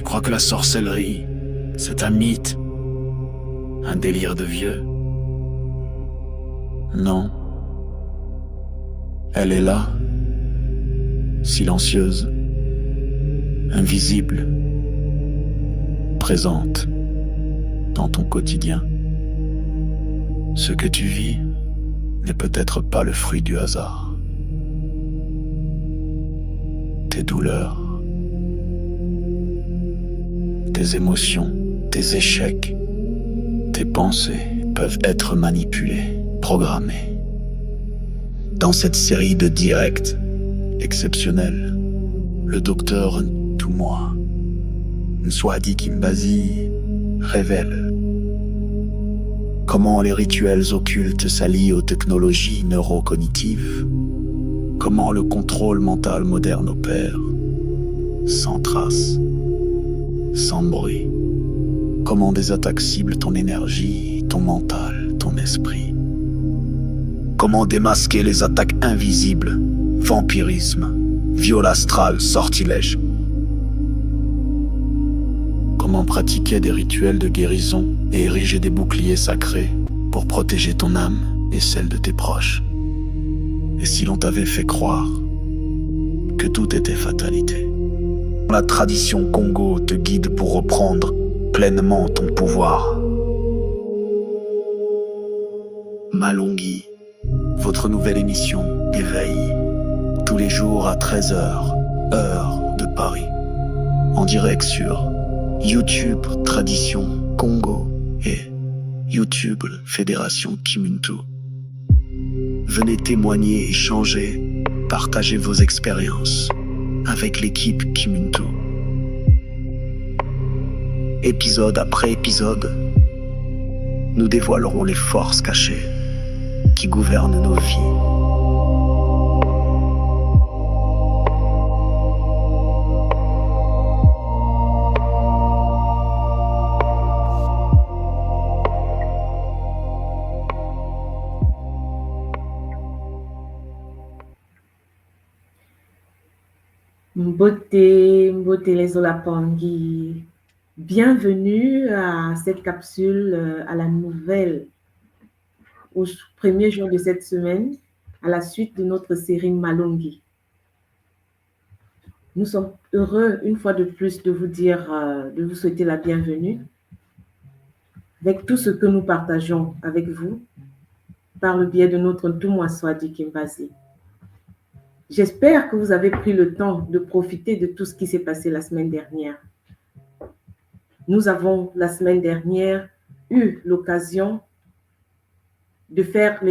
crois que la sorcellerie, c'est un mythe, un délire de vieux. Non. Elle est là, silencieuse, invisible, présente dans ton quotidien. Ce que tu vis n'est peut-être pas le fruit du hasard. Tes douleurs, tes émotions, tes échecs, tes pensées peuvent être manipulées, programmées. Dans cette série de directs exceptionnels, le docteur Ntumwa Nswadi Kimbazi révèle comment les rituels occultes s'allient aux technologies neurocognitives, comment le contrôle mental moderne opère, sans trace, sans bruit, comment des attaques ciblent ton énergie, ton mental, ton esprit, comment démasquer les attaques invisibles, vampirisme, viol astral, sortilège, comment pratiquer des rituels de guérison et ériger des boucliers sacrés pour protéger ton âme et celle de tes proches. Et si l'on t'avait fait croire que tout était fatalité? La tradition Congo te guide pour reprendre pleinement ton pouvoir. Malongi, votre nouvelle émission Éveil, tous les jours à 13h, heure de Paris, en direct sur YouTube Tradition Congo et YouTube Fédération Kimuntu. Venez témoigner, échanger, partager vos expériences avec l'équipe Kimuntu. Épisode après épisode, nous dévoilerons les forces cachées qui gouvernent nos vies. Mbote les Olapangi. Bienvenue à cette capsule, à la nouvelle, au premier jour de cette semaine, à la suite de notre série Malongi. Nous sommes heureux, une fois de plus, de vous dire, de vous souhaiter la bienvenue avec tout ce que nous partageons avec vous par le biais de notre Ntumwa Nswadi Kimbazi. J'espère que vous avez pris le temps de profiter de tout ce qui s'est passé la semaine dernière. Nous avons, la semaine dernière, eu l'occasion de faire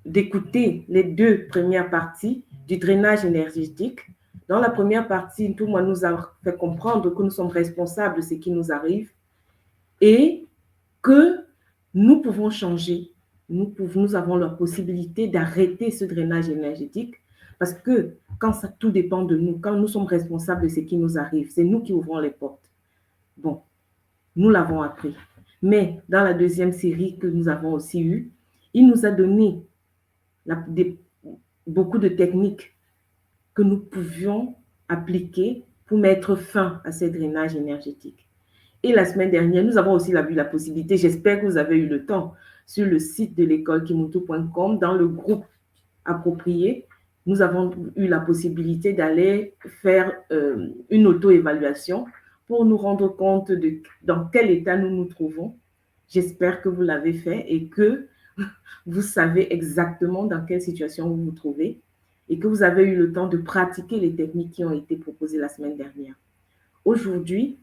d'écouter les deux premières parties du drainage énergétique. Dans la première partie, Ntumwa nous a fait comprendre que nous sommes responsables de ce qui nous arrive et que nous pouvons changer. Nous avons la possibilité d'arrêter ce drainage énergétique parce que quand tout dépend de nous, quand nous sommes responsables de ce qui nous arrive, c'est nous qui ouvrons les portes. Bon, nous l'avons appris. Mais dans la deuxième série que nous avons aussi eue, il nous a donné beaucoup de techniques que nous pouvions appliquer pour mettre fin à ces drainages énergétiques. Et la semaine dernière, nous avons aussi vu la possibilité, j'espère que vous avez eu le temps, sur le site de l'école kimuntu.com, dans le groupe approprié, nous avons eu la possibilité d'aller faire une auto-évaluation pour nous rendre compte de dans quel état nous nous trouvons. J'espère que vous l'avez fait et que vous savez exactement dans quelle situation vous vous trouvez et que vous avez eu le temps de pratiquer les techniques qui ont été proposées la semaine dernière. Aujourd'hui,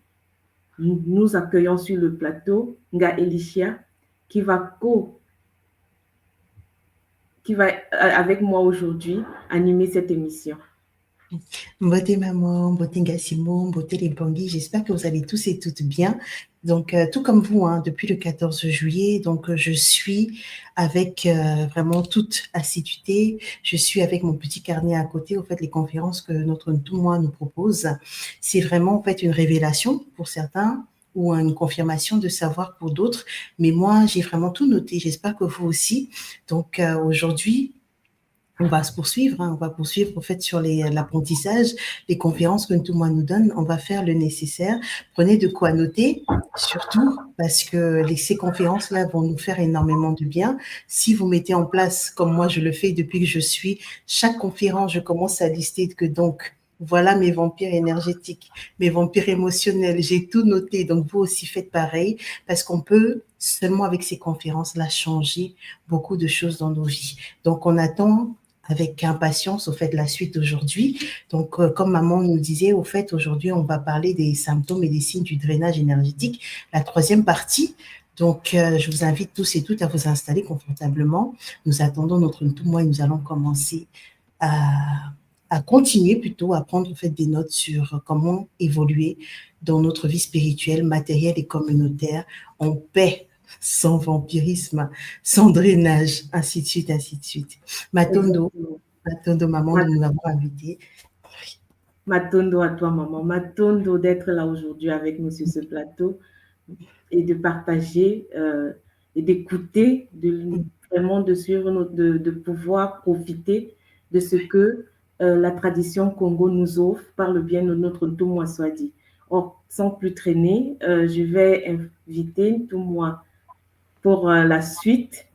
nous accueillons sur le plateau Nga Elicia qui va avec moi aujourd'hui animer cette émission. Mbote maman, mbote Ngassimo, mbote les Bangui, j'espère que vous allez tous et toutes bien. Donc, tout comme vous, depuis le 14 juillet, donc je suis avec vraiment toute assiduité. Je suis avec mon petit carnet à côté. Au fait, les conférences que notre Ntumwa nous propose, c'est vraiment en fait une révélation pour certains ou une confirmation de savoir pour d'autres. Mais moi, j'ai vraiment tout noté. J'espère que vous aussi. Donc, aujourd'hui, on va se poursuivre, hein, on va poursuivre en fait sur l'apprentissage, les conférences que tout le monde nous donne, on va faire le nécessaire. Prenez de quoi noter, surtout parce que ces conférences-là vont nous faire énormément de bien. Si vous mettez en place, comme moi je le fais depuis que je suis, chaque conférence, je commence à lister que donc, voilà mes vampires énergétiques, mes vampires émotionnels, j'ai tout noté, donc vous aussi faites pareil, parce qu'on peut seulement avec ces conférences-là changer beaucoup de choses dans nos vies. Donc on attend avec impatience au fait la suite aujourd'hui. Donc, comme maman nous disait, au fait, aujourd'hui, on va parler des symptômes et des signes du drainage énergétique, la troisième partie. Donc, je vous invite tous et toutes à vous installer confortablement. Nous attendons notre tour et nous allons commencer à continuer plutôt à prendre en fait des notes sur comment évoluer dans notre vie spirituelle, matérielle et communautaire en paix, sans vampirisme, sans drainage, ainsi de suite, ainsi de suite. Matondo, maman, de nous avoir invités. Matondo à toi, maman. Matondo d'être là aujourd'hui avec nous sur ce plateau et de partager et d'écouter, vraiment de suivre, de pouvoir profiter de ce que la tradition Congo nous offre par le bien de notre Ntoumwa Swadi. Or, sans plus traîner, je vais inviter Ntoumwa pour la suite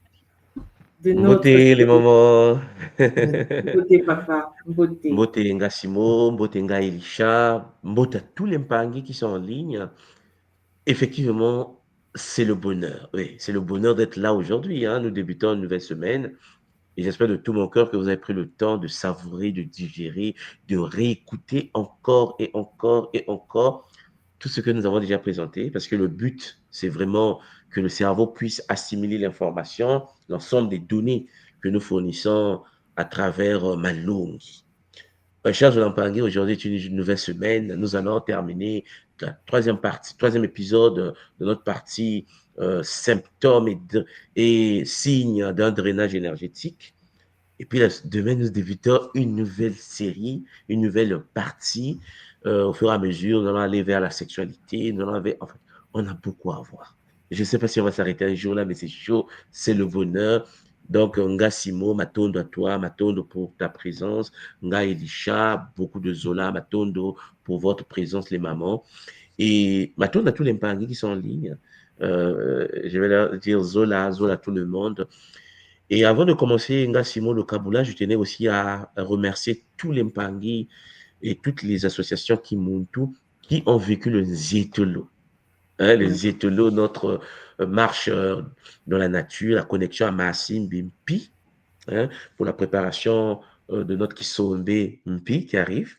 de notre... Beauté, les mamans. Beauté, papa. Beauté. Mbote Ngasimo, Mbote Nga Elisha, Mbote à tous les mpangi qui sont en ligne. Effectivement, c'est le bonheur. Oui, c'est le bonheur d'être là aujourd'hui. Hein. Nous débutons une nouvelle semaine. Et j'espère de tout mon cœur que vous avez pris le temps de savourer, de digérer, de réécouter encore et encore et encore tout ce que nous avons déjà présenté. Parce que le but, c'est vraiment que le cerveau puisse assimiler l'information, l'ensemble des données que nous fournissons à travers Malungi. Chers Olampangi, aujourd'hui est une nouvelle semaine. Nous allons terminer la troisième épisode de notre partie symptômes et signes d'un drainage énergétique. Et puis demain, nous débutons une nouvelle série, une nouvelle partie. Au fur et à mesure, nous allons aller vers la sexualité. Enfin, on a beaucoup à voir. Je ne sais pas si on va s'arrêter un jour là, mais c'est chaud, c'est le bonheur. Donc, Nga Simo, Matondo à toi, Matondo pour ta présence, Nga Elisha, beaucoup de Zola, Matondo pour votre présence, les mamans. Et Matondo à tous les mpangi qui sont en ligne. Je vais leur dire Zola, Zola tout le monde. Et avant de commencer Nga Simo le Kabula, je tenais aussi à remercier tous les mpangi et toutes les associations qui ont vécu le Nzietolo. Hein, le Nzietolo, notre marche dans la nature, la connexion à Maasim Bimpi, hein, pour la préparation de notre Kisombe Mpi qui arrive.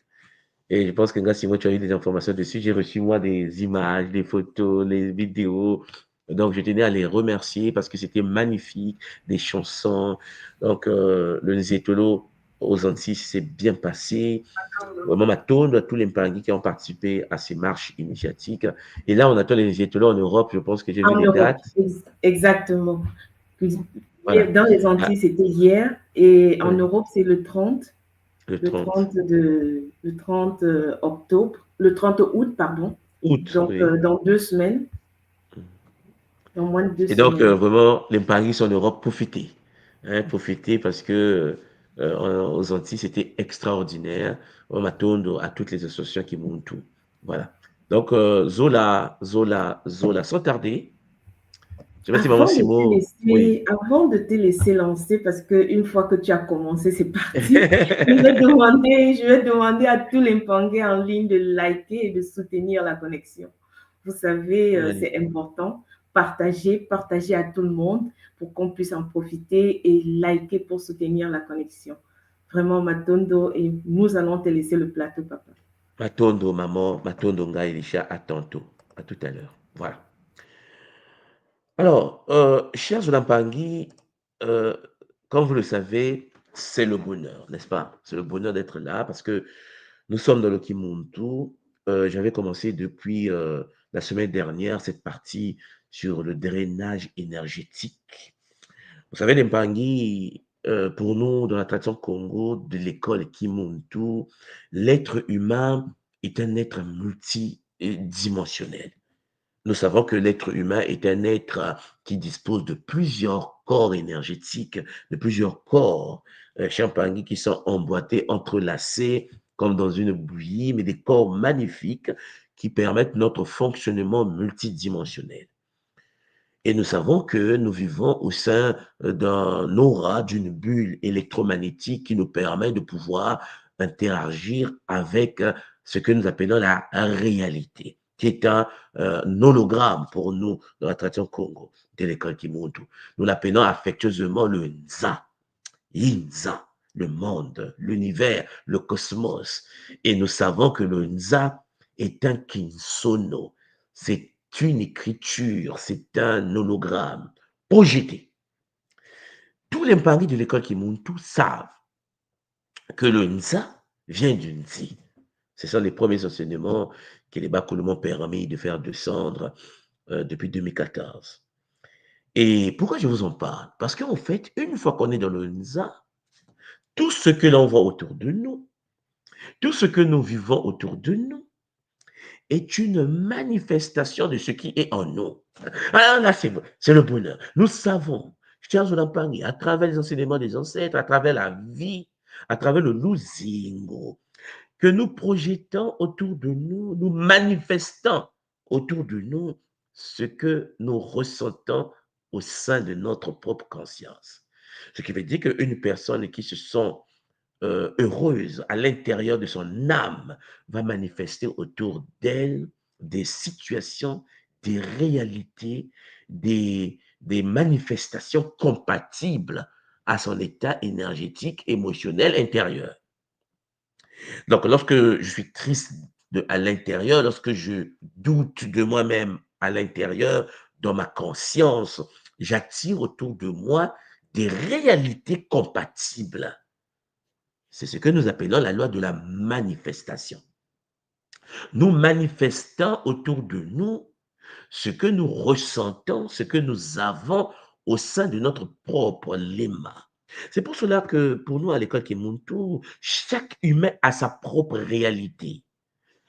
Et je pense que Nga Simo, tu as eu des informations dessus. J'ai reçu moi des images, des photos, les vidéos. Donc, je tenais à les remercier parce que c'était magnifique, des chansons. Donc, le Nzietolo aux Antilles s'est bien passé. Vraiment, Matondo à tous les Mpangi qui ont participé à ces marches initiatiques. Et là, on attend les Nzietolo en Europe. Je pense que j'ai vu les dates. Exactement. Voilà. Dans les Antilles, c'était hier. Et en Europe, c'est le 30. Le 30 octobre. Le 30 août, pardon. Août, donc, oui. Dans 2 semaines. Dans moins de 2 semaines. Et donc, vraiment, les Mpangi sont en Europe, profitez. Hein, profitez parce que aux Antilles, c'était extraordinaire. On m'attend à toutes les associations qui montent tout. Voilà. Donc, Zola, sans tarder. Je sais pas si Maman Simo... Avant de te laisser lancer, parce qu'une fois que tu as commencé, c'est parti. je vais demander à tous les Mpangi en ligne de liker et de soutenir la connexion. Vous savez, c'est important. Partagez à tout le monde pour qu'on puisse en profiter et liker pour soutenir la connexion. Vraiment, Matondo, et nous allons te laisser le plateau, papa. Matondo, maman, Matondo, Nga Elisha, à tantôt. À tout à l'heure. Voilà. Alors, chers Olampangi, comme vous le savez, c'est le bonheur, n'est-ce pas? C'est le bonheur d'être là parce que nous sommes dans le Kimuntu. J'avais commencé depuis la semaine dernière cette partie sur le drainage énergétique. Vous savez, les Mpangi, pour nous, dans la tradition Congo, de l'école Kimuntu, l'être humain est un être multidimensionnel. Nous savons que l'être humain est un être qui dispose de plusieurs corps énergétiques, de plusieurs corps, Champagne, qui sont emboîtés, entrelacés, comme dans une bouillie, mais des corps magnifiques qui permettent notre fonctionnement multidimensionnel. Et nous savons que nous vivons au sein d'un aura, d'une bulle électromagnétique qui nous permet de pouvoir interagir avec ce que nous appelons la réalité, qui est un hologramme pour nous dans la tradition Congo de l'école Kimuntu. Nous l'appelons affectueusement le Nza, Inza, le monde, l'univers, le cosmos. Et nous savons que le Nza est un kinsono, c'est une écriture, c'est un hologramme projeté. Tous les paris de l'école Kimuntu savent que le Nza vient du Nzi. Ce sont les premiers enseignements que les Bakoulou m'ont permis de faire descendre depuis 2014. Et pourquoi je vous en parle? Parce qu'en fait, une fois qu'on est dans le Nza, tout ce que l'on voit autour de nous, tout ce que nous vivons autour de nous, est une manifestation de ce qui est en nous. Alors là, c'est le bonheur. Nous savons, chers Olampangui, à travers les enseignements des ancêtres, à travers la vie, à travers le Luzingo, que nous projetons autour de nous, nous manifestons autour de nous ce que nous ressentons au sein de notre propre conscience. Ce qui veut dire qu'une personne qui se sent heureuse à l'intérieur de son âme va manifester autour d'elle des situations, des réalités, des manifestations compatibles à son état énergétique, émotionnel, intérieur. Donc, lorsque je suis triste à l'intérieur, lorsque je doute de moi-même à l'intérieur, dans ma conscience, j'attire autour de moi des réalités compatibles. C'est ce que nous appelons la loi de la manifestation. Nous manifestons autour de nous ce que nous ressentons, ce que nous avons au sein de notre propre léma. C'est pour cela que pour nous à l'école Kimuntu, chaque humain a sa propre réalité.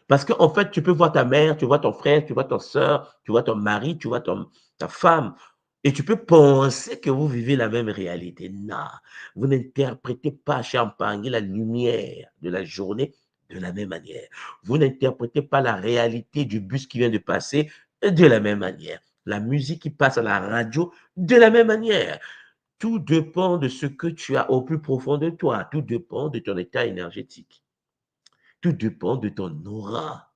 Parce qu'en fait, tu peux voir ta mère, tu vois ton frère, tu vois ta soeur, tu vois ton mari, tu vois ta femme, et tu peux penser que vous vivez la même réalité. Non, vous n'interprétez pas Champagne, la lumière de la journée de la même manière. Vous n'interprétez pas la réalité du bus qui vient de passer de la même manière. La musique qui passe à la radio de la même manière. Tout dépend de ce que tu as au plus profond de toi. Tout dépend de ton état énergétique. Tout dépend de ton aura.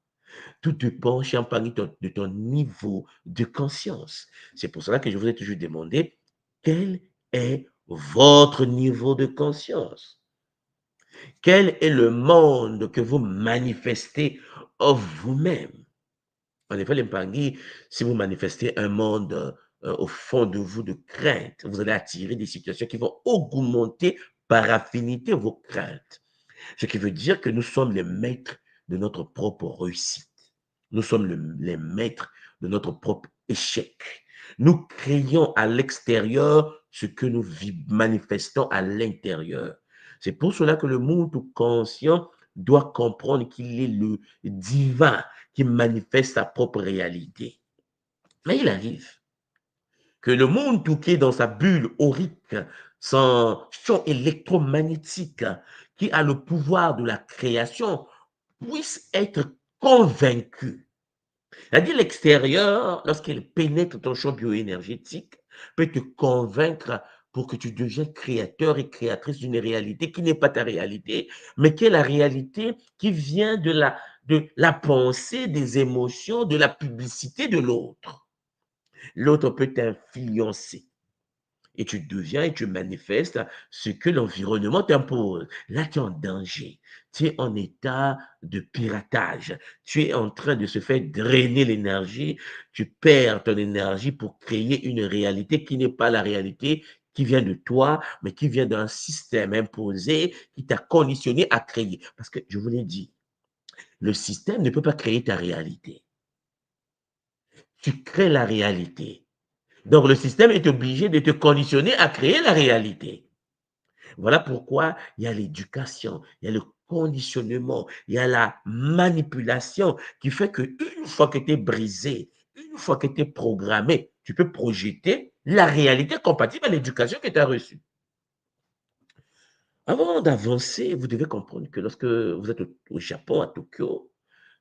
Tout dépend, Champagne, de ton niveau de conscience. C'est pour cela que je vous ai toujours demandé quel est votre niveau de conscience. Quel est le monde que vous manifestez en vous-même? En effet, l'Empangui, si vous manifestez un monde au fond de vous de crainte, vous allez attirer des situations qui vont augmenter par affinité vos craintes. Ce qui veut dire que nous sommes les maîtres de notre propre réussite. Nous sommes les maîtres de notre propre échec. Nous créons à l'extérieur ce que nous manifestons à l'intérieur. C'est pour cela que le monde conscient doit comprendre qu'il est le divin qui manifeste sa propre réalité. Mais il arrive que le monde tout qui est dans sa bulle aurique, son champ électromagnétique, qui a le pouvoir de la création, puisse être convaincu. C'est-à-dire l'extérieur, lorsqu'il pénètre ton champ bioénergétique, peut te convaincre pour que tu deviennes créateur et créatrice d'une réalité qui n'est pas ta réalité, mais qui est la réalité qui vient de la pensée, des émotions, de la publicité de l'autre. L'autre peut t'influencer. Et tu deviens et tu manifestes ce que l'environnement t'impose. Là, tu es en danger. Tu es en état de piratage. Tu es en train de se faire drainer l'énergie. Tu perds ton énergie pour créer une réalité qui n'est pas la réalité qui vient de toi, mais qui vient d'un système imposé qui t'a conditionné à créer. Parce que je vous l'ai dit, le système ne peut pas créer ta réalité. Tu crées la réalité. Donc, le système est obligé de te conditionner à créer la réalité. Voilà pourquoi il y a l'éducation, il y a le conditionnement, il y a la manipulation qui fait qu'une fois que tu es brisé Une fois que tu es programmé, tu peux projeter la réalité compatible à l'éducation que tu as reçue. Avant d'avancer, vous devez comprendre que lorsque vous êtes au Japon, à Tokyo,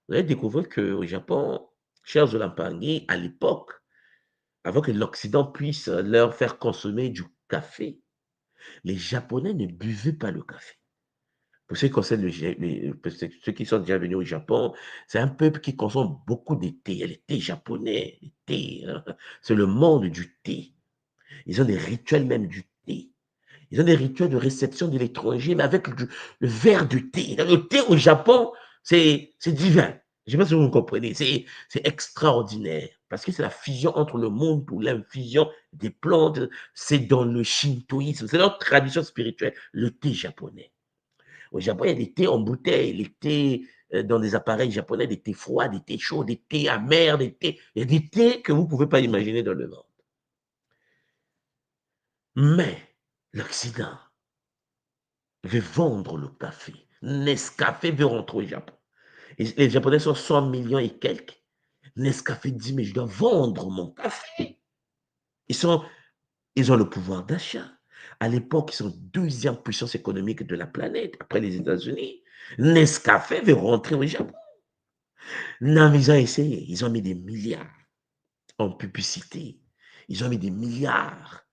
vous allez découvrir qu'au Japon, chers Olampangi, à l'époque, avant que l'Occident puisse leur faire consommer du café, les Japonais ne buvaient pas le café. Pour ceux qui concerne pour ceux qui sont déjà venus au Japon, c'est un peuple qui consomme beaucoup de thé. Il y a le thé japonais, le thé, hein. C'est le monde du thé. Ils ont des rituels même du thé. Ils ont des rituels de réception de l'étranger, mais avec le verre de thé. Le thé au Japon, c'est divin. Je ne sais pas si vous me comprenez. C'est extraordinaire. Parce que c'est la fusion entre le monde ou l'infusion des plantes. C'est dans le shintoïsme. C'est leur tradition spirituelle, le thé japonais. Au Japon, il y a des thés en bouteille, les thés dans des appareils japonais, des thés froids, des thés chauds, des thés amers, des thés. Il y a des thés que vous ne pouvez pas imaginer dans le monde. Mais l'Occident veut vendre le café. Nescafé veut rentrer au Japon. Et les Japonais sont 100 millions et quelques. Nescafé dit, mais je dois vendre mon café. Ils ont le pouvoir d'achat. À l'époque, ils sont deuxième puissance économique de la planète, après les États-Unis. Nescafé veut rentrer au Japon. Non, mais ils ont essayé. Ils ont mis des milliards en publicité. Ils ont mis des milliards.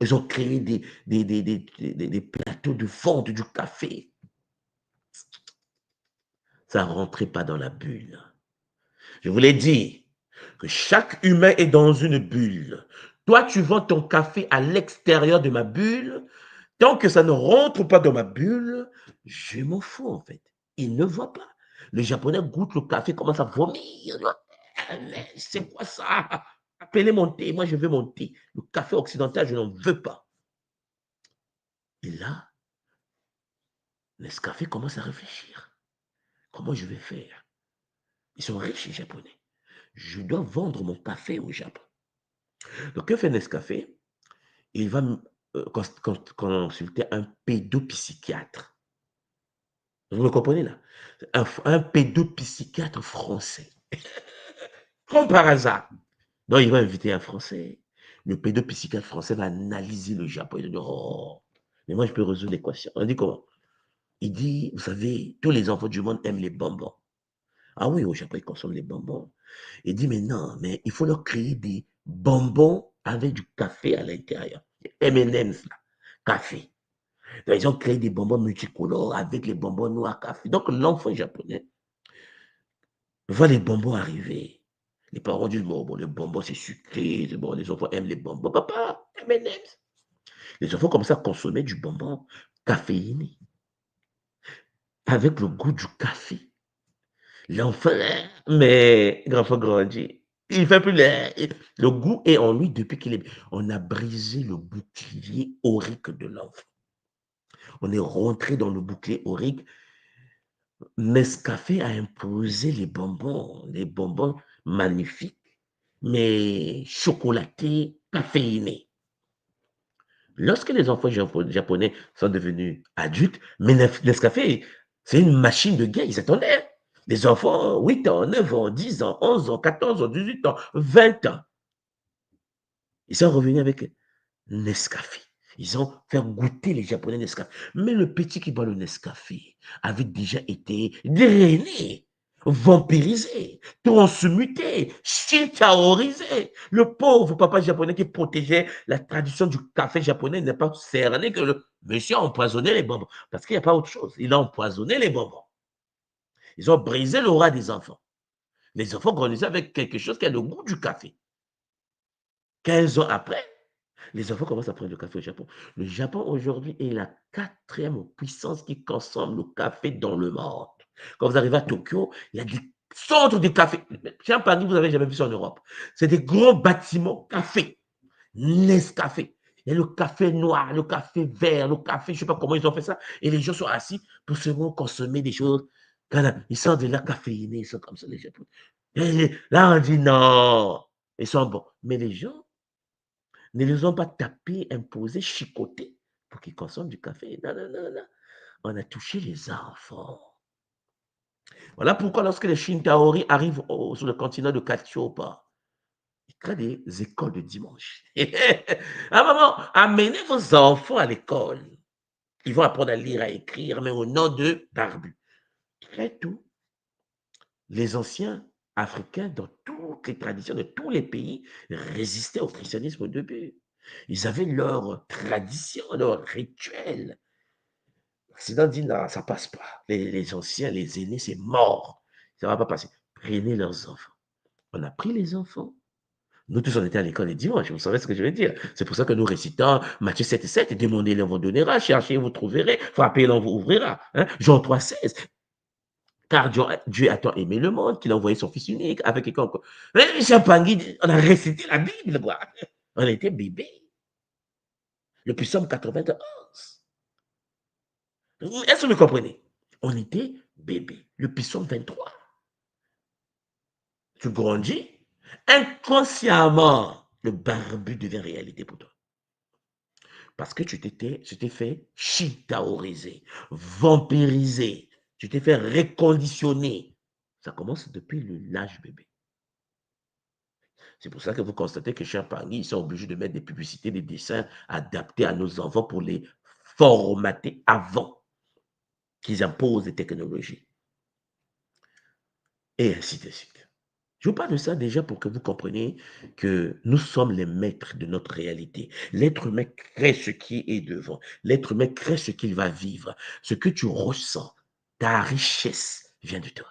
Ils ont créé des plateaux de vente du café. Ça ne rentrait pas dans la bulle. Je vous l'ai dit que chaque humain est dans une bulle. Toi, tu vends ton café à l'extérieur de ma bulle. Tant que ça ne rentre pas dans ma bulle, je m'en fous en fait. Il ne voit pas. Le Japonais goûte le café, commence à vomir. C'est quoi ça? Appelez mon thé, moi je veux mon thé. Le café occidental, je n'en veux pas. Et là, Nescafé commence à réfléchir. Comment je vais faire? Ils sont riches, les Japonais. Je dois vendre mon café au Japon. Donc, que fait Nescafé? Il va consulter un pédopsychiatre. Vous me comprenez là? Un pédopsychiatre français. Comme par hasard. Donc, il va inviter un Français. Le pédopsychiatre français va analyser le Japon. Il va dire, oh, mais moi, je peux résoudre l'équation. On dit comment? Il dit, vous savez, tous les enfants du monde aiment les bonbons. Ah oui, au Japon, ils consomment les bonbons. Il dit, mais non, mais il faut leur créer des bonbons avec du café à l'intérieur. M&M's, là, café. Donc, ils ont créé des bonbons multicolores avec les bonbons noirs café. Donc, l'enfant japonais voit les bonbons arriver. Les parents disent, bon, le bonbon, c'est sucré. Bon, les enfants aiment les bonbons. Papa, M&M's. Les enfants commencent à consommer du bonbon caféiné avec le goût du café. L'enfant, mais l'enfant grandit. Il fait plus le goût est en lui depuis qu'il est. On a brisé le bouclier aurique de l'enfant. On est rentré dans le bouclier aurique. Nescafé a imposé les bonbons magnifiques, mais chocolatés, caféinés. Lorsque les enfants japonais sont devenus adultes, mais Nescafé, c'est une machine de guerre. Ils attendaient. Les enfants, 8 ans, 9 ans, 10 ans, 11 ans, 14 ans, 18 ans, 20 ans. Ils sont revenus avec Nescafé. Ils ont fait goûter les Japonais Nescafé. Mais le petit qui boit le Nescafé avait déjà été drainé, vampirisé, transmuté, chitaorisé. Le pauvre papa japonais qui protégeait la tradition du café japonais n'est pas cerné que le monsieur a empoisonné les bonbons. Parce qu'il n'y a pas autre chose. Il a empoisonné les bonbons. Ils ont brisé l'aura des enfants. Les enfants grandissaient avec quelque chose qui a le goût du café. 15 ans après, les enfants commencent à prendre le café au Japon. Le Japon aujourd'hui est la 4e puissance qui consomme le café dans le monde. Quand vous arrivez à Tokyo, il y a des centres de café. C'est un panier que vous n'avez jamais vu ça en Europe. C'est des grands bâtiments café. Nescafé. Il y a le café noir, le café vert, le café, je ne sais pas comment ils ont fait ça. Et les gens sont assis pour seulement consommer des choses. Ils sont de la caféinés, ils sont comme ça, les Japonais. Et là, on dit non, ils sont bons. Mais les gens ne les ont pas tapés, imposés, chicotés pour qu'ils consomment du café. Non, non, non, non. On a touché les enfants. Voilà pourquoi lorsque les Shintaori arrivent sur le continent de Katiopa, ils créent des écoles de dimanche. À un moment, amenez vos enfants à l'école. Ils vont apprendre à lire, à écrire, mais au nom de Barbu. Très tôt, les anciens Africains, dans toutes les traditions de tous les pays, résistaient au christianisme au début. Ils avaient leur tradition, leur rituel. L'Occident dit non, ça passe pas. Les anciens, les aînés, c'est mort. Ça va pas passer. Prenez leurs enfants. On a pris les enfants. Nous tous, on était à l'école les dimanches, vous savez ce que je veux dire. C'est pour ça que nous récitons Matthieu 7,7, demandez, on vous donnera, cherchez, vous trouverez, frappez, on vous ouvrira. Hein? Jean 3,16. Car Dieu a tant aimé le monde qu'il a envoyé son fils unique avec quelqu'un. Mais Champangui, on a récité la Bible, quoi. On était bébé. Le psaume 91. Est-ce que vous comprenez? On était bébé. Le psaume 23. Tu grandis, inconsciemment, le barbu devient réalité pour toi. Parce que tu t'es fait chitaoriser, vampiriser, tu t'es fait reconditionner. Ça commence depuis l'âge bébé. C'est pour ça que vous constatez que chez Champagny, ils sont obligés de mettre des publicités, des dessins adaptés à nos enfants pour les formater avant qu'ils imposent des technologies. Et ainsi de suite. Je vous parle de ça déjà pour que vous compreniez que nous sommes les maîtres de notre réalité. L'être humain crée ce qui est devant. L'être humain crée ce qu'il va vivre. Ce que tu ressens, ta richesse vient de toi.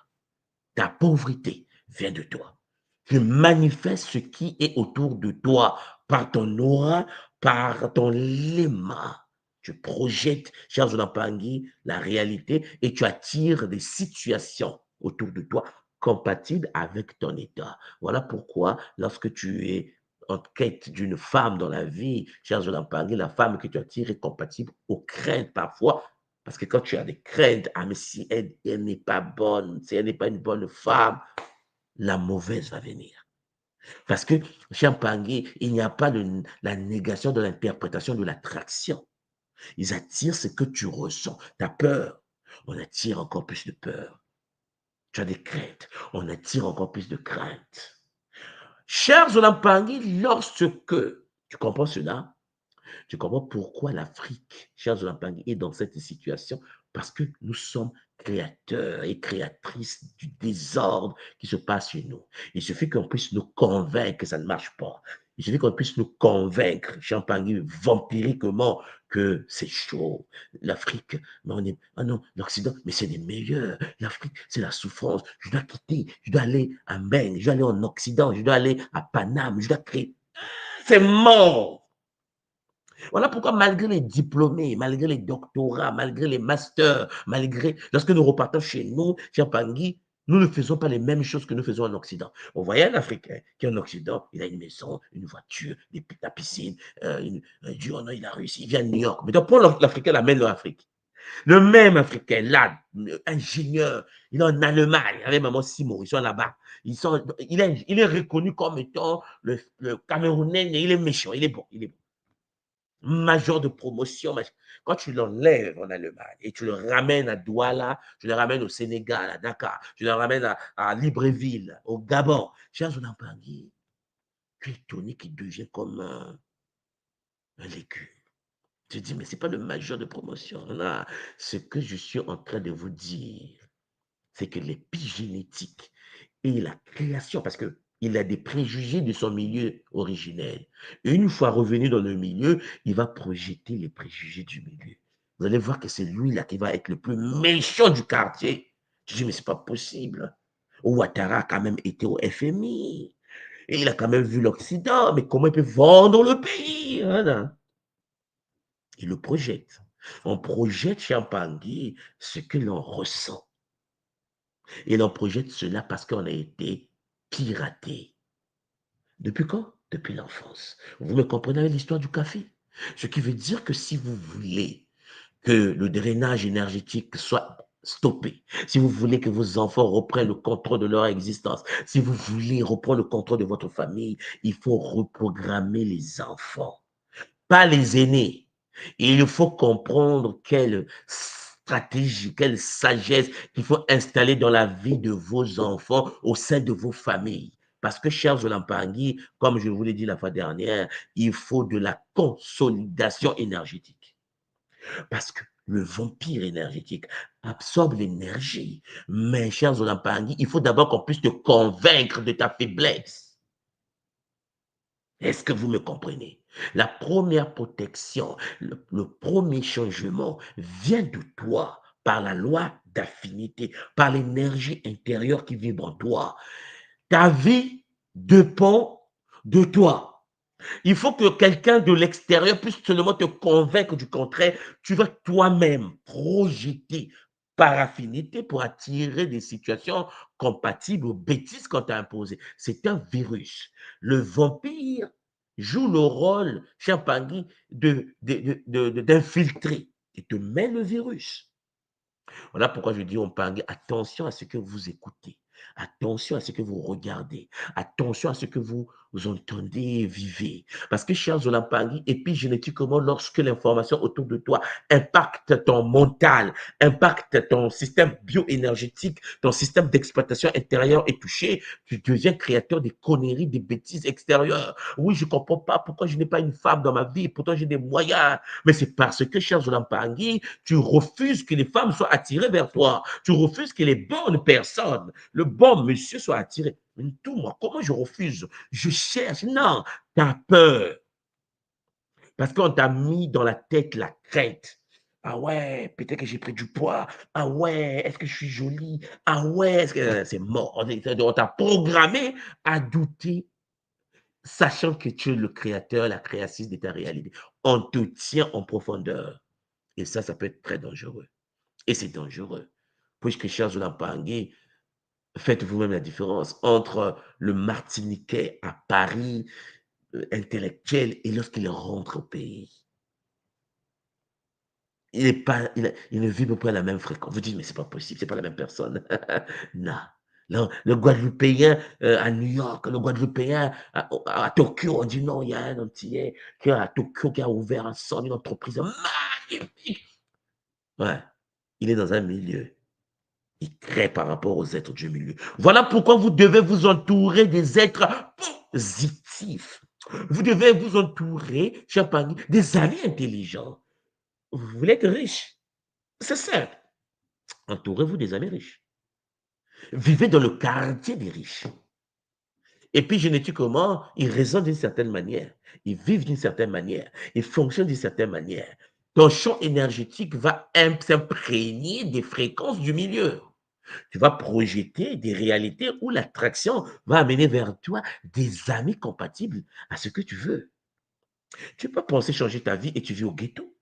Ta pauvreté vient de toi. Tu manifestes ce qui est autour de toi par ton aura, par ton léma. Tu projettes, cher Zonampangui, la réalité et tu attires des situations autour de toi compatibles avec ton état. Voilà pourquoi, lorsque tu es en quête d'une femme dans la vie, cher Zonampangui, la femme que tu attires est compatible aux craintes parfois. Parce que quand tu as des craintes, ah, mais si elle n'est pas bonne, si elle n'est pas une bonne femme, la mauvaise va venir. Parce que chez Champangui, il n'y a pas la négation de l'interprétation de l'attraction. Ils attirent ce que tu ressens. Tu as peur, on attire encore plus de peur. Tu as des craintes, on attire encore plus de craintes. Cher Zolampangi, lorsque tu comprends cela, tu comprends pourquoi l'Afrique, cher Zolampangi, est dans cette situation. Parce que nous sommes créateurs et créatrices du désordre qui se passe chez nous. Il suffit qu'on puisse nous convaincre que ça ne marche pas. Il suffit qu'on puisse nous convaincre, Champagny, vampiriquement, que c'est chaud. L'Afrique, mais on est, ah non, l'Occident, mais c'est les meilleurs. L'Afrique, c'est la souffrance. Je dois quitter, je dois aller à Maine, je dois aller en Occident, je dois aller à Paname, je dois créer. C'est mort. Voilà pourquoi, malgré les diplômés, malgré les doctorats, malgré les masters, malgré, lorsque nous repartons chez nous, chez Pangui, nous ne faisons pas les mêmes choses que nous faisons en Occident. On voyait un Africain qui est en Occident, il a une maison, une voiture, la piscine, il a réussi, il vient de New York. Mais donc, pour l'Africain, l'amène en Afrique. Le même Africain, là, ingénieur, il est en Allemagne, avec maman Simon, ils sont là-bas. Il est reconnu comme étant le Camerounais, il est méchant, il est bon, il est bon. Major de promotion. Quand tu l'enlèves en Allemagne et tu le ramènes à Douala, tu le ramènes au Sénégal, à Dakar, tu le ramènes à Libreville, au Gabon, cher Zonampangui, tu es étonné qu'il devient comme un légume. Tu te dis, mais ce n'est pas le major de promotion. Là, ce que je suis en train de vous dire, c'est que l'épigénétique et la création, parce qu'il a des préjugés de son milieu originel. Et une fois revenu dans le milieu, il va projeter les préjugés du milieu. Vous allez voir que c'est lui-là qui va être le plus méchant du quartier. Je dis, mais c'est pas possible. Ouattara a quand même été au FMI. Et il a quand même vu l'Occident. Mais comment il peut vendre le pays? Voilà. Il le projette. On projette chez Champangui ce que l'on ressent. Et l'on projette cela parce qu'on a été piraté. Depuis quand? Depuis l'enfance. Vous me comprenez avec l'histoire du café? Ce qui veut dire que si vous voulez que le drainage énergétique soit stoppé, si vous voulez que vos enfants reprennent le contrôle de leur existence, si vous voulez reprendre le contrôle de votre famille, il faut reprogrammer les enfants, pas les aînés. Et il faut comprendre stratégie, quelle sagesse qu'il faut installer dans la vie de vos enfants, au sein de vos familles. Parce que, chers Zolampangui, comme je vous l'ai dit la fois dernière, il faut de la consolidation énergétique. Parce que le vampire énergétique absorbe l'énergie. Mais, chers Zolampangui, il faut d'abord qu'on puisse te convaincre de ta faiblesse. Est-ce que vous me comprenez? La première protection, le premier changement vient de toi par la loi d'affinité, par l'énergie intérieure qui vibre en toi. Ta vie dépend de toi. Il faut que quelqu'un de l'extérieur puisse seulement te convaincre du contraire. Tu vas toi-même projeter par affinité pour attirer des situations compatibles aux bêtises qu'on t'a imposées. C'est un virus. Le vampire joue le rôle, cher Pangui, d'infiltrer et te met le virus. Voilà pourquoi je dis au Pangui, attention à ce que vous écoutez. Attention à ce que vous regardez. Attention à ce que vous entendez et vivez. Parce que, chers Zolampangui, épigénétiquement, lorsque l'information autour de toi impacte ton mental, impacte ton système bioénergétique, ton système d'exploitation intérieure est touché, tu deviens créateur des conneries, des bêtises extérieures. Oui, je ne comprends pas pourquoi je n'ai pas une femme dans ma vie, pourtant j'ai des moyens. Mais c'est parce que, chers Zolampangui, tu refuses que les femmes soient attirées vers toi. Tu refuses que les bonnes personnes, le bon monsieur soit attiré. Mais tout, moi, comment je refuse? Je cherche. Non, tu as peur. Parce qu'on t'a mis dans la tête la crainte. Ah ouais, peut-être que j'ai pris du poids. Ah ouais, est-ce que je suis jolie? Ah ouais, est-ce que c'est mort? On t'a programmé à douter, sachant que tu es le créateur, la créatrice de ta réalité. On te tient en profondeur. Et ça peut être très dangereux. Et c'est dangereux. Puisque, chers Zolampangui, faites vous-même la différence entre le Martiniquais à Paris, intellectuel, et lorsqu'il rentre au pays. Il ne vibre pas à la même fréquence. Vous dites, mais c'est pas possible, c'est pas la même personne. Non. Non, le Guadeloupéen à New York, le Guadeloupéen à Tokyo, on dit non, il y a un Antillais qui est à Tokyo qui a ouvert une entreprise magnifique. Ouais, il est dans un milieu. Il crée par rapport aux êtres du milieu. Voilà pourquoi vous devez vous entourer des êtres positifs. Vous devez vous entourer, cher Pangui, des amis intelligents. Vous voulez être riche? C'est simple. Entourez-vous des amis riches. Vivez dans le quartier des riches. Et puis, génétiquement, ils raisonnent d'une certaine manière. Ils vivent d'une certaine manière. Ils fonctionnent d'une certaine manière. Ton champ énergétique va s'imprégner des fréquences du milieu. Tu vas projeter des réalités où l'attraction va amener vers toi des amis compatibles à ce que tu veux. Tu peux penser changer ta vie et tu vis au ghetto.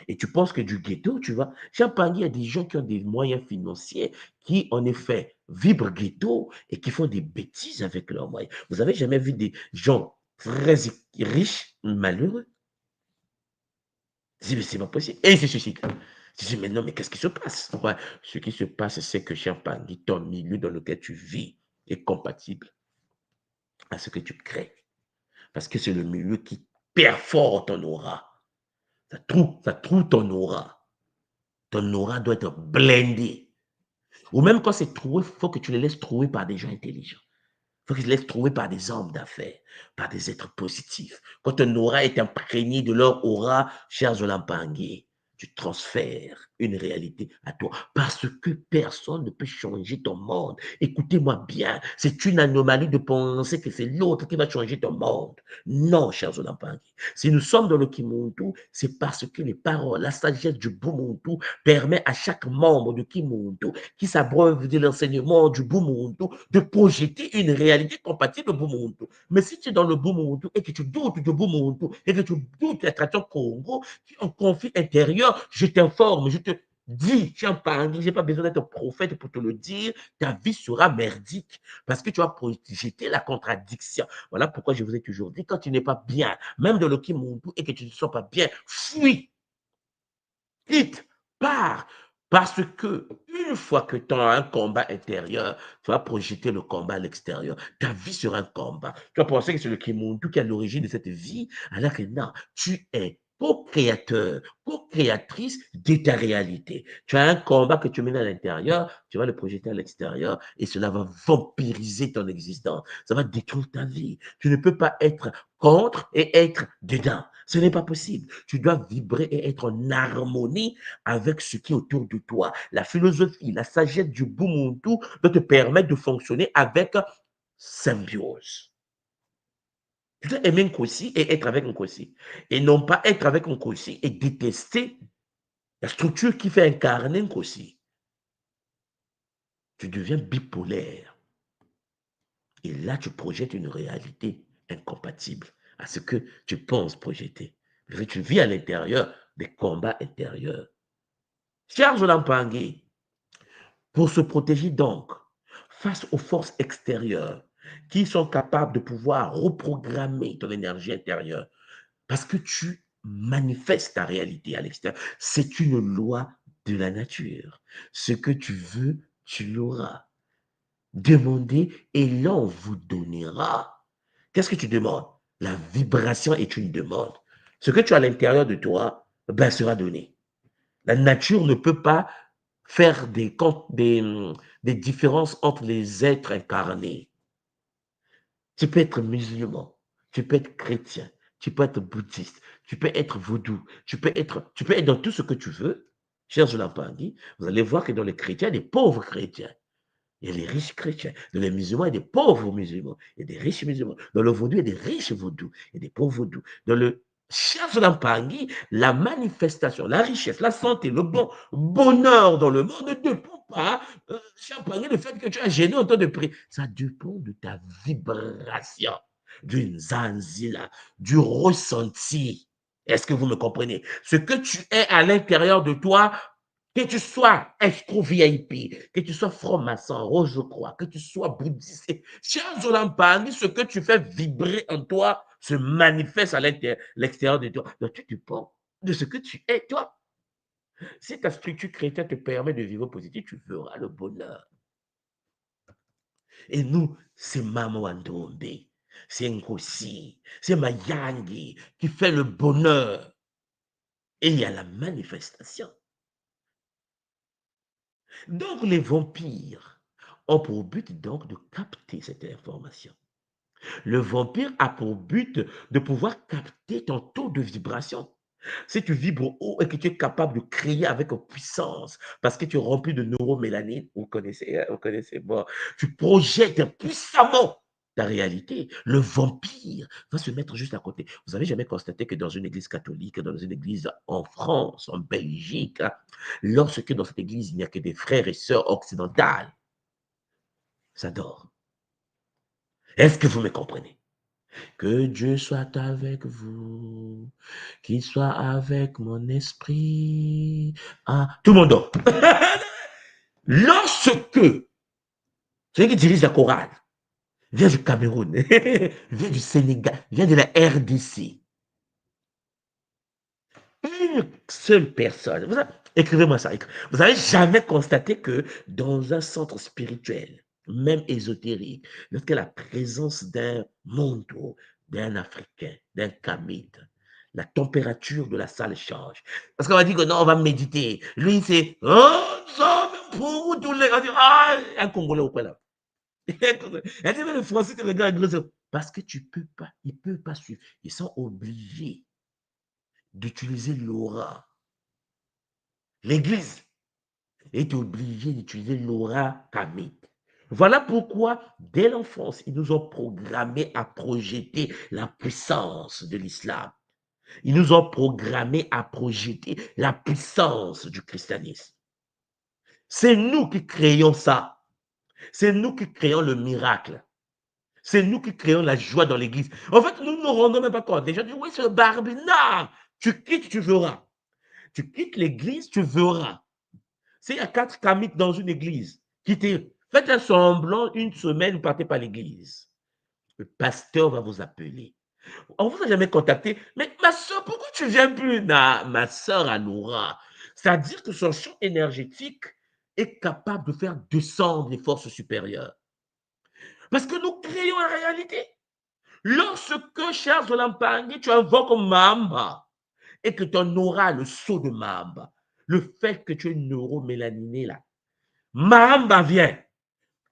Et tu penses que du ghetto, tu vas. Champagne, il y a des gens qui ont des moyens financiers qui, en effet, vibrent ghetto et qui font des bêtises avec leurs moyens. Vous n'avez jamais vu des gens très riches, malheureux? Je dis, mais c'est pas possible. Et ils se suicident. Je dis, mais non, mais qu'est-ce qui se passe? Ouais, ce qui se passe, c'est que Champagne, ton milieu dans lequel tu vis est compatible à ce que tu crées. Parce que c'est le milieu qui perfore ton aura. Ça trouve ton aura. Ton aura doit être blindé. Ou même quand c'est trouvé, il faut que tu les laisses trouver par des gens intelligents. Il faut que tu les laisses trouver par des hommes d'affaires, par des êtres positifs. Quand ton aura est imprégné de leur aura, chers Zolampangui, tu transfères une réalité à toi. Parce que personne ne peut changer ton monde. Écoutez-moi bien, c'est une anomalie de penser que c'est l'autre qui va changer ton monde. Non, chers Zolampangui. Si nous sommes dans le Kimuntu, c'est parce que les paroles, la sagesse du Bumuntu permet à chaque membre du Kimuntu qui s'abreuve de l'enseignement du Bumuntu de projeter une réalité compatible au Bumuntu. Mais si tu es dans le Bumuntu et que tu doutes du Bumuntu et que tu doutes de la tradition Congo, tu es en conflit intérieur, je t'informe, je te dis, Champagne, je n'ai pas besoin d'être prophète pour te le dire, ta vie sera merdique parce que tu vas projeter la contradiction. Voilà pourquoi je vous ai toujours dit, quand tu n'es pas bien, même dans le Kimuntu et que tu ne te sens pas bien, fuis, quitte, pars. Parce que une fois que tu as un combat intérieur, tu vas projeter le combat à l'extérieur. Ta vie sera un combat. Tu vas penser que c'est le Kimuntu qui est à l'origine de cette vie, alors que non, tu es co-créateur, co-créatrice de ta réalité. Tu as un combat que tu mènes à l'intérieur, tu vas le projeter à l'extérieur et cela va vampiriser ton existence. Ça va détruire ta vie. Tu ne peux pas être contre et être dedans. Ce n'est pas possible. Tu dois vibrer et être en harmonie avec ce qui est autour de toi. La philosophie, la sagesse du Bumuntu doit te permettre de fonctionner avec symbiose. Tu dois aimer Nkosi et être avec Nkosi. Et non pas être avec Nkosi et détester la structure qui fait incarner Nkosi. Tu deviens bipolaire. Et là, tu projettes une réalité incompatible à ce que tu penses projeter. Parce que tu vis à l'intérieur des combats intérieurs. Charles Lampangui, pour se protéger donc face aux forces extérieures qui sont capables de pouvoir reprogrammer ton énergie intérieure, parce que tu manifestes ta réalité à l'extérieur. C'est une loi de la nature. Ce que tu veux, tu l'auras. Demandez et l'on vous donnera. Qu'est-ce que tu demandes? La vibration est une demande. Ce que tu as à l'intérieur de toi, ben, sera donné. La nature ne peut pas faire des différences entre les êtres incarnés. Tu peux être musulman, tu peux être chrétien, tu peux être bouddhiste, tu peux être vaudou, tu peux être dans tout ce que tu veux. Cher Zulampangui, vous allez voir que dans les chrétiens, il y a des pauvres chrétiens. Il y a les riches chrétiens. Dans les musulmans, il y a des pauvres musulmans. Il y a des riches musulmans. Dans le vaudou, il y a des riches vaudous. Il y a des pauvres vaudous. Dans le cher Zulampangui, la manifestation, la richesse, la santé, le bonheur dans le monde ne dépend pas, cher Pangui, le fait que tu as gêné en temps de prier. Ça dépend de ta vibration, d'une zanzila, du ressenti. Est-ce que vous me comprenez? Ce que tu es à l'intérieur de toi, que tu sois escroc VIP, que tu sois franc-maçon, rose-croix, que tu sois bouddhiste, cher Zolampangui, ce que tu fais vibrer en toi se manifeste à l'extérieur de toi. Donc tu dépends de ce que tu es, toi. Si ta structure chrétienne te permet de vivre positif, tu verras le bonheur. Et nous, c'est Mama Wandombe, c'est Nkosi, c'est Mayangi qui fait le bonheur. Et il y a la manifestation. Donc, les vampires ont pour but donc de capter cette information. Le vampire a pour but de pouvoir capter ton taux de vibration. Si tu vibres haut et que tu es capable de créer avec puissance, parce que tu es rempli de neuromélanine, vous connaissez, bon, tu projettes puissamment ta réalité. Le vampire va se mettre juste à côté. Vous n'avez jamais constaté que dans une église catholique, dans une église en France, en Belgique, lorsque dans cette église, il n'y a que des frères et sœurs occidentales, ça dort. Est-ce que vous me comprenez? Que Dieu soit avec vous, qu'il soit avec mon esprit. Ah, tout le monde dort. Lorsque celui qui dirige la chorale vient du Cameroun, vient du Sénégal, vient de la RDC, une seule personne, écrivez-moi ça, vous n'avez jamais constaté que dans un centre spirituel, même ésotérique, lorsqu'il y a la présence d'un mondo, d'un Africain, d'un Kamite, la température de la salle change. Parce qu'on va dire que non, on va méditer. Lui, c'est un Congolais au point là. Le Français te regarde, parce que tu peux pas, ils ne peuvent pas suivre. Ils sont obligés d'utiliser l'aura. L'Église est obligée d'utiliser l'aura kamite. Voilà pourquoi, dès l'enfance, ils nous ont programmés à projeter la puissance de l'islam. Ils nous ont programmés à projeter la puissance du christianisme. C'est nous qui créons ça. C'est nous qui créons le miracle. C'est nous qui créons la joie dans l'église. En fait, nous ne nous rendons même pas compte. Les gens disent, oui, c'est le barbinard. Tu quittes, tu verras. Tu quittes l'église, tu verras. S'il y a 4 kamites dans une église, quittez, faites un semblant, une semaine, vous partez par l'église. Le pasteur va vous appeler. On ne vous a jamais contacté. Mais ma soeur, pourquoi tu ne viens plus? Ma soeur Anoura. C'est-à-dire que son champ énergétique est capable de faire descendre les forces supérieures. Parce que nous créons la réalité. Lorsque, cher Zolampangui, tu invoques Mamba, et que ton aura, le saut de Mamba, le fait que tu es neuromélaniné là, Mamba vient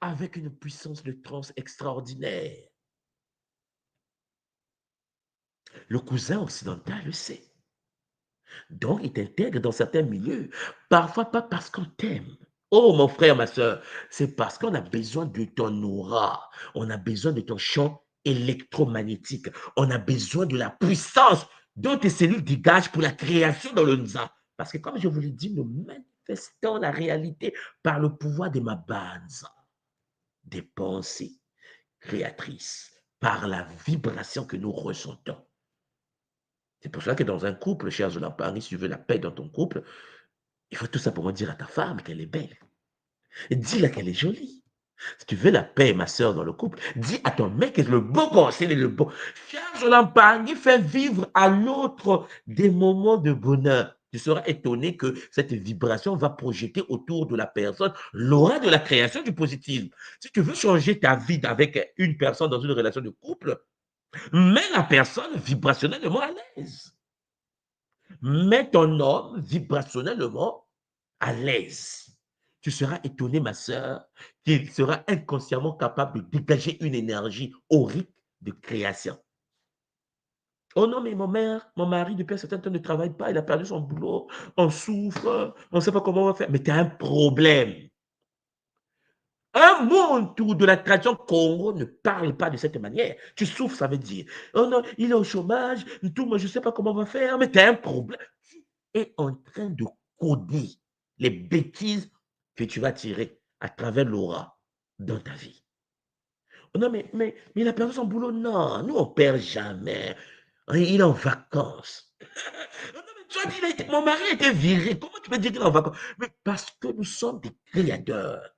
avec une puissance de transe extraordinaire. Le cousin occidental le sait. Donc, il t'intègre dans certains milieux. Parfois, pas parce qu'on t'aime. Oh, mon frère, ma soeur, c'est parce qu'on a besoin de ton aura. On a besoin de ton champ électromagnétique. On a besoin de la puissance dont tes cellules dégagent pour la création dans le Nza. Parce que, comme je vous l'ai dit, nous manifestons la réalité par le pouvoir de ma base, des pensées créatrices, par la vibration que nous ressentons. C'est pour cela que dans un couple, cher Zola Paris, si tu veux la paix dans ton couple, il faut tout simplement dire à ta femme qu'elle est belle. Et dis-la qu'elle est jolie. Si tu veux la paix, ma soeur, dans le couple, dis à ton mec que le beau gosse, il est le beau. Cher Zola Paris, fais vivre à l'autre des moments de bonheur. Tu seras étonné que cette vibration va projeter autour de la personne l'aura de la création du positif. Si tu veux changer ta vie avec une personne dans une relation de couple, mets la personne vibrationnellement à l'aise. Mets ton homme vibrationnellement à l'aise. Tu seras étonné, ma soeur, qu'il sera inconsciemment capable de dégager une énergie aurique de création. Oh non, mais mon mari, depuis un certain temps, ne travaille pas, il a perdu son boulot, on souffre, on ne sait pas comment on va faire. Mais tu as un problème. Un monde autour de la tradition Congo ne parle pas de cette manière. Tu souffres, ça veut dire, oh non, il est au chômage, tout, moi, je ne sais pas comment on va faire, mais tu as un problème. Tu es en train de coder les bêtises que tu vas tirer à travers l'aura dans ta vie. Oh non, mais il a perdu son boulot. Non, nous, on ne perd jamais. Il est en vacances. Non, mais tu as dit, mon mari a été viré. Comment tu peux dire qu'il est en vacances? Mais parce que nous sommes des créateurs.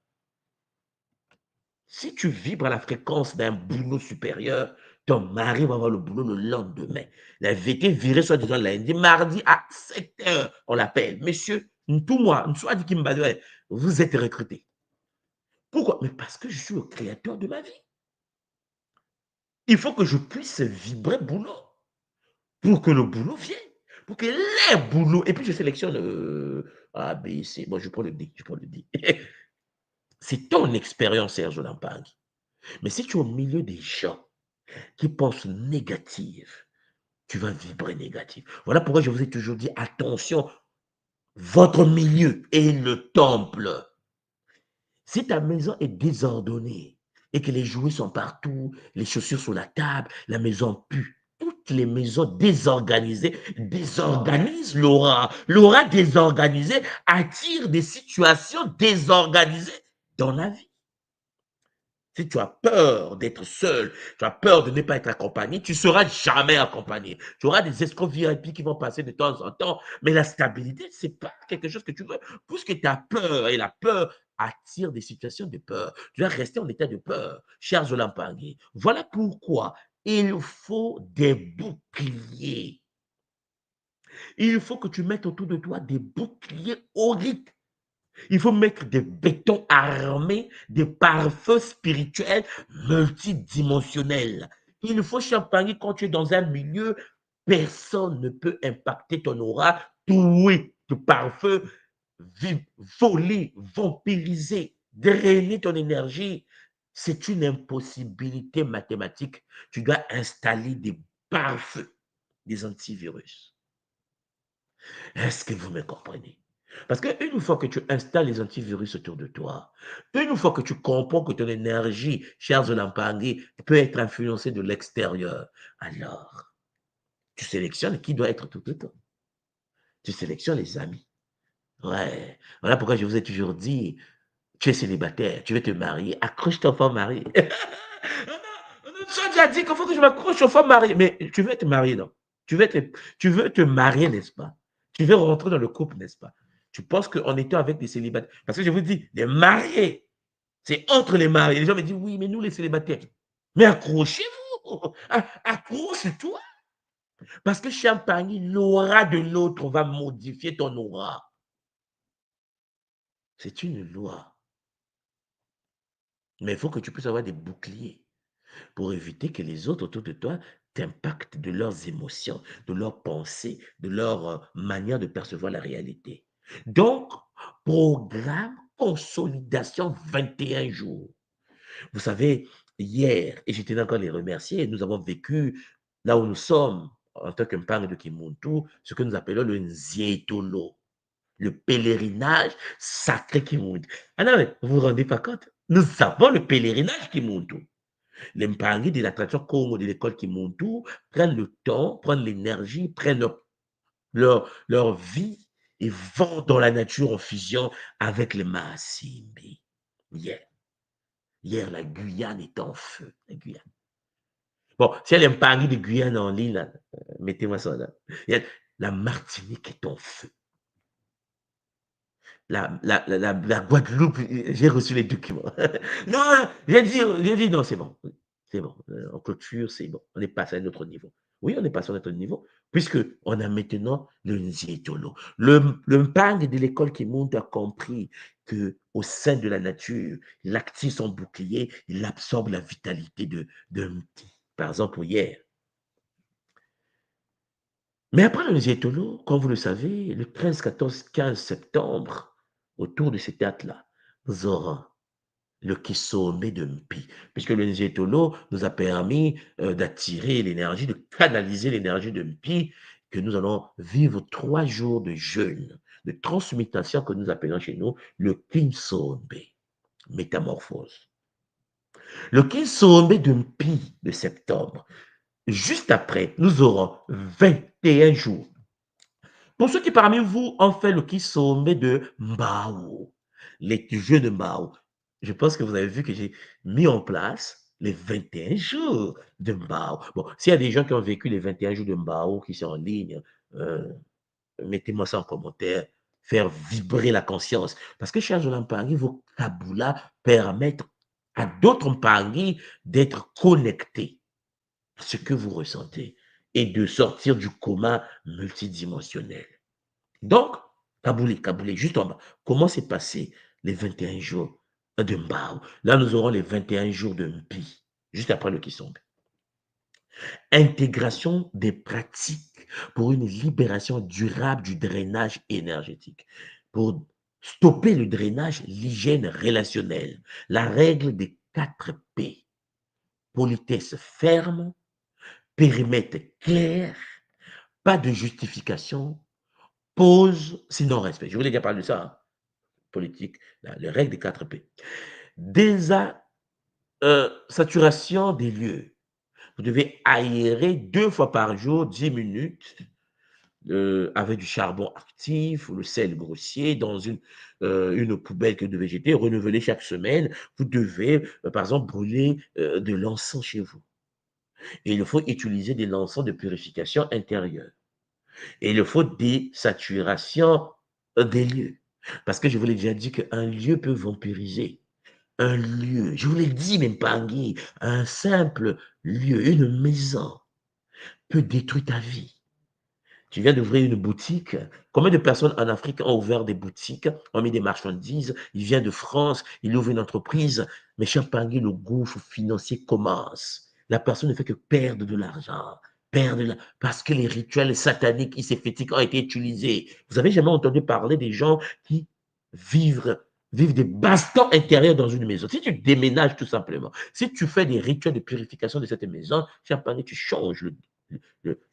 Si tu vibres à la fréquence d'un boulot supérieur, ton mari va avoir le boulot le lendemain. Il a été viré soi-disant lundi, mardi à 7 heures, on l'appelle. Monsieur, tout moi, vous êtes recruté. Pourquoi? Mais parce que je suis le créateur de ma vie. Il faut que je puisse vibrer boulot pour que le boulot vienne, pour que les boulots, et puis je sélectionne A, B, C. Moi, je prends le D, C'est ton expérience, Serge Lampang. Mais si tu es au milieu des gens qui pensent négatif, tu vas vibrer négatif. Voilà pourquoi je vous ai toujours dit, attention, votre milieu est le temple. Si ta maison est désordonnée et que les jouets sont partout, les chaussures sur la table, la maison pue, toutes les maisons désorganisées désorganisent l'aura. L'aura désorganisée attire des situations désorganisées dans la vie. Si tu as peur d'être seul, tu as peur de ne pas être accompagné, tu ne seras jamais accompagné. Tu auras des escrocs VIP qui vont passer de temps en temps, mais la stabilité, ce n'est pas quelque chose que tu veux. Puisque tu as peur, et la peur attire des situations de peur. Tu dois rester en état de peur, cher Zolampangui. Voilà pourquoi il faut des boucliers. Il faut que tu mettes autour de toi des boucliers auriques. Il faut mettre des bétons armés, des pare-feux spirituels multidimensionnels. Il faut champagner quand tu es dans un milieu, personne ne peut impacter ton aura, doué de pare-feu, voler, vampiriser, drainer ton énergie. C'est une impossibilité mathématique. Tu dois installer des pare-feux, des antivirus. Est-ce que vous me comprenez? Parce qu'une fois que tu installes les antivirus autour de toi, une fois que tu comprends que ton énergie, cher Zolampangui, peut être influencée de l'extérieur, alors tu sélectionnes qui doit être tout le temps. Tu sélectionnes les amis. Ouais. Voilà pourquoi je vous ai toujours dit, tu es célibataire, tu veux te marier, accroche-toi aux femmes mariées. Tu as déjà dit qu'il faut que je m'accroche aux femmes mariées. Mais tu veux te marier, non? Tu veux te marier, n'est-ce pas? Tu veux rentrer dans le couple, n'est-ce pas? Tu penses qu'en étant avec des célibataires, parce que je vous dis, les mariés, c'est entre les mariés. Les gens me disent, oui, mais nous, les célibataires. Mais accrochez-vous, accroche-toi. Parce que champagne, l'aura de l'autre va modifier ton aura. C'est une loi. Mais il faut que tu puisses avoir des boucliers pour éviter que les autres autour de toi impact de leurs émotions, de leurs pensées, de leur manière de percevoir la réalité. Donc, programme consolidation 21 jours. Vous savez, hier, et je tenais encore à les remercier, nous avons vécu là où nous sommes en tant qu'Impang de Kimuntu, ce que nous appelons le Nzietolo, le pèlerinage sacré Kimuntu. Ah non, mais vous vous rendez pas compte? Nous avons le pèlerinage Kimuntu. Les Mpangi de la tradition Congo de l'école Kimuntu prennent le temps, prennent l'énergie, prennent leur vie et vont dans la nature en fusion avec les Maasimbi. Hier, la Guyane est en feu. La Guyane. Bon, s'il y a les Mpangi de Guyane en ligne, là, mettez-moi ça là. La Martinique est en feu. La Guadeloupe, j'ai reçu les documents. Non, j'ai dit non, c'est bon. C'est bon. En clôture, c'est bon. On est passé à un autre niveau. Oui, on est passé à un autre niveau, puisqu'on a maintenant le Nzietolo. Le Mpang de l'école qui monte a compris qu'au sein de la nature, il active son bouclier, il absorbe la vitalité de Mti. Par exemple, hier. Mais après le Nzietolo, comme vous le savez, le 13, 14, 15 septembre, autour de cette date-là, nous aurons le Kisombe de Mpi, puisque le Nzietolo nous a permis d'attirer l'énergie, de canaliser l'énergie de Mpi, que nous allons vivre 3 jours de jeûne, de transmutation que nous appelons chez nous le Kinsombe, métamorphose. Le Kinsombe de Mpi de septembre, juste après, nous aurons 21 jours. Pour ceux qui parmi vous ont fait le Kisombe de Mbao, les jeux de Mbao, je pense que vous avez vu que j'ai mis en place les 21 jours de Mbao. Bon, s'il y a des gens qui ont vécu les 21 jours de Mbao qui sont en ligne, mettez-moi ça en commentaire, faire vibrer la conscience. Parce que, chers Mpangui, vos Kabula permettent à d'autres Mpangui d'être connectés à ce que vous ressentez et de sortir du coma multidimensionnel. Donc, Kaboulé, juste en bas. Comment s'est passé les 21 jours de Mbao? Là, nous aurons les 21 jours de Mpi, juste après le Kisombe. Intégration des pratiques pour une libération durable du drainage énergétique. Pour stopper le drainage, l'hygiène relationnelle. La règle des 4 P. Politesse ferme, périmètre clair, pas de justification, pause, sinon respect. Je voulais déjà parler de ça, hein. Politique, les règles des 4 P. Saturation des lieux. Vous devez aérer 2 fois par jour, 10 minutes, avec du charbon actif ou le sel grossier dans une poubelle que vous devez jeter, renouveler chaque semaine. Vous devez, par exemple, brûler de l'encens chez vous. Et il faut utiliser de l'encens de purification intérieure. Et il faut des saturations des lieux. Parce que je vous l'ai déjà dit qu'un lieu peut vampiriser. Un lieu, je vous l'ai dit, même Pangui, un simple lieu, une maison peut détruire ta vie. Tu viens d'ouvrir une boutique. Combien de personnes en Afrique ont ouvert des boutiques, ont mis des marchandises? Il vient de France, il ouvre une entreprise. Mais cher Pangui, le gouffre financier commence. La personne ne fait que perdre de l'argent. Parce que les rituels sataniques, iséphétiques ont été utilisés. Vous avez jamais entendu parler des gens qui vivent des bastons intérieurs dans une maison. Si tu déménages tout simplement, si tu fais des rituels de purification de cette maison, cher Pangui, tu changes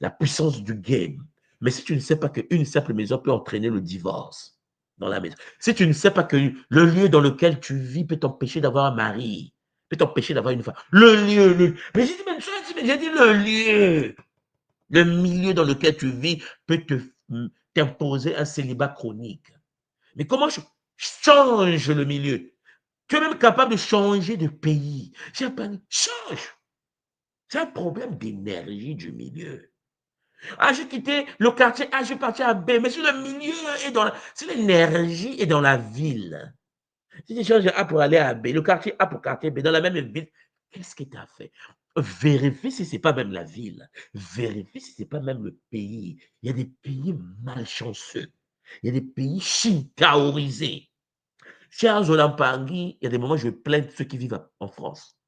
la puissance du game. Mais si tu ne sais pas qu'une simple maison peut entraîner le divorce dans la maison, si tu ne sais pas que le lieu dans lequel tu vis peut t'empêcher d'avoir un mari, peut t'empêcher d'avoir une femme, mais j'ai dit même ça, j'ai dit le milieu dans lequel tu vis peut t'imposer un célibat chronique. Mais comment je change le milieu? Tu es même capable de changer de pays. Change. C'est un problème d'énergie du milieu. Ah, j'ai quitté le quartier A, je suis parti à B, mais si le milieu est si l'énergie est dans la ville, si tu changes A pour aller à B, le quartier A pour quartier B, dans la même ville, qu'est-ce que tu as fait? Vérifie si ce n'est pas même la ville. Vérifie si ce n'est pas même le pays. Il y a des pays malchanceux. Il y a des pays shinkaorisés. Cher Zola Mpangui, il y a des moments où je plains ceux qui vivent en France.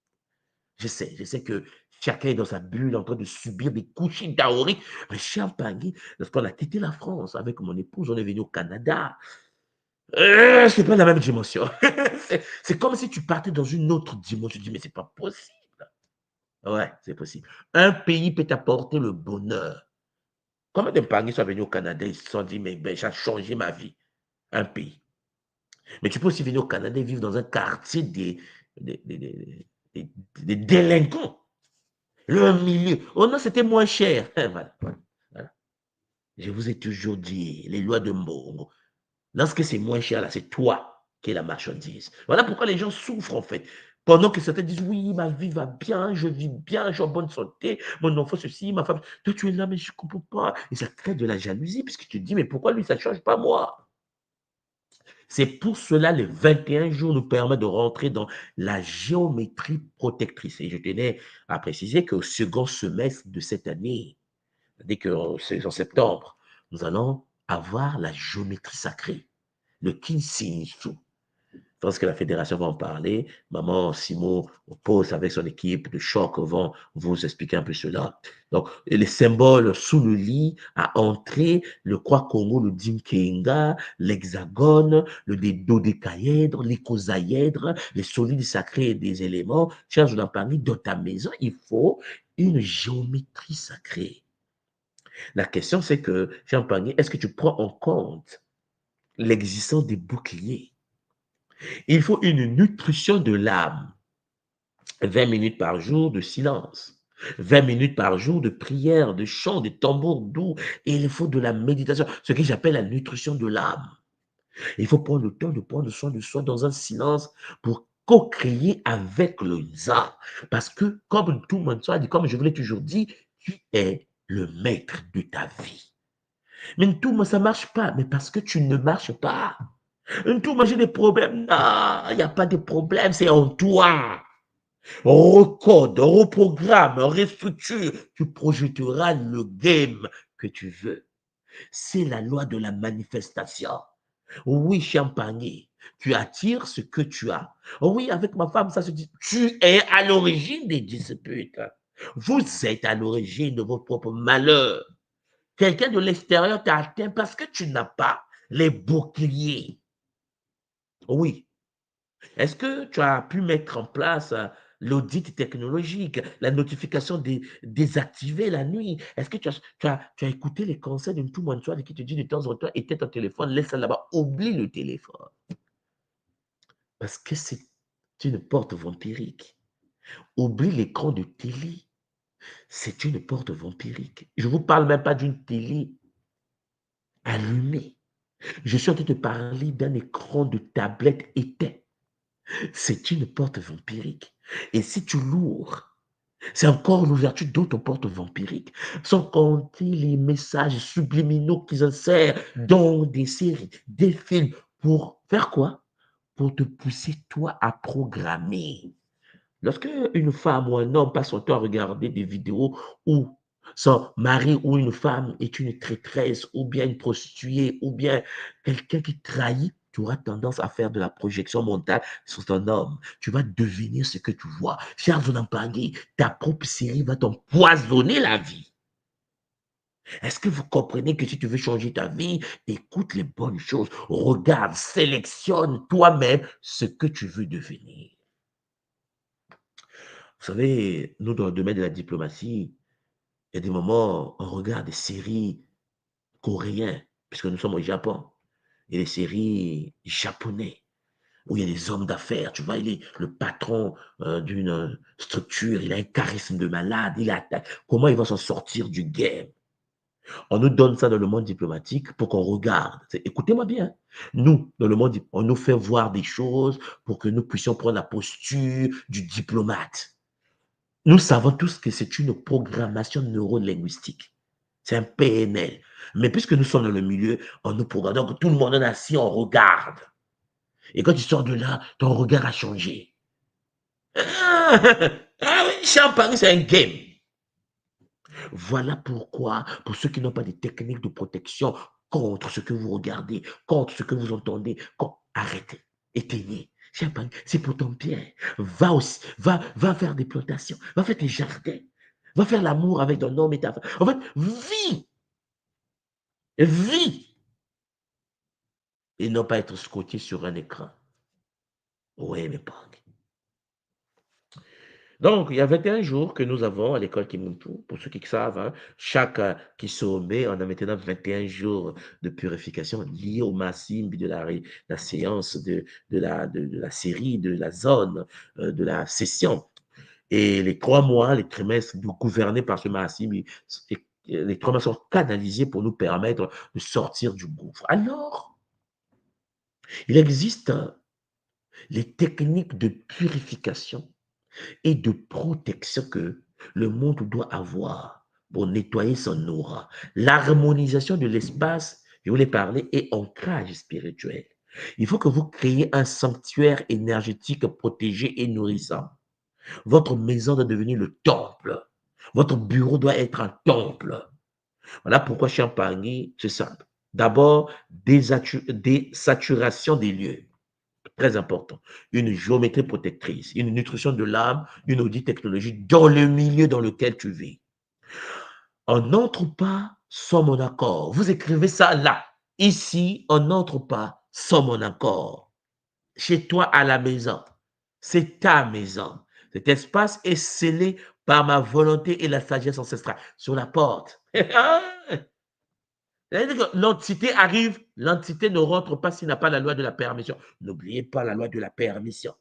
Je sais que Chacun est dans sa bulle en train de subir des couches théoriques. Mais Champagne, lorsqu'on a quitté la France avec mon épouse, on est venu au Canada. C'est pas la même dimension. C'est comme si tu partais dans une autre dimension. Tu dis, mais c'est pas possible. Ouais, c'est possible. Un pays peut t'apporter le bonheur. Combien d'épargnés sont venus au Canada, ils se sont dit, mais ben, ça a changé ma vie. Un pays. Mais tu peux aussi venir au Canada et vivre dans un quartier des, des- des- des délinquants. Le milieu. Oh non, c'était moins cher. Voilà, voilà. Je vous ai toujours dit, les lois de Mbongo. Lorsque c'est moins cher, là, c'est toi qui es la marchandise. Voilà pourquoi les gens souffrent, en fait. Pendant que certains disent, oui, ma vie va bien, je vis bien, je suis en bonne santé, mon enfant, ceci, ma femme. Toi, tu es là, mais je ne comprends pas. Et ça crée de la jalousie, puisque tu te dis, mais pourquoi lui, ça ne change pas moi? C'est pour cela, les 21 jours nous permettent de rentrer dans la géométrie protectrice. Et je tenais à préciser qu'au second semestre de cette année, c'est-à-dire que c'est en septembre, nous allons avoir la géométrie sacrée, le Kinshinisu. Je pense que la fédération va en parler. Maman Simo pose avec son équipe de choc vont vous expliquer un peu cela. Donc, les symboles sous le lit à entrer, le croix Congo, le dinkenga, l'hexagone, le dodécaèdre, l'icosaèdre, les solides sacrés des éléments. Cher Jonampani, dans ta maison, il faut une géométrie sacrée. La question, c'est que, Champagne, est-ce que tu prends en compte l'existence des boucliers? Il faut une nutrition de l'âme. 20 minutes par jour de silence. 20 minutes par jour de prière, de chant, de tambours doux. Et il faut de la méditation, ce que j'appelle la nutrition de l'âme. Il faut prendre le temps de prendre soin de soi dans un silence pour co-créer avec le Nza. Parce que, comme tout le monde dit, comme je vous l'ai toujours dit, tu es le maître de ta vie. Mais tout le monde, ça ne marche pas. Mais parce que tu ne marches pas. Tout le monde, j'ai des problèmes. Non, il n'y a pas de problème, c'est en toi. Recode, reprogramme, restructure. Tu projetteras le game que tu veux. C'est la loi de la manifestation. Oui, Champagne, tu attires ce que tu as. Oui, avec ma femme, ça se dit, tu es à l'origine des disputes. Vous êtes à l'origine de vos propres malheurs. Quelqu'un de l'extérieur t'a atteint parce que tu n'as pas les boucliers. Oui. Est-ce que tu as pu mettre en place l'audit technologique, la notification désactivée la nuit? Est-ce que tu as écouté les conseils de tout le monde qui te dit de temps en temps, éteins ton téléphone, laisse ça là-bas, oublie le téléphone. Parce que c'est une porte vampirique. Oublie l'écran de télé. C'est une porte vampirique. Je ne vous parle même pas d'une télé allumée. Je suis en train de parler d'un écran de tablette éteint. C'est une porte vampirique. Et si tu l'ouvres, c'est encore l'ouverture d'autres portes vampiriques, sans compter les messages subliminaux qu'ils insèrent dans des séries, des films, pour faire quoi? Pour te pousser, toi, à programmer. Lorsque une femme ou un homme passe son temps à regarder des vidéos où son mari ou une femme est une traîtresse ou bien une prostituée ou bien quelqu'un qui trahit, tu auras tendance à faire de la projection mentale sur ton homme. Tu vas devenir ce que tu vois. Cher Zonampagui, ta propre série va t'empoisonner la vie. Est-ce que vous comprenez que si tu veux changer ta vie, écoute les bonnes choses, regarde, sélectionne toi-même ce que tu veux devenir. Vous savez, nous, dans le domaine de la diplomatie, il y a des moments, on regarde des séries coréennes, puisque nous sommes au Japon, et des séries japonaises, où il y a des hommes d'affaires, tu vois, il est le patron d'une structure, il a un charisme de malade, il attaque. Comment il va s'en sortir du game? On nous donne ça dans le monde diplomatique pour qu'on regarde. Écoutez-moi bien. Nous, dans le monde, on nous fait voir des choses pour que nous puissions prendre la posture du diplomate. Nous savons tous que c'est une programmation neurolinguistique. C'est un PNL. Mais puisque nous sommes dans le milieu, on nous programme. Donc tout le monde est assis, on regarde. Et quand tu sors de là, ton regard a changé. Ah oui, Champagne, c'est un game. Voilà pourquoi, pour ceux qui n'ont pas de techniques de protection contre ce que vous regardez, contre ce que vous entendez, arrêtez, éteignez. C'est pour ton bien. Va aussi, va faire des plantations, va faire tes jardins, va faire l'amour avec ton homme et ta femme. En fait, vis, et non pas être scotché sur un écran. Oui, mes parents. Donc, il y a 21 jours que nous avons à l'école Kimuntu. Pour ceux qui savent, hein, chaque qui sommet, on a maintenant 21 jours de purification liés au massim de la séance, de la série, de la zone, de la session. Et les 3 mois, les trimestres gouvernés par ce massim, les 3 mois sont canalisés pour nous permettre de sortir du gouffre. Alors, il existe les techniques de purification et de protection que le monde doit avoir pour nettoyer son aura. L'harmonisation de l'espace, je voulais parler, est ancrage spirituel. Il faut que vous créiez un sanctuaire énergétique protégé et nourrissant. Votre maison doit devenir le temple. Votre bureau doit être un temple. Voilà pourquoi Champagne, c'est simple. D'abord, désaturation des lieux. Très important. Une géométrie protectrice, une nutrition de l'âme, une audit technologique dans le milieu dans lequel tu vis. On n'entre pas sans mon accord. Vous écrivez ça là. Ici, on n'entre pas sans mon accord. Chez toi à la maison, c'est ta maison. Cet espace est scellé par ma volonté et la sagesse ancestrale. Sur la porte. L'entité arrive, l'entité ne rentre pas s'il n'a pas la loi de la permission. N'oubliez pas la loi de la permission.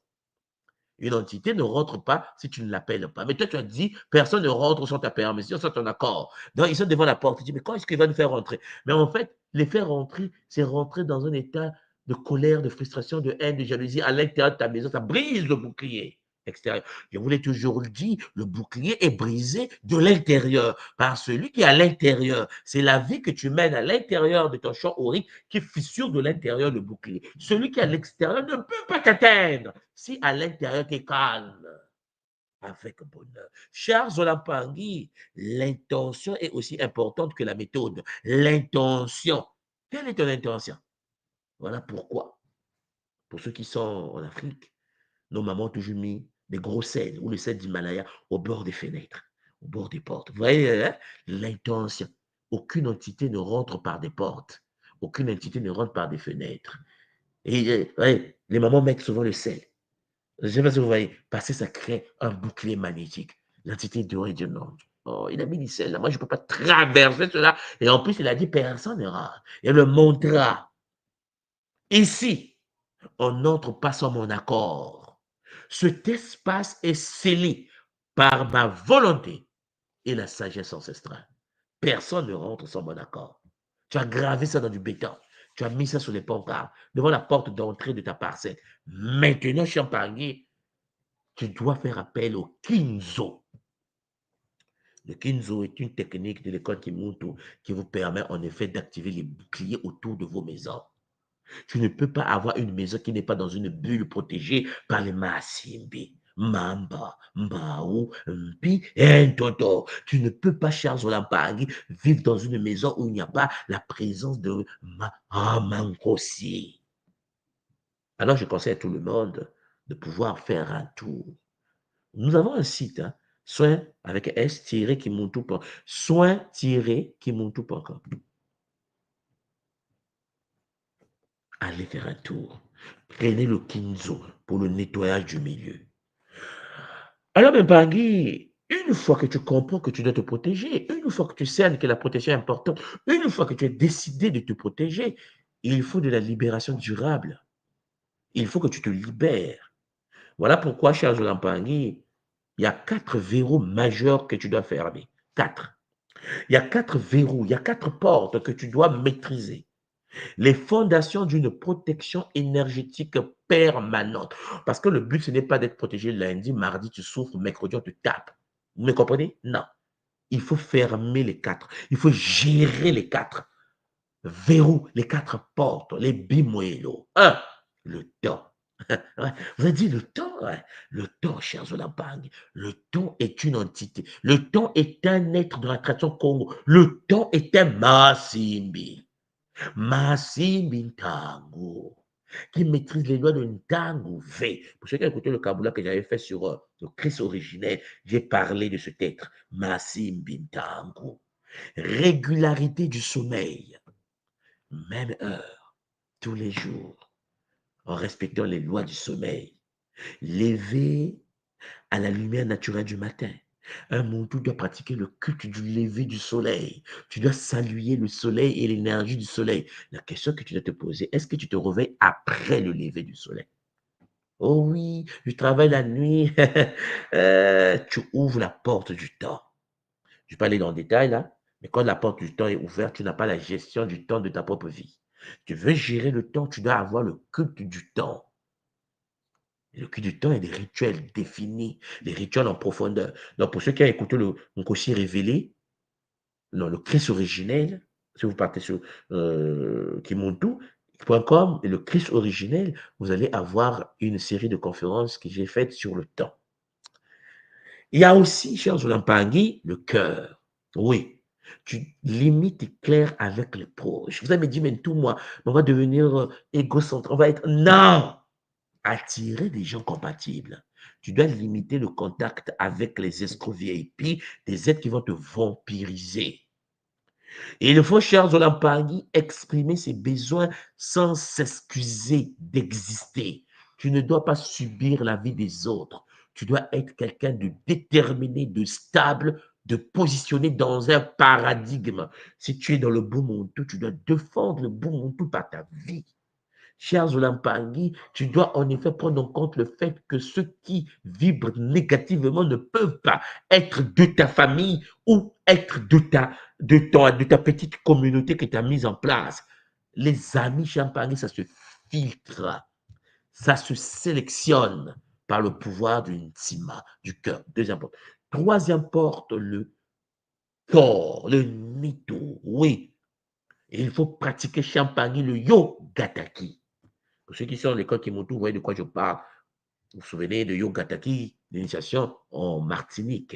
Une entité ne rentre pas si tu ne l'appelles pas. Mais toi, tu as dit, personne ne rentre sans ta permission, sans ton accord. Donc, ils sont devant la porte. Tu dis, mais quand est-ce qu'il va nous faire rentrer? Mais en fait, les faire rentrer, c'est rentrer dans un état de colère, de frustration, de haine, de jalousie à l'intérieur de ta maison. Ça brise le bouclier extérieur. Je vous l'ai toujours dit, le bouclier est brisé de l'intérieur par celui qui est à l'intérieur. C'est la vie que tu mènes à l'intérieur de ton champ aurique qui fissure de l'intérieur le bouclier. Celui qui est à l'extérieur ne peut pas t'atteindre si à l'intérieur tu es calme. Avec bonheur. Cher Zolampangi, l'intention est aussi importante que la méthode. L'intention. Quelle est ton intention? Voilà pourquoi. Pour ceux qui sont en Afrique, nos mamans ont toujours mis des gros sels ou le sel d'Himalaya au bord des fenêtres, au bord des portes. Vous voyez, hein? L'intention. Aucune entité ne rentre par des portes. Aucune entité ne rentre par des fenêtres. Et ouais, les mamans mettent souvent le sel. Je ne sais pas si vous voyez, parce que ça crée un bouclier magnétique. L'entité dorée du nom. Oh, il a mis du sel là. Moi, je ne peux pas traverser cela. Et en plus, il a dit personne ne rentre. Il le montrera. Ici, on n'entre pas sans mon accord. Cet espace est scellé par ma volonté et la sagesse ancestrale. Personne ne rentre sans mon accord. Tu as gravé ça dans du béton. Tu as mis ça sur les pancartes, devant la porte d'entrée de ta parcelle. Maintenant, Champagne, tu dois faire appel au Kinzo. Le Kinzo est une technique de l'école Kimuntu qui vous permet en effet d'activer les boucliers autour de vos maisons. Tu ne peux pas avoir une maison qui n'est pas dans une bulle protégée par les Masimbi, Mamba, Mbao, Mpi et Ntoto. Tu ne peux pas, cher Zolampagi, vivre dans une maison où il n'y a pas la présence de Mankosi. Alors, je conseille à tout le monde de pouvoir faire un tour. Nous avons un site, hein, soin avec s-kimuntu.com. Soin-kimuntu.com. Allez faire un tour. Prenez le Kinzo pour le nettoyage du milieu. Alors, Mbangui, une fois que tu comprends que tu dois te protéger, une fois que tu sais que la protection est importante, une fois que tu as décidé de te protéger, il faut de la libération durable. Il faut que tu te libères. Voilà pourquoi, cher Zolampangui, il y a 4 verrous majeurs que tu dois fermer. 4. Il y a 4 verrous, il y a 4 portes que tu dois maîtriser. Les fondations d'une protection énergétique permanente. Parce que le but, ce n'est pas d'être protégé lundi, mardi, tu souffres, mercredi, on te tape. Vous me comprenez? Non. Il faut fermer les 4. Il faut gérer les 4. Verrou, les 4 portes, les bimoélos. 1. Le temps. Vous avez dit le temps, ouais. Le temps, cher Zolampang, le temps est une entité. Le temps est un être de la tradition Congo. Le temps est un Masimbi. Masimbi Ntango. qui maîtrise les lois de Ntango V. Pour ceux qui ont écouté le Kabbalah que j'avais fait sur le Christ originel, j'ai parlé de ce être, Massim Bintango. Régularité du sommeil, même heure, tous les jours, en respectant les lois du sommeil. Lever à la lumière naturelle du matin. Un Muntu doit pratiquer le culte du lever du soleil. Tu dois saluer le soleil et l'énergie du soleil. La question que tu dois te poser, est-ce que tu te réveilles après le lever du soleil? Oh oui, je travaille la nuit. Tu ouvres la porte du temps. Je ne vais pas aller dans le détail là, mais quand la porte du temps est ouverte, tu n'as pas la gestion du temps de ta propre vie. Tu veux gérer le temps, tu dois avoir le culte du temps. Et le culte du temps est des rituels définis, des rituels en profondeur. Donc, pour ceux qui ont écouté le Nkosi révélé, non, le Christ originel, si vous partez sur kimuntu.com et le Christ originel, vous allez avoir une série de conférences que j'ai faites sur le temps. Il y a aussi, cher Zolampangi, le cœur. Oui, tu limites et clair avec les proches. Vous avez dit, mais tout moi, on va devenir égocentrique, on va être... Non! Attirer des gens compatibles. Tu dois limiter le contact avec les escrocs VIP, des êtres qui vont te vampiriser. Et il faut, cher Zolampangi, exprimer ses besoins sans s'excuser d'exister. Tu ne dois pas subir la vie des autres. Tu dois être quelqu'un de déterminé, de stable, de positionné dans un paradigme. Si tu es dans le beau monde, tu dois défendre le beau monde par ta vie. Cher Zolampangi, tu dois en effet prendre en compte le fait que ceux qui vibrent négativement ne peuvent pas être de ta famille ou être de ta petite communauté que tu as mise en place. Les amis Champagne, ça se filtre, ça se sélectionne par le pouvoir du Ntima, du cœur. Deuxième porte. Troisième porte, le corps, le Nito. Oui, il faut pratiquer Champagne, le Yogataki. Pour ceux qui sont à l'école Kimoto, vous voyez de quoi je parle. Vous vous souvenez de Yogataki, l'initiation en Martinique.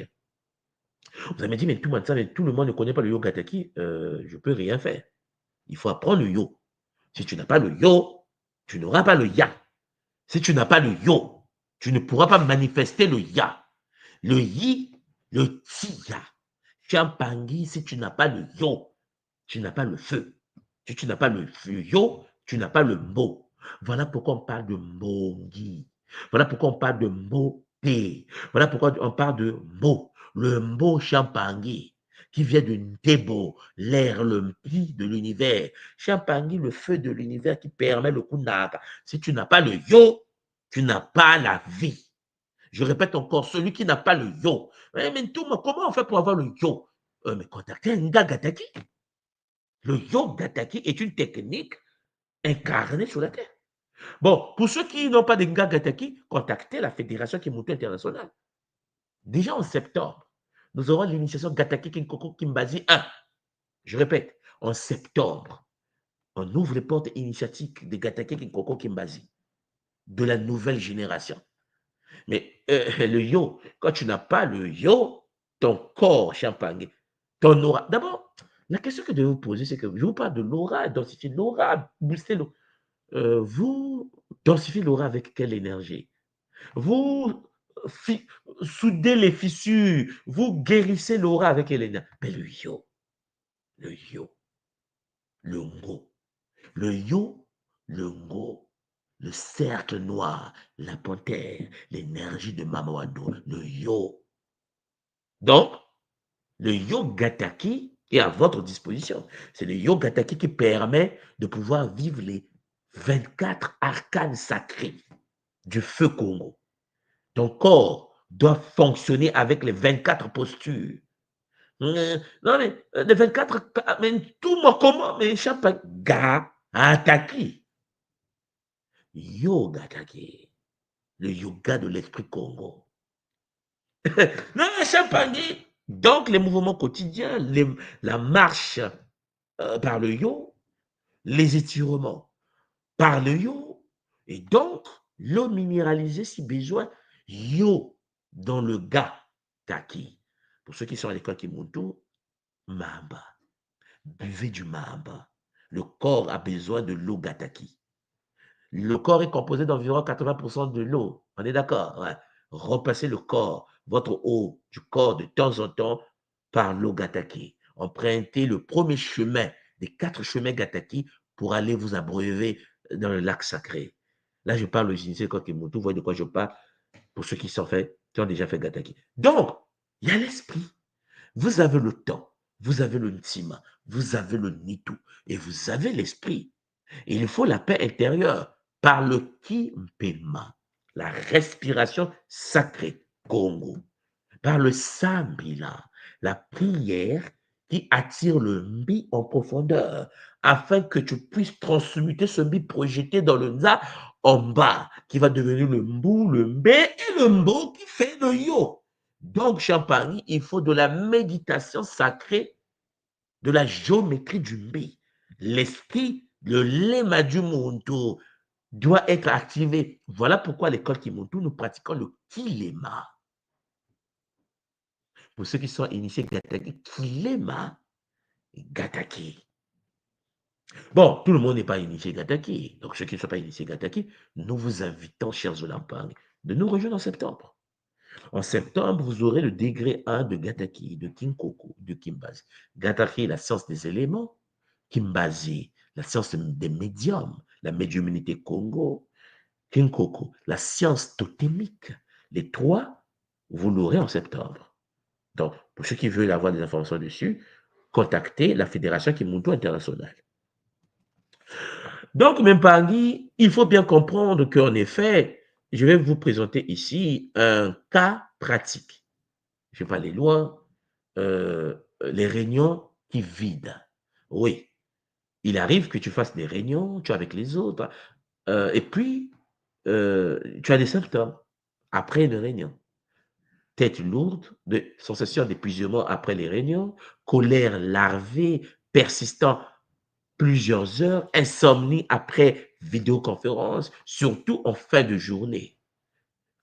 Vous avez dit, mais tout le monde ne connaît pas le Yogataki, je ne peux rien faire. Il faut apprendre le yo. Si tu n'as pas le yo, tu n'auras pas le ya. Si tu n'as pas le yo, tu ne pourras pas manifester le ya. Le yi, le tia. Champangui, si tu n'as pas le yo, tu n'as pas le feu. Si tu n'as pas le yo, tu n'as pas le mot. Voilà pourquoi on parle de mongi. Voilà pourquoi on parle de moté. Voilà pourquoi on parle de mot. Le mot champangui, qui vient de Ntebo, l'air, le pli de l'univers. Champangui, le feu de l'univers qui permet le kunaka. Si tu n'as pas le yo, tu n'as pas la vie. Je répète encore, celui qui n'a pas le yo. Mais tout, comment on fait pour avoir le yo? Mais contactez un gars Gataki. Le yo Gataki est une technique incarnée sur la Terre. Bon, pour ceux qui n'ont pas de Ngagataki, contactez la Fédération Kimoto Internationale. Déjà en septembre, nous aurons l'initiation Gataki Kinkoko Kimbazi 1. Je répète, en septembre, on ouvre les portes initiatiques de Gataki Kinkoko Kimbazi, de la nouvelle génération. Mais le yo, quand tu n'as pas le yo, ton corps champagne, ton aura. D'abord, la question que je vais vous poser, c'est que je vous parle de l'aura, densifier l'aura, booster l'aura. Vous densifiez l'aura avec quelle énergie? Vous soudez les fissures, vous guérissez l'aura avec quelle énergie? Mais le yo, le ngo, le yo, le ngo, le cercle noir, la panthère, l'énergie de Mamawado, le yo. Donc, le Yogataki est à votre disposition. C'est le Yogataki qui permet de pouvoir vivre les 24 arcanes sacrés du feu Congo. Ton corps doit fonctionner avec les 24 postures. Non, mais les 24, mais tout le monde, comment? Mais chaque gars attaqué. Yogataki, le yoga de l'esprit Congo. Non, champagne. Donc, les mouvements quotidiens, la marche par le yo, les étirements par le yo, et donc l'eau minéralisée si besoin, yo dans le ga taki. Pour ceux qui sont à l'école Kimuntu, mamba. Buvez du mamba. Le corps a besoin de l'eau gataki. Le corps est composé d'environ 80% de l'eau. On est d'accord? Ouais. Repassez le corps, votre eau du corps de temps en temps par l'eau Gataki. Empruntez le premier chemin des 4 chemins Gataki pour aller vous abreuver dans le lac sacré. Là, je parle de Jinsei Kokimoto. Vous voyez de quoi je parle pour ceux qui ont déjà fait Gataki. Donc, il y a l'esprit. Vous avez le temps, vous avez le Ntima, vous avez le Nitu et vous avez l'esprit. Il faut la paix intérieure par le Kimpema, la respiration sacrée, Congo, par le Sambila, la prière qui attire le Mbi en profondeur, afin que tu puisses transmuter ce Mbi projeté dans le Nza en bas, qui va devenir le Mbou, le Mbé et le Mbo qui fait le Yo. Donc, Champagne, il faut de la méditation sacrée, de la géométrie du Mbi. L'esprit, le lema du Muntu doit être activé. Voilà pourquoi à l'école Kimuntu, nous pratiquons le Kilema. Pour ceux qui sont initiés Gataki, Kilema, Gataki. Bon, tout le monde n'est pas initié Gataki. Donc, ceux qui ne sont pas initiés Gataki, nous vous invitons, chers Olampang, de nous rejoindre en septembre. En septembre, vous aurez le degré 1 de Gataki, de Kinkoku, de Kimbazi. Gataki, la science des éléments. Kimbazi, la science des médiums, la médiumnité Congo. Kinkoku, la science totémique. Les 3, vous l'aurez en septembre. Donc, pour ceux qui veulent avoir des informations dessus, contactez la Fédération Kimuntu Internationale. Donc, Mempangi, il faut bien comprendre qu'en effet, je vais vous présenter ici un cas pratique. Je ne vais pas aller loin. Les réunions qui vident. Oui, il arrive que tu fasses des réunions, tu es avec les autres, et puis tu as des symptômes après une réunion. Tête lourde, sensation d'épuisement après les réunions, colère larvée, persistant plusieurs heures, insomnie après vidéoconférence, surtout en fin de journée.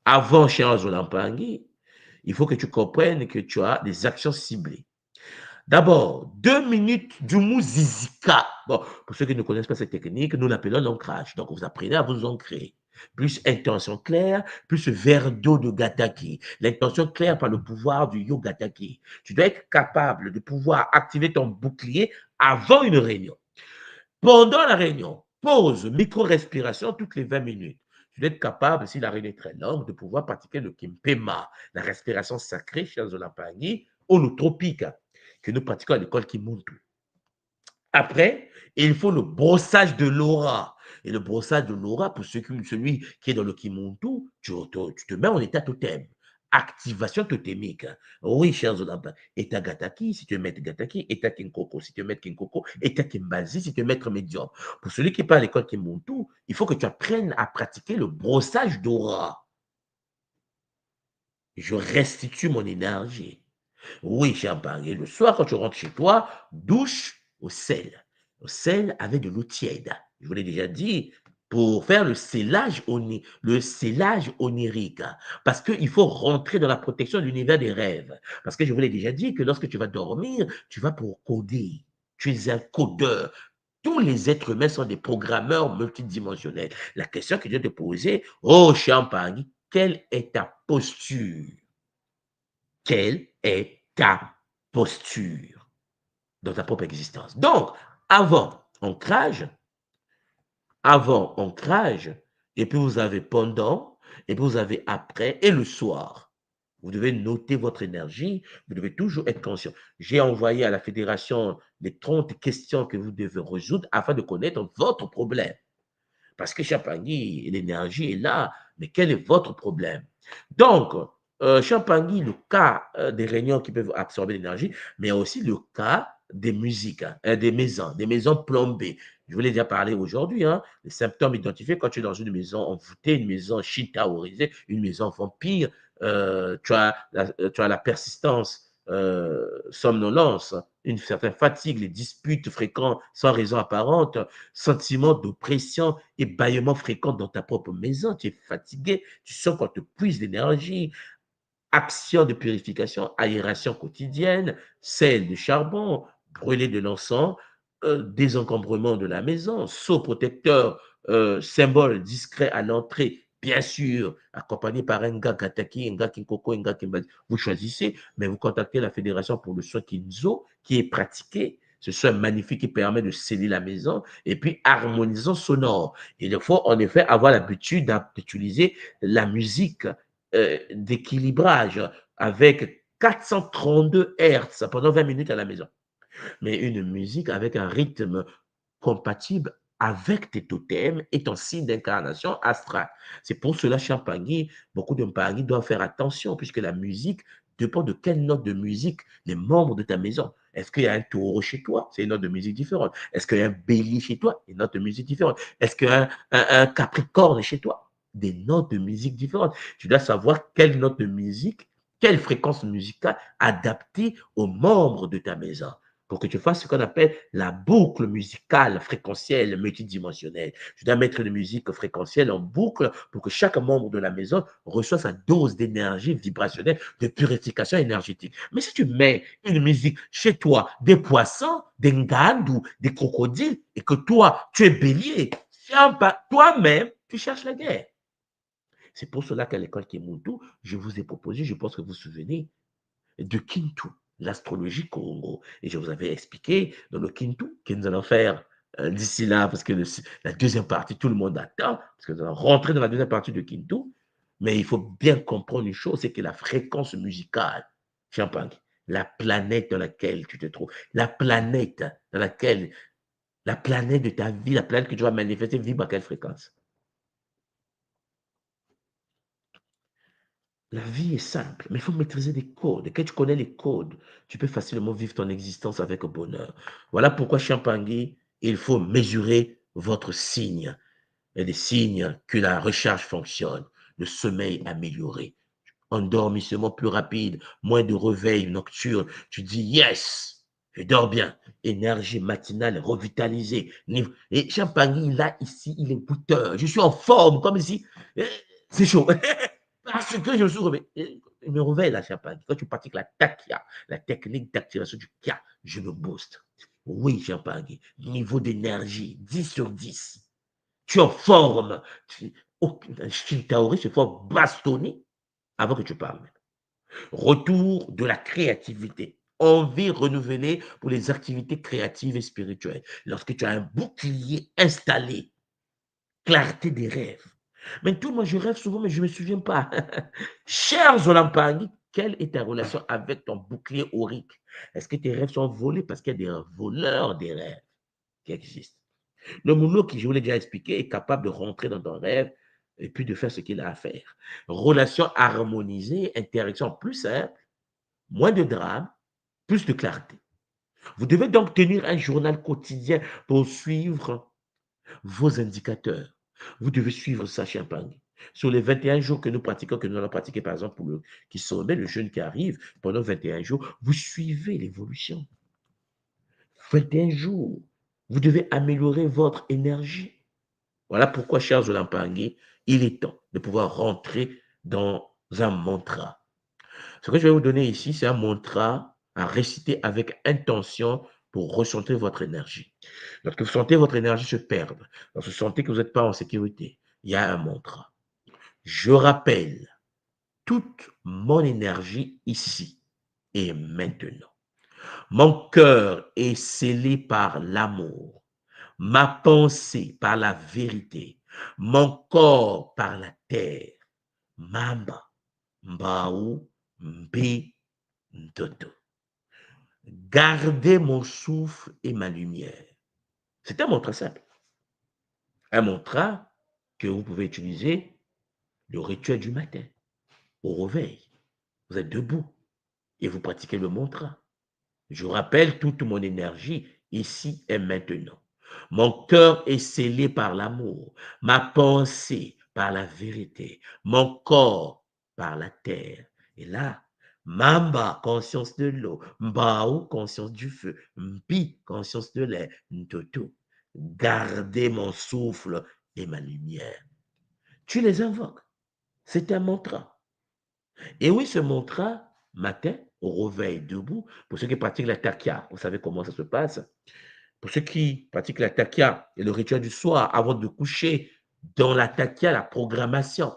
Avant Chéance Olampangui, il faut que tu comprennes que tu as des actions ciblées. D'abord, 2 minutes du Zizika. Bon, pour ceux qui ne connaissent pas cette technique, nous l'appelons l'ancrage. Donc, vous apprenez à vous ancrer. Plus intention claire, plus verre d'eau de Gataki. L'intention claire par le pouvoir du Yo Gataki. Tu dois être capable de pouvoir activer ton bouclier avant une réunion. Pendant la réunion, pause, micro-respiration toutes les 20 minutes. Tu dois être capable, si la réunion est très longue, de pouvoir pratiquer le Kimpema, la respiration sacrée chez Olampangui, holotropique, que nous pratiquons à l'école Kimuntu. Après, il faut le brossage de l'aura. Et le brossage de l'aura, pour celui qui est dans le Kimuntu, tu te mets en état totem. Activation totémique. Oui, chers Olampangui. État Gataki, si tu veux mettre Gataki. État Kinkoko, si tu veux mettre Kinkoko. État Kimbazi, si tu veux mettre médium. Pour celui qui est pas à l'école Kimuntu, il faut que tu apprennes à pratiquer le brossage d'aura. Je restitue mon énergie. Oui, Champagne. Et le soir, quand tu rentres chez toi, douche au sel. Au sel avec de l'eau tiède. Je vous l'ai déjà dit, pour faire le scellage onirique. Parce qu'il faut rentrer dans la protection de l'univers des rêves. Parce que je vous l'ai déjà dit que lorsque tu vas dormir, tu vas pour coder. Tu es un codeur. Tous les êtres humains sont des programmeurs multidimensionnels. La question que je vais te poser, oh Champagne, quelle est ta posture? Quelle est ta posture dans ta propre existence? Donc, avant ancrage, et puis vous avez pendant, et puis vous avez après, et le soir. Vous devez noter votre énergie, vous devez toujours être conscient. J'ai envoyé à la fédération les 30 questions que vous devez résoudre afin de connaître votre problème. Parce que Champagne, l'énergie est là, mais quel est votre problème? Donc, Champagne, le cas des réunions qui peuvent absorber l'énergie, mais aussi le cas des musiques, des maisons plombées. Je vous l'ai déjà parlé aujourd'hui, les symptômes identifiés quand tu es dans une maison envoûtée, une maison shintaorisée, une maison vampire, tu as la persistance, somnolence, une certaine fatigue, les disputes fréquentes sans raison apparente, sentiment d'oppression et bâillement fréquent dans ta propre maison, tu es fatigué, tu sens qu'on te puise l'énergie, action de purification, aération quotidienne, sel de charbon, brûler de l'encens, désencombrement de la maison, seau protecteur symbole discret à l'entrée, bien sûr, accompagné par un gars Gataki, un gars Kinkoko, un gars Kimbadi. Vous choisissez, mais vous contactez la fédération pour le soin Kinzo qui est pratiqué. Ce soin magnifique qui permet de sceller la maison et puis harmonisant sonore. Il faut en effet avoir l'habitude d'utiliser la musique d'équilibrage avec 432 Hertz pendant 20 minutes à la maison. Mais une musique avec un rythme compatible avec tes totems et ton signe d'incarnation astrale. C'est pour cela, cher Pangui, beaucoup de Pangui doivent faire attention puisque la musique dépend de quelle note de musique les membres de ta maison. Est-ce qu'il y a un taureau chez toi? C'est une note de musique différente. Est-ce qu'il y a un bélier chez toi? Une note de musique différente. Est-ce qu'il y a un capricorne chez toi? Des notes de musique différentes. Tu dois savoir quelle note de musique, quelle fréquence musicale adaptée aux membres de ta maison pour que tu fasses ce qu'on appelle la boucle musicale fréquentielle multidimensionnelle. Tu dois mettre une musique fréquentielle en boucle pour que chaque membre de la maison reçoive sa dose d'énergie vibrationnelle, de purification énergétique. Mais si tu mets une musique chez toi, des poissons, des ngandous, des crocodiles, et que toi, tu es bélier, toi-même, tu cherches la guerre. C'est pour cela qu'à l'école Kimuntu, je vous ai proposé, je pense que vous vous souvenez, de Kintu, l'astrologie Congo. Et je vous avais expliqué dans le Kintu que nous allons faire d'ici là, parce que la deuxième partie, tout le monde attend, parce que nous allons rentrer dans la deuxième partie de Kintu. Mais il faut bien comprendre une chose, c'est que la fréquence musicale, Champagne, la planète dans laquelle tu te trouves, la planète de ta vie, la planète que tu vas manifester, vibre à quelle fréquence? La vie est simple, mais il faut maîtriser des codes. Quand tu connais les codes, tu peux facilement vivre ton existence avec bonheur. Voilà pourquoi, Champangui, il faut mesurer votre signe. Il y a des signes que la recharge fonctionne, le sommeil amélioré, endormissement plus rapide, moins de réveil nocturne. Tu dis yes, je dors bien. Énergie matinale revitalisée. Et Champagny, là, ici, il est goûteur. Je suis en forme, comme ici. C'est chaud. Parce que je me suis réveillé. Je me réveille, là, Champagny. Quand tu pratiques la takia, la technique d'activation du kia, je me booste. Oui, Champagny. Niveau d'énergie, 10 sur 10. Tu es en forme. Shintaori se fait bastonner avant que tu parles. Retour de la créativité. Envie renouvelée pour les activités créatives et spirituelles. Lorsque tu as un bouclier installé, clarté des rêves. Mais tout le monde, je rêve souvent, mais je ne me souviens pas. Cher Zolampangui, quelle est ta relation avec ton bouclier aurique? Est-ce que tes rêves sont volés parce qu'il y a des voleurs des rêves qui existent? Le mono qui, je vous l'ai déjà expliqué, est capable de rentrer dans ton rêve et puis de faire ce qu'il a à faire. Relation harmonisée, interaction plus simple, moins de drame, plus de clarté. Vous devez donc tenir un journal quotidien pour suivre vos indicateurs. Vous devez suivre ça, Champagne. Sur les 21 jours que nous pratiquons, que nous allons pratiquer, par exemple, pour le qui sommet, le jeûne qui arrive, pendant 21 jours, vous suivez l'évolution. 21 jours. Vous devez améliorer votre énergie. Voilà pourquoi, cher Zolampangui, il est temps de pouvoir rentrer dans un mantra. Ce que je vais vous donner ici, c'est un mantra à réciter avec intention pour ressentir votre énergie. Lorsque vous sentez votre énergie se perdre, lorsque vous sentez que vous n'êtes pas en sécurité, il y a un mantra. Je rappelle toute mon énergie ici et maintenant. Mon cœur est scellé par l'amour, ma pensée par la vérité, mon corps par la terre. Mamba, Mbao, Mbe, Ndoto. Gardez mon souffle et ma lumière. C'est un mantra simple. Un mantra que vous pouvez utiliser le rituel du matin, au réveil. Vous êtes debout et vous pratiquez le mantra. Je rappelle toute mon énergie ici et maintenant. Mon cœur est scellé par l'amour, ma pensée par la vérité, mon corps par la terre. Et là, Mamba, conscience de l'eau, Mbao, conscience du feu, Mpi, conscience de l'air, Ntoto, gardez mon souffle et ma lumière. Tu les invoques. C'est un mantra. Et oui, ce mantra, matin, au réveil, debout, pour ceux qui pratiquent la takia, vous savez comment ça se passe. Pour ceux qui pratiquent la takia et le rituel du soir avant de coucher, dans la takia, la programmation.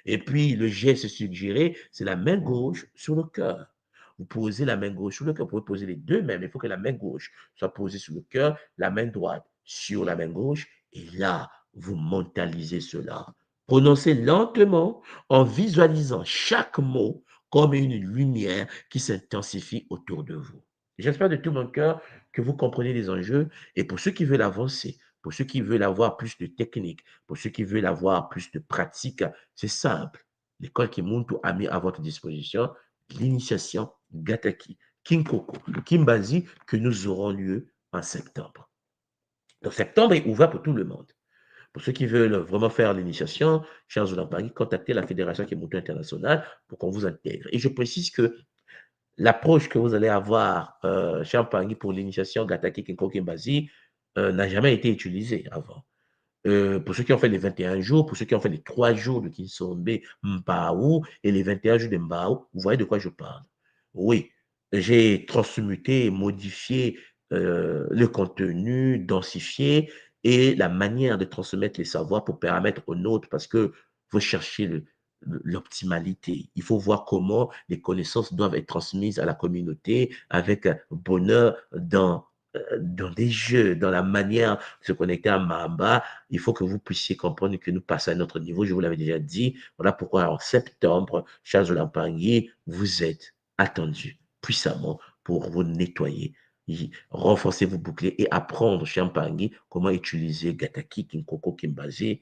Et puis, le geste suggéré, c'est la main gauche sur le cœur. Vous posez la main gauche sur le cœur, vous pouvez poser les deux mêmes. Il faut que la main gauche soit posée sur le cœur, la main droite sur la main gauche. Et là, vous mentalisez cela. Prononcez lentement en visualisant chaque mot comme une lumière qui s'intensifie autour de vous. J'espère de tout mon cœur que vous comprenez les enjeux. Et pour ceux qui veulent avancer, pour ceux qui veulent avoir plus de technique, pour ceux qui veulent avoir plus de pratique, c'est simple. L'école Kimuntu a mis à votre disposition l'initiation Gataki, Kinkoko, Kimbazi que nous aurons lieu en septembre. Donc, septembre est ouvert pour tout le monde. Pour ceux qui veulent vraiment faire l'initiation, chers Olampagui, contactez la Fédération Kimuntu Internationale pour qu'on vous intègre. Et je précise que l'approche que vous allez avoir, chez Ampangui, pour l'initiation Gataki Kinko Kimbazi, n'a jamais été utilisée avant. Pour ceux qui ont fait les 21 jours, pour ceux qui ont fait les 3 jours de Kinsombe Mbaou et les 21 jours de Mbaou, vous voyez de quoi je parle. Oui, j'ai transmuté, modifié le contenu, densifié et la manière de transmettre les savoirs pour permettre aux nôtres, parce que vous cherchez l'optimalité. Il faut voir comment les connaissances doivent être transmises à la communauté avec bonheur dans des jeux, dans la manière de se connecter à Mamba. Il faut que vous puissiez comprendre que nous passons à un autre niveau. Je vous l'avais déjà dit. Voilà pourquoi en septembre, Charles Olampangui, vous êtes attendus puissamment pour vous nettoyer, renforcer vos boucliers et apprendre chez Ampangui comment utiliser Gataki, Kinkoko, Kimbazi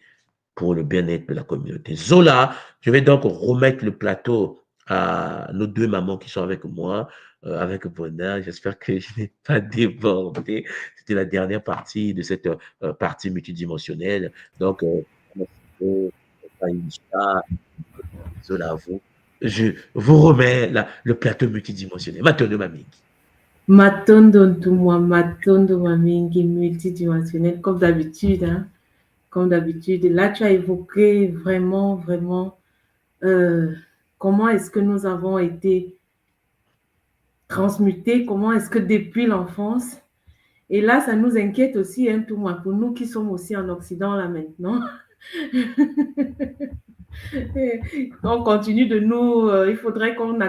pour le bien-être de la communauté. Zola, je vais donc remettre le plateau à nos deux mamans qui sont avec moi, avec bonheur. J'espère que je n'ai pas débordé. C'était la dernière partie de cette partie multidimensionnelle. Donc, Zola, à vous. Je vous remets le plateau multidimensionnel. Maintenant, mamie. Matondo Ntumwa, Matondo Mamingi, multidimensionnel, comme d'habitude, hein. Comme d'habitude. Là, tu as évoqué vraiment, vraiment comment est-ce que nous avons été transmutés, comment est-ce que depuis l'enfance, et là, ça nous inquiète aussi, hein, tout moi, pour nous qui sommes aussi en Occident là maintenant. On continue de nous, il faudrait qu'on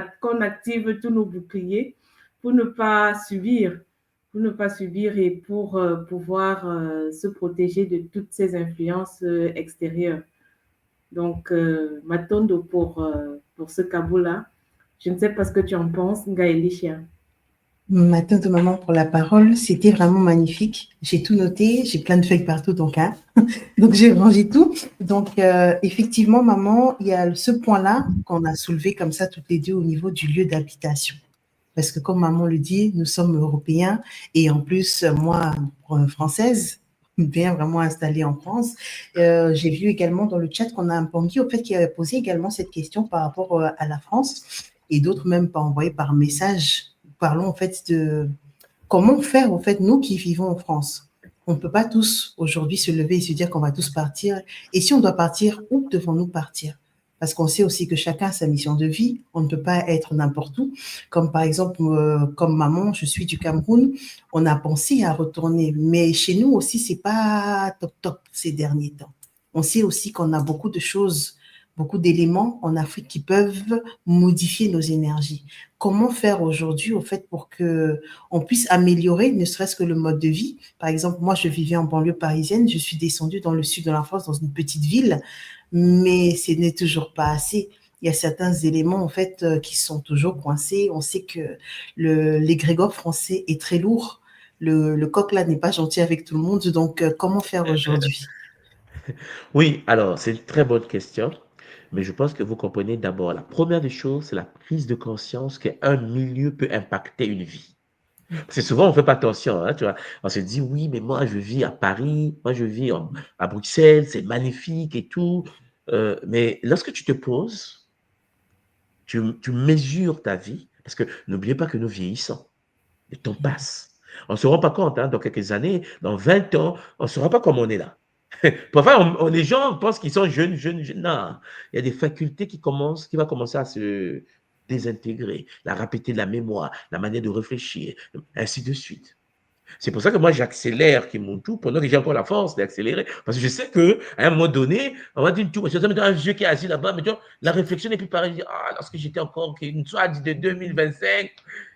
active tous nos boucliers pour ne pas subir, et pour pouvoir se protéger de toutes ces influences extérieures. Donc, Matondo pour ce Kaboula. Je ne sais pas ce que tu en penses, Gaëlicia. Matin de maman pour la parole, c'était vraiment magnifique. J'ai tout noté, j'ai plein de feuilles partout, donc, hein. Donc j'ai rangé tout. Donc effectivement, maman, il y a ce point-là qu'on a soulevé comme ça toutes les deux au niveau du lieu d'habitation. Parce que comme maman le dit, nous sommes européens et en plus, moi, française, bien vraiment installée en France, j'ai vu également dans le chat qu'on a un Pangui au fait qui avait posé également cette question par rapport à la France et d'autres même pas envoyés par message. Parlons en fait de comment faire en fait nous qui vivons en France. On ne peut pas tous aujourd'hui se lever et se dire qu'on va tous partir. Et si on doit partir, où devons-nous partir? Parce qu'on sait aussi que chacun a sa mission de vie. On ne peut pas être n'importe où. Comme par exemple, comme maman, je suis du Cameroun. On a pensé à retourner. Mais chez nous aussi, c'est pas top top ces derniers temps. On sait aussi qu'on a beaucoup de choses, beaucoup d'éléments en Afrique qui peuvent modifier nos énergies. Comment faire aujourd'hui, au fait, pour que on puisse améliorer, ne serait-ce que le mode de vie? Par exemple, moi, je vivais en banlieue parisienne, je suis descendue dans le sud de la France, dans une petite ville, mais ce n'est toujours pas assez. Il y a certains éléments, en fait, qui sont toujours coincés. On sait que l'égrégore français est très lourd. Le coq, là, n'est pas gentil avec tout le monde. Donc, comment faire aujourd'hui? Oui, alors, c'est une très bonne question. Mais je pense que vous comprenez d'abord, la première des choses, c'est la prise de conscience qu'un milieu peut impacter une vie. Parce que souvent, on ne fait pas attention, hein, tu vois. On se dit, oui, mais moi, je vis à Paris, moi, je vis à Bruxelles, c'est magnifique et tout. Mais lorsque tu te poses, tu mesures ta vie, parce que n'oubliez pas que nous vieillissons, le temps passe. On ne se rend pas compte, hein, dans quelques années, dans 20 ans, on ne saura pas comme on est là. Parfois, les gens pensent qu'ils sont jeunes, jeunes, jeunes. Non, il y a des facultés qui vont commencer à se désintégrer. La rapidité de la mémoire, la manière de réfléchir, ainsi de suite. C'est pour ça que moi, j'accélère Kimuntu pendant que j'ai encore la force d'accélérer. Parce que je sais qu'à un moment donné, on va dire tout. Je suis un vieux qui est assis là-bas, mais tu vois, la réflexion n'est plus pareille. Ah, lorsque j'étais encore une soit de 2025,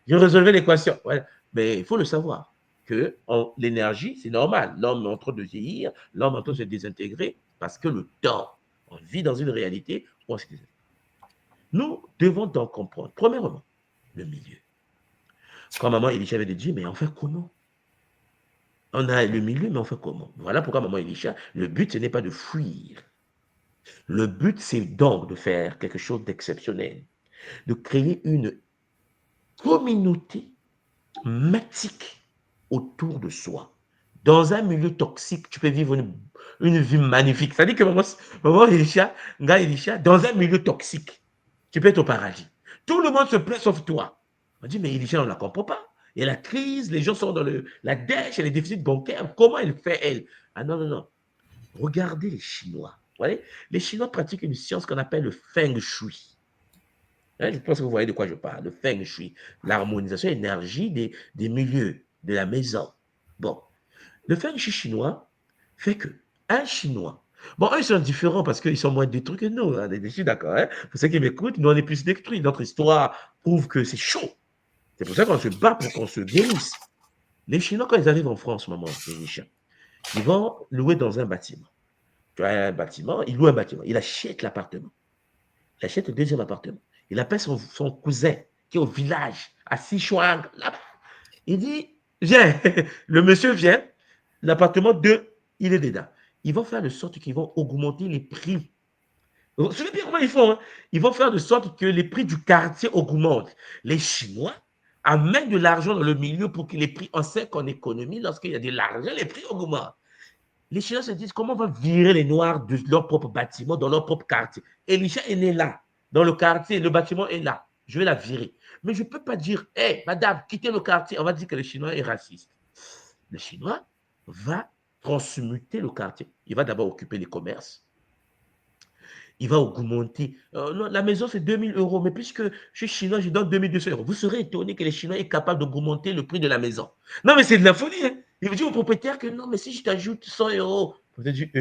je résolvais l'équation. Voilà. Mais il faut le savoir que l'énergie, c'est normal. L'homme est en train de vieillir, l'homme est en train de se désintégrer parce que le temps, on vit dans une réalité où on se désintègre. Nous devons donc comprendre, premièrement, le milieu. Quand maman Elisha avait dit, mais on fait comment? On a le milieu, mais on fait comment? Voilà pourquoi maman Elisha, le but, ce n'est pas de fuir. Le but, c'est donc de faire quelque chose d'exceptionnel, de créer une communauté matique autour de soi. Dans un milieu toxique, tu peux vivre une vie magnifique. C'est-à-dire que maman Elisha, dans un milieu toxique, tu peux être au paradis. Tout le monde se plaint sauf toi. On dit, mais Elisha, on ne la comprend pas. Il y a la crise, les gens sont dans la dèche, les déficits bancaires. Comment elle fait, elle? Ah non, non, non. Regardez les Chinois. Vous voyez? Les Chinois pratiquent une science qu'on appelle le Feng Shui. Hein, je pense que vous voyez de quoi je parle. Le Feng Shui, l'harmonisation énergie des milieux, de la maison. Bon, le Feng Shui chinois fait que un Chinois, bon, eux, ils sont différents parce qu'ils sont moins détruits que nous. Hein, je suis d'accord. Hein? Pour ceux qui m'écoutent, nous, on est plus détruits. Notre histoire prouve que c'est chaud. C'est pour ça qu'on se bat pour qu'on se guérisse. Les Chinois, quand ils arrivent en France, maman, ils vont louer dans un bâtiment. Tu as un bâtiment, ils louent un bâtiment. Il achète l'appartement. Il achète le deuxième appartement. Il appelle son cousin qui est au village, à Sichuan, là-bas. Il dit, viens. Le monsieur vient. L'appartement 2, il est dedans. Ils vont faire de sorte qu'ils vont augmenter les prix. Vous savez bien comment ils font, hein? Ils vont faire de sorte que les prix du quartier augmentent. Les Chinois amènent de l'argent dans le milieu pour que les prix, on sait qu'en économie, lorsqu'il y a de l'argent, les prix augmentent. Les Chinois se disent comment on va virer les Noirs de leur propre bâtiment, dans leur propre quartier. Elisha est né là, dans le quartier, le bâtiment est là. Je vais la virer. Mais je ne peux pas dire, hé, madame, quittez le quartier. On va dire que le Chinois est raciste. Le Chinois va transmuter le quartier. Il va d'abord occuper les commerces. Il va augmenter. Non, la maison, c'est 2000 €. Mais puisque je suis chinois, je donne 2200 €. Vous serez étonné que les Chinois soient capables d'augmenter le prix de la maison. Non, mais c'est de la folie. Hein? Il vous dit au propriétaire que non, mais si je t'ajoute 100 €, vous te dites,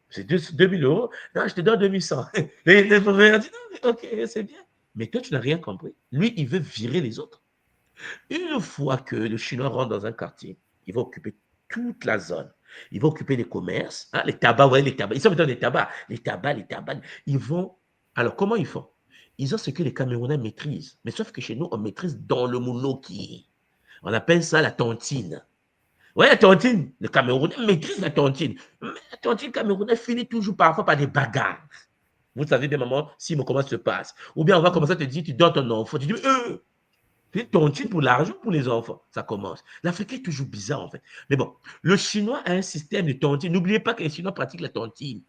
c'est 2000 €. Non, je te donne 2100. Les propriétaires disent, non, mais ok, c'est bien. Mais toi, tu n'as rien compris. Lui, il veut virer les autres. Une fois que le Chinois rentre dans un quartier, il va occuper toute la zone. Il va occuper les commerces, hein, les tabacs, ouais, les tabacs. Ils sont maintenant des tabacs. Les tabacs. Ils vont. Alors, comment ils font? Ils ont ce que les Camerounais maîtrisent. Mais sauf que chez nous, on maîtrise dans le monoki. On appelle ça la tontine. Oui, la tontine. Les Camerounais maîtrisent la tontine. Mais la tontine camerounaise finit toujours parfois par des bagarres. Vous savez bien, maman, si comment ça se passe. Ou bien on va commencer à te dire, tu donnes ton enfant. Tu dis, c'est tontine pour l'argent pour les enfants. Ça commence. L'Africain est toujours bizarre, en fait. Mais bon, le Chinois a un système de tontine. N'oubliez pas que les Chinois pratiquent la tontine.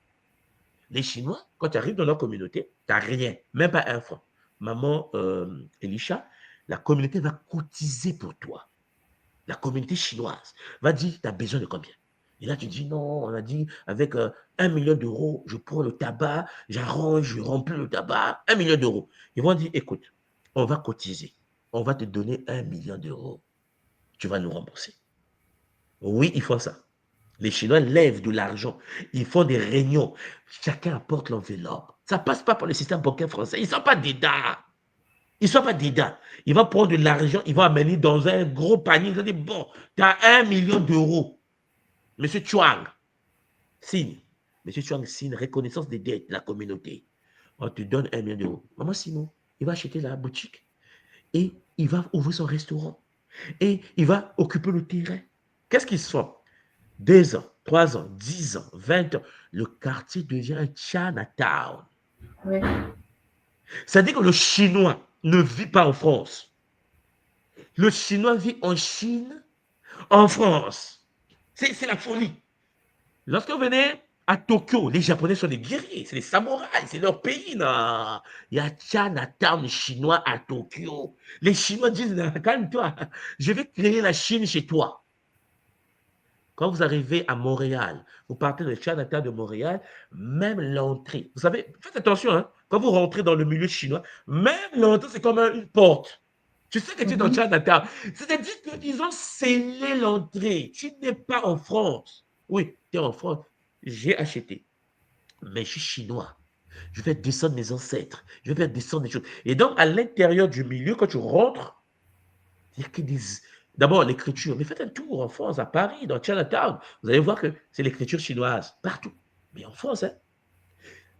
Les Chinois, quand tu arrives dans leur communauté, tu n'as rien, même pas un franc. Maman Elisha, la communauté va cotiser pour toi. La communauté chinoise va dire, tu as besoin de combien? Et là, tu dis, non, on a dit, avec 1 million d'euros, je prends le tabac, j'arrange, je remplis le tabac, 1 million d'euros. Ils vont dire, écoute, on va cotiser. On va te donner 1 million d'euros. Tu vas nous rembourser. Oui, ils font ça. Les Chinois lèvent de l'argent. Ils font des réunions. Chacun apporte l'enveloppe. Ça ne passe pas par le système bancaire français. Ils ne sont pas dedans. Ils ne sont pas dedans. Ils vont prendre de l'argent. Ils vont amener dans un gros panier. Ils vont dire, bon, tu as 1 million d'euros. Monsieur Chuang, signe. Monsieur Chuang signe reconnaissance des dettes de la communauté. On te donne 1 million d'euros. Maman Simon, il va acheter la boutique. Et il va ouvrir son restaurant. Et il va occuper le terrain. Qu'est-ce qu'ils font? 2 ans, 3 ans, 10 ans, 20 ans. Le quartier devient un Chinatown. Oui. C'est-à-dire que le Chinois ne vit pas en France. Le Chinois vit en Chine, en France. C'est la folie. Lorsque vous venez à Tokyo, les Japonais sont des guerriers, c'est des samouraïs, c'est leur pays. Non. Il y a Chinatown chinois à Tokyo. Les Chinois disent, calme-toi, je vais créer la Chine chez toi. Quand vous arrivez à Montréal, vous partez de Chinatown de Montréal, même l'entrée, vous savez, faites attention, hein, quand vous rentrez dans le milieu chinois, même l'entrée, c'est comme une porte. Tu sais que tu es dans Chinatown. C'est-à-dire qu'ils ont scellé l'entrée. Tu n'es pas en France. Oui, tu es en France. J'ai acheté. Mais je suis chinois. Je vais descendre mes ancêtres. Je vais descendre des choses. Et donc, à l'intérieur du milieu, quand tu rentres, il y a que des... D'abord, l'écriture. Mais faites un tour en France, à Paris, dans Chinatown. Vous allez voir que c'est l'écriture chinoise. Partout. Mais en France, hein,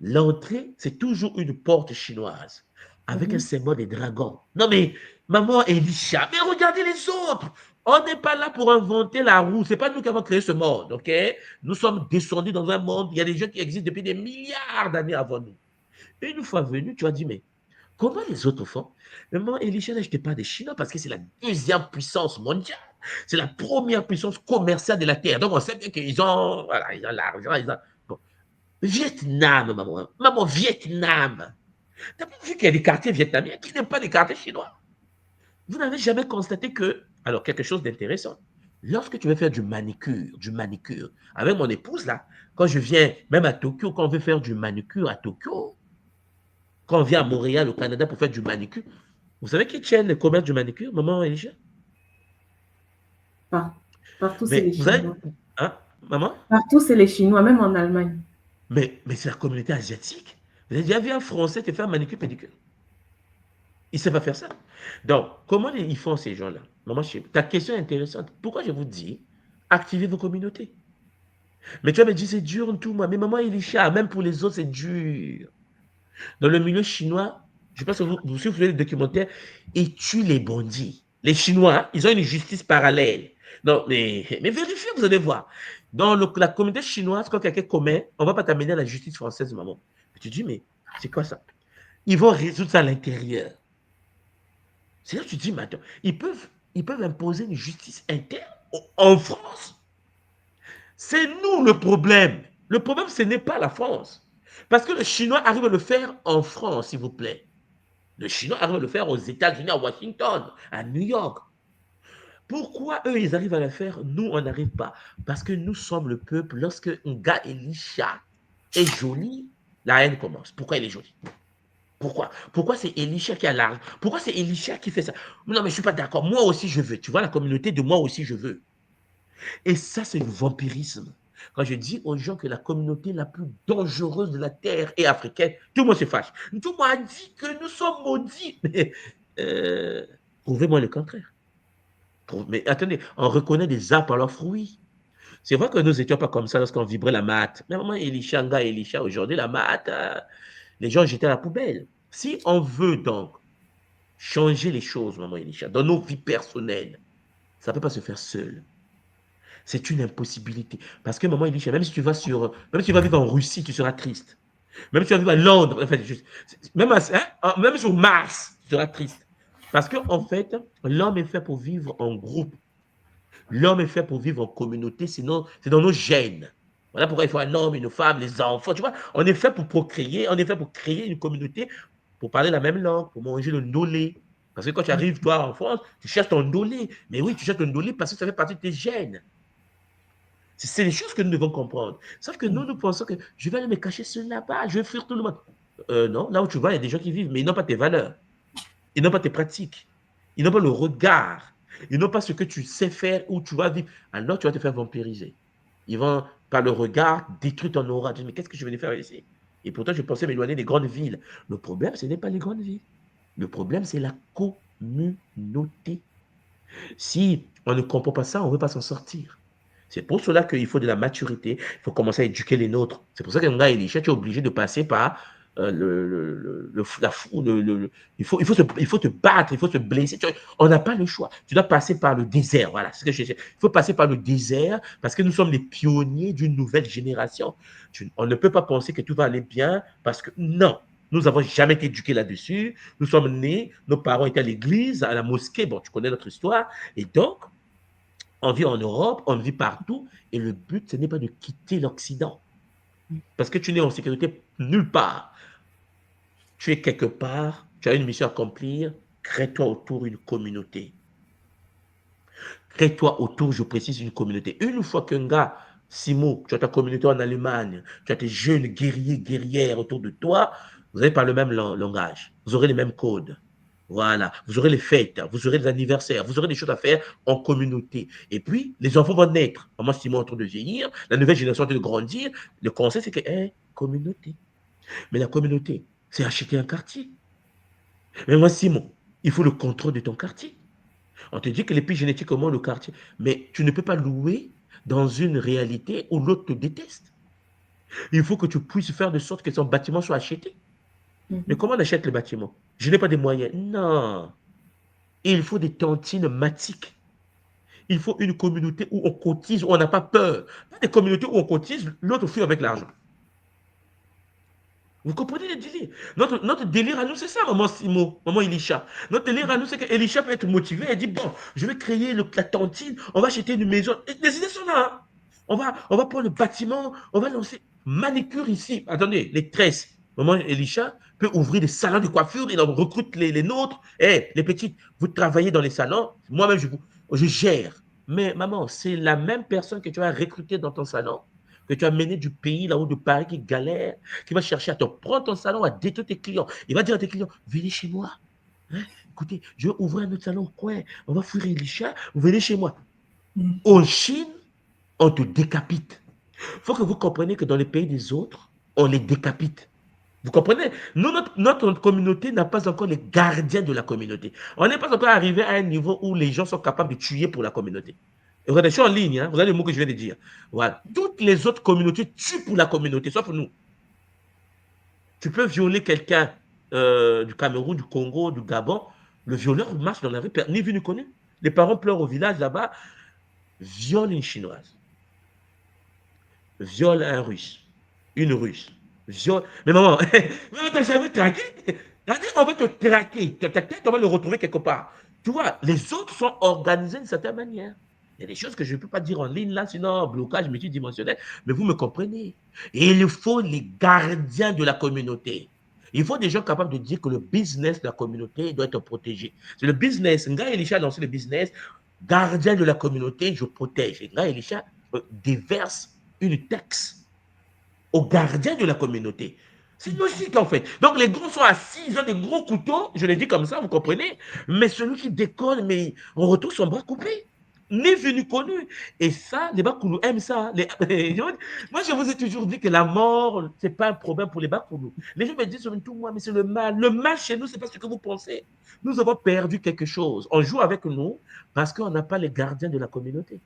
l'entrée, c'est toujours une porte chinoise. Avec un symbole des dragons. Non, mais maman Elisha, mais regardez les autres. On n'est pas là pour inventer la roue. Ce n'est pas nous qui avons créé ce monde, ok? Nous sommes descendus dans un monde. Il y a des gens qui existent depuis des milliards d'années avant nous. Et une fois venu, tu as dit, mais comment les autres font? Maman Elisha n'achetait pas des Chinois parce que c'est la deuxième puissance mondiale. C'est la première puissance commerciale de la Terre. Donc, on sait bien qu'ils ont, voilà, ils ont l'argent. Ils ont... Bon. Vietnam, maman. Maman, Vietnam. Tu as pas vu qu'il y a des quartiers vietnamiens qui n'aiment pas des quartiers chinois? Vous n'avez jamais constaté que, alors quelque chose d'intéressant, lorsque tu veux faire du manicure, avec mon épouse là, quand je viens, même à Tokyo, quand on veut faire du manicure à Tokyo, quand on vient à Montréal, au Canada, pour faire du manicure, vous savez qui tient le commerce du manicure, maman Elisha? Partout, c'est les Chinois. Hein, maman? Partout, c'est les Chinois, même en Allemagne. Mais c'est la communauté asiatique. Vous avez déjà vu un Français te faire manicure, pédicure? Il ne sait pas faire ça. Donc, comment ils font ces gens-là? Maman, ta question est intéressante. Pourquoi je vous dis, activez vos communautés? Mais tu vas me dire, c'est dur en tout, moi. Mais maman Elisha, même pour les autres, c'est dur. Dans le milieu chinois, je pense que vous si vous voyez les documentaires, ils tuent les bandits. Les Chinois, ils ont une justice parallèle. Non, mais vérifiez, vous allez voir. Dans la communauté chinoise, quand quelqu'un commet, on ne va pas t'amener à la justice française, maman. Tu dis, mais c'est quoi ça? Ils vont résoudre ça à l'intérieur. C'est là que tu dis, mais attends, ils peuvent imposer une justice interne en France. C'est nous le problème. Le problème, ce n'est pas la France. Parce que le Chinois arrive à le faire en France, s'il vous plaît. Le Chinois arrive à le faire aux États-Unis, à Washington, à New York. Pourquoi eux, ils arrivent à le faire, nous, on n'arrive pas? Parce que nous sommes le peuple. Lorsque un gars Elisha est joli, la haine commence. Pourquoi il est joli? Pourquoi c'est Elisha qui a l'argent? Pourquoi c'est Elisha qui fait ça? Non, mais je ne suis pas d'accord. Moi aussi, je veux. Tu vois, la communauté de moi aussi, je veux. Et ça, c'est le vampirisme. Quand je dis aux gens que la communauté la plus dangereuse de la Terre est africaine, tout le monde se fâche. Tout le monde a dit que nous sommes maudits. Mais prouvez-moi le contraire. Mais attendez, on reconnaît des arbres par leurs fruits. C'est vrai que nous n'étions pas comme ça lorsqu'on vibrait la mat. Mais maman Elisha, aujourd'hui, la mat, les gens jetaient à la poubelle. Si on veut donc changer les choses, maman Elisha, dans nos vies personnelles, ça ne peut pas se faire seul. C'est une impossibilité. Parce que maman Elisha, même si tu vas vivre en Russie, tu seras triste. Même si tu vas vivre à Londres, enfin, même sur Mars, tu seras triste. Parce qu'en fait, l'homme est fait pour vivre en groupe. L'homme est fait pour vivre en communauté, sinon c'est dans nos gènes. Voilà pourquoi il faut un homme, une femme, les enfants. Tu vois, on est fait pour procréer, on est fait pour créer une communauté, pour parler la même langue, pour manger le ndolé. Parce que quand tu arrives, toi, en France, tu cherches ton ndolé. Mais oui, tu cherches ton ndolé parce que ça fait partie de tes gènes. C'est les choses que nous devons comprendre. Sauf que nous pensons que je vais aller me cacher seul là-bas, je vais fuir tout le monde. Non, là où tu vas, il y a des gens qui vivent, mais ils n'ont pas tes valeurs. Ils n'ont pas tes pratiques. Ils n'ont pas le regard. Ils n'ont pas ce que tu sais faire, où tu vas vivre. Alors, tu vas te faire vampiriser. Ils vont, par le regard, détruire ton aura. Tu dis, mais qu'est-ce que je venais faire ici? Et pourtant, je pensais m'éloigner des grandes villes. Le problème, ce n'est pas les grandes villes. Le problème, c'est la communauté. Si on ne comprend pas ça, on ne veut pas s'en sortir. C'est pour cela qu'il faut de la maturité. Il faut commencer à éduquer les nôtres. C'est pour ça qu'un gars, Elisha, tu es obligé de passer par il faut te battre, il faut se blesser. On n'a pas le choix. Tu dois passer par le désert. Voilà, c'est ce que je sais. Il faut passer par le désert parce que nous sommes les pionniers d'une nouvelle génération. On ne peut pas penser que tout va aller bien parce que non, nous n'avons jamais été éduqués là-dessus. Nous sommes nés, nos parents étaient à l'église, à la mosquée. Bon, tu connais notre histoire. Et donc, on vit en Europe, on vit partout. Et le but, ce n'est pas de quitter l'Occident. Parce que tu n'es en sécurité nulle part. Tu es quelque part, tu as une mission à accomplir, crée-toi autour une communauté. Crée-toi autour, je précise, une communauté. Une fois qu'un gars, Simo, tu as ta communauté en Allemagne, tu as tes jeunes guerriers, guerrières autour de toi, vous allez parler le même langage, vous aurez les mêmes codes. Voilà, vous aurez les fêtes, vous aurez les anniversaires, vous aurez des choses à faire en communauté. Et puis, les enfants vont naître. Maman Simon est en train de vieillir, la nouvelle génération est en train de grandir. Le conseil, c'est que, communauté. Mais la communauté, c'est acheter un quartier. Mais moi, Simon, il faut le contrôle de ton quartier. On te dit que l'épigénétiquement, le quartier, mais tu ne peux pas louer dans une réalité où l'autre te déteste. Il faut que tu puisses faire de sorte que son bâtiment soit acheté. Mais comment on achète le bâtiment? Je n'ai pas de moyens. Non. Il faut des tontines matiques. Il faut une communauté où on cotise, où on n'a pas peur. Pas des communautés où on cotise, l'autre fuit avec l'argent. Vous comprenez le délire? Notre délire à nous, c'est ça, maman Simo, maman Elisha. Notre délire à nous, c'est qu'Elisha peut être motivé. Elle dit, bon, je vais créer la tontine, on va acheter une maison. Et les idées sont là. Hein. On va prendre le bâtiment, on va lancer manicure ici. Attendez, les tresses. Maman Elisha peut ouvrir des salons de coiffure, il en recrute les nôtres. Les petites, vous travaillez dans les salons. Moi-même, je gère. Mais maman, c'est la même personne que tu as recrutée dans ton salon, que tu as mené du pays là-haut de Paris qui galère, qui va chercher à te prendre ton salon, à détruire tes clients. Il va dire à tes clients, venez chez moi. Hein? Écoutez, je vais ouvrir un autre salon au coin. On va fuir Elisha, vous venez chez moi. En Chine, on te décapite. Il faut que vous compreniez que dans les pays des autres, on les décapite. Vous comprenez? Nous, notre communauté n'a pas encore les gardiens de la communauté. On n'est pas encore arrivé à un niveau où les gens sont capables de tuer pour la communauté. Et regardez, je suis en ligne, hein, vous avez le mot que je viens de dire. Voilà. Toutes les autres communautés tuent pour la communauté, sauf nous. Tu peux violer quelqu'un du Cameroun, du Congo, du Gabon. Le violeur marche dans la rue, ni vu ni connu. Les parents pleurent au village là-bas, violent une Chinoise, violent un Russe, une Russe. Mais maman, t'as jamais traqué? On va te traquer. Ta tête, on va le retrouver quelque part. Tu vois, les autres sont organisés d'une certaine manière. Il y a des choses que je ne peux pas dire en ligne là, sinon blocage multidimensionnel. Mais vous me comprenez. Et il faut les gardiens de la communauté. Il faut des gens capables de dire que le business de la communauté doit être protégé. C'est le business. Nga Elisha a lancé le business. Gardien de la communauté, je protège. Et Nga Elisha déverse une taxe aux gardiens de la communauté. C'est logique, en fait. Donc, les gros sont assis, ils ont des gros couteaux, je l'ai dit comme ça, vous comprenez? Mais celui qui décolle, mais on retrouve son bras coupé. Ni vu ni connu. Et ça, les Bakoulou aiment ça. Moi, je vous ai toujours dit que la mort, ce n'est pas un problème pour les Bakoulou. Les gens me disent tout moi, mais c'est le mal. Le mal chez nous, ce n'est pas ce que vous pensez. Nous avons perdu quelque chose. On joue avec nous parce qu'on n'a pas les gardiens de la communauté.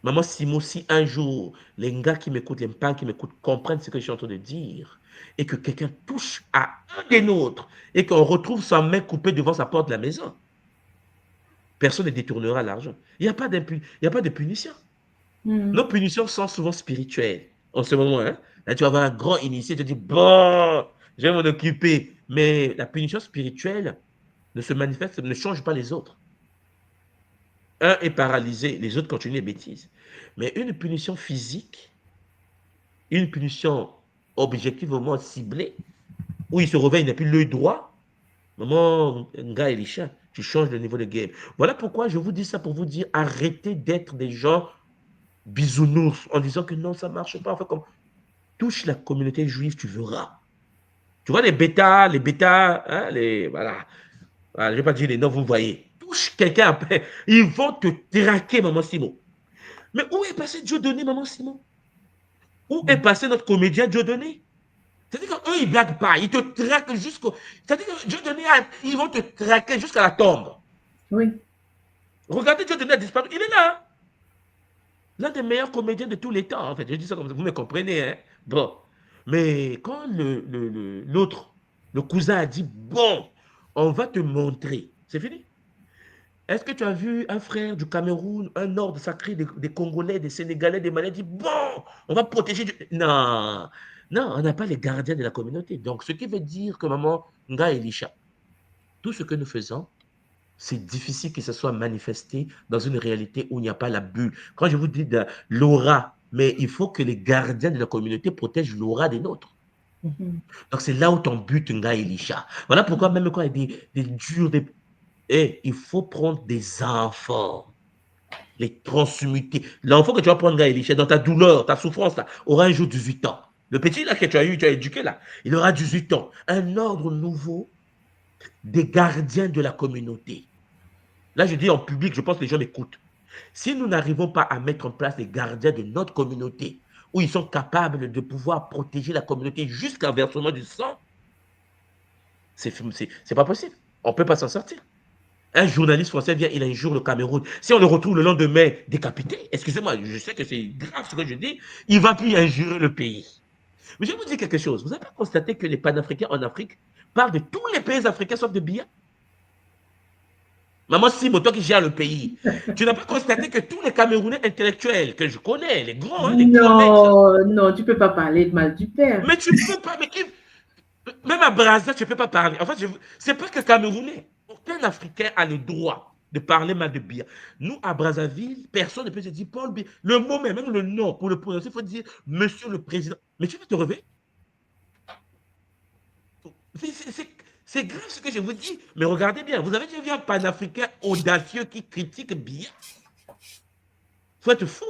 Maman Simo, si un jour, les gars qui m'écoutent, les parents qui m'écoutent, comprennent ce que je suis en train de dire, et que quelqu'un touche à un des nôtres, et qu'on retrouve sa main coupée devant sa porte de la maison, personne ne détournera l'argent. Il n'y a pas de punition. Nos punitions sont souvent spirituelles. En ce moment, hein, là, tu vas avoir un grand initié, tu te dis, bon, je vais m'en occuper. Mais la punition spirituelle ne se manifeste, ne change pas les autres. Un est paralysé, les autres continuent les bêtises. Mais une punition physique, une punition objectivement ciblée, où il se réveille, il n'a plus l'œil droit, maman, Nga Elisha, tu changes le niveau de game. Voilà pourquoi je vous dis ça pour vous dire, arrêtez d'être des gens bisounours en disant que non, ça ne marche pas. Enfin, comme touche la communauté juive, tu verras. Tu vois les bêtas, hein, voilà. Je ne vais pas dire les noms, vous voyez. Touche quelqu'un après, ils vont te traquer, maman Simon. Mais où est passé Dieudonné, maman Simon? Où est passé notre comédien Dieudonné? C'est-à-dire qu'eux, ils ne blaguent pas, ils te traquent jusqu'au... C'est-à-dire que Dieudonné, ils vont te traquer jusqu'à la tombe. Oui. Regardez, Dieudonné a disparu, il est là. L'un des meilleurs comédiens de tous les temps, en fait. Je dis ça comme ça, vous me comprenez, hein? Bon. Mais quand l'autre, le cousin a dit, bon, on va te montrer, c'est fini. Est-ce que tu as vu un frère du Cameroun, un ordre sacré des Congolais, des Sénégalais, des Malais, dit, bon, on va protéger... Non, on n'a pas les gardiens de la communauté. Donc, ce qui veut dire que maman, Nga Elisha, tout ce que nous faisons, c'est difficile que ce soit manifesté dans une réalité où il n'y a pas la bulle. Quand je vous dis de l'aura, mais il faut que les gardiens de la communauté protègent l'aura des nôtres. Donc, c'est là où ton but, Nga Elisha. Voilà pourquoi même quand il y a des durs, il faut prendre des enfants, les transmuter. L'enfant que tu vas prendre, Nga Elisha, dans ta douleur, ta souffrance, là, aura un jour 18 ans. Le petit là que tu as eu, tu as éduqué là, il aura 18 ans. Un ordre nouveau des gardiens de la communauté. Là, je dis en public, je pense que les gens m'écoutent. Si nous n'arrivons pas à mettre en place des gardiens de notre communauté, où ils sont capables de pouvoir protéger la communauté jusqu'à versement du sang, c'est pas possible. On ne peut pas s'en sortir. Un journaliste français vient, il injure le Cameroun. Si on le retrouve le lendemain décapité, excusez-moi, je sais que c'est grave ce que je dis, il ne va plus injurer le pays. Mais je vais vous dire quelque chose. Vous n'avez pas constaté que les panafricains en Afrique parlent de tous les pays africains sauf de Biya? Maman Simo, toi qui gères le pays, tu n'as pas constaté que tous les Camerounais intellectuels que je connais, les grands mecs, Non, non, tu ne peux pas parler de mal du père. mais tu ne peux pas, même à Brazza, tu ne peux pas parler. En fait, c'est pas que Camerounais. Aucun Africain a le droit de parler mal de Biya. Nous, à Brazzaville, personne ne peut se dire Paul Biya. Le mot même le nom, pour le prononcer, il faut dire Monsieur le Président. Mais tu vas te réveiller. C'est grave ce que je vous dis. Mais regardez bien, vous avez déjà vu un panafricain audacieux qui critique Biya? Il faut être fou.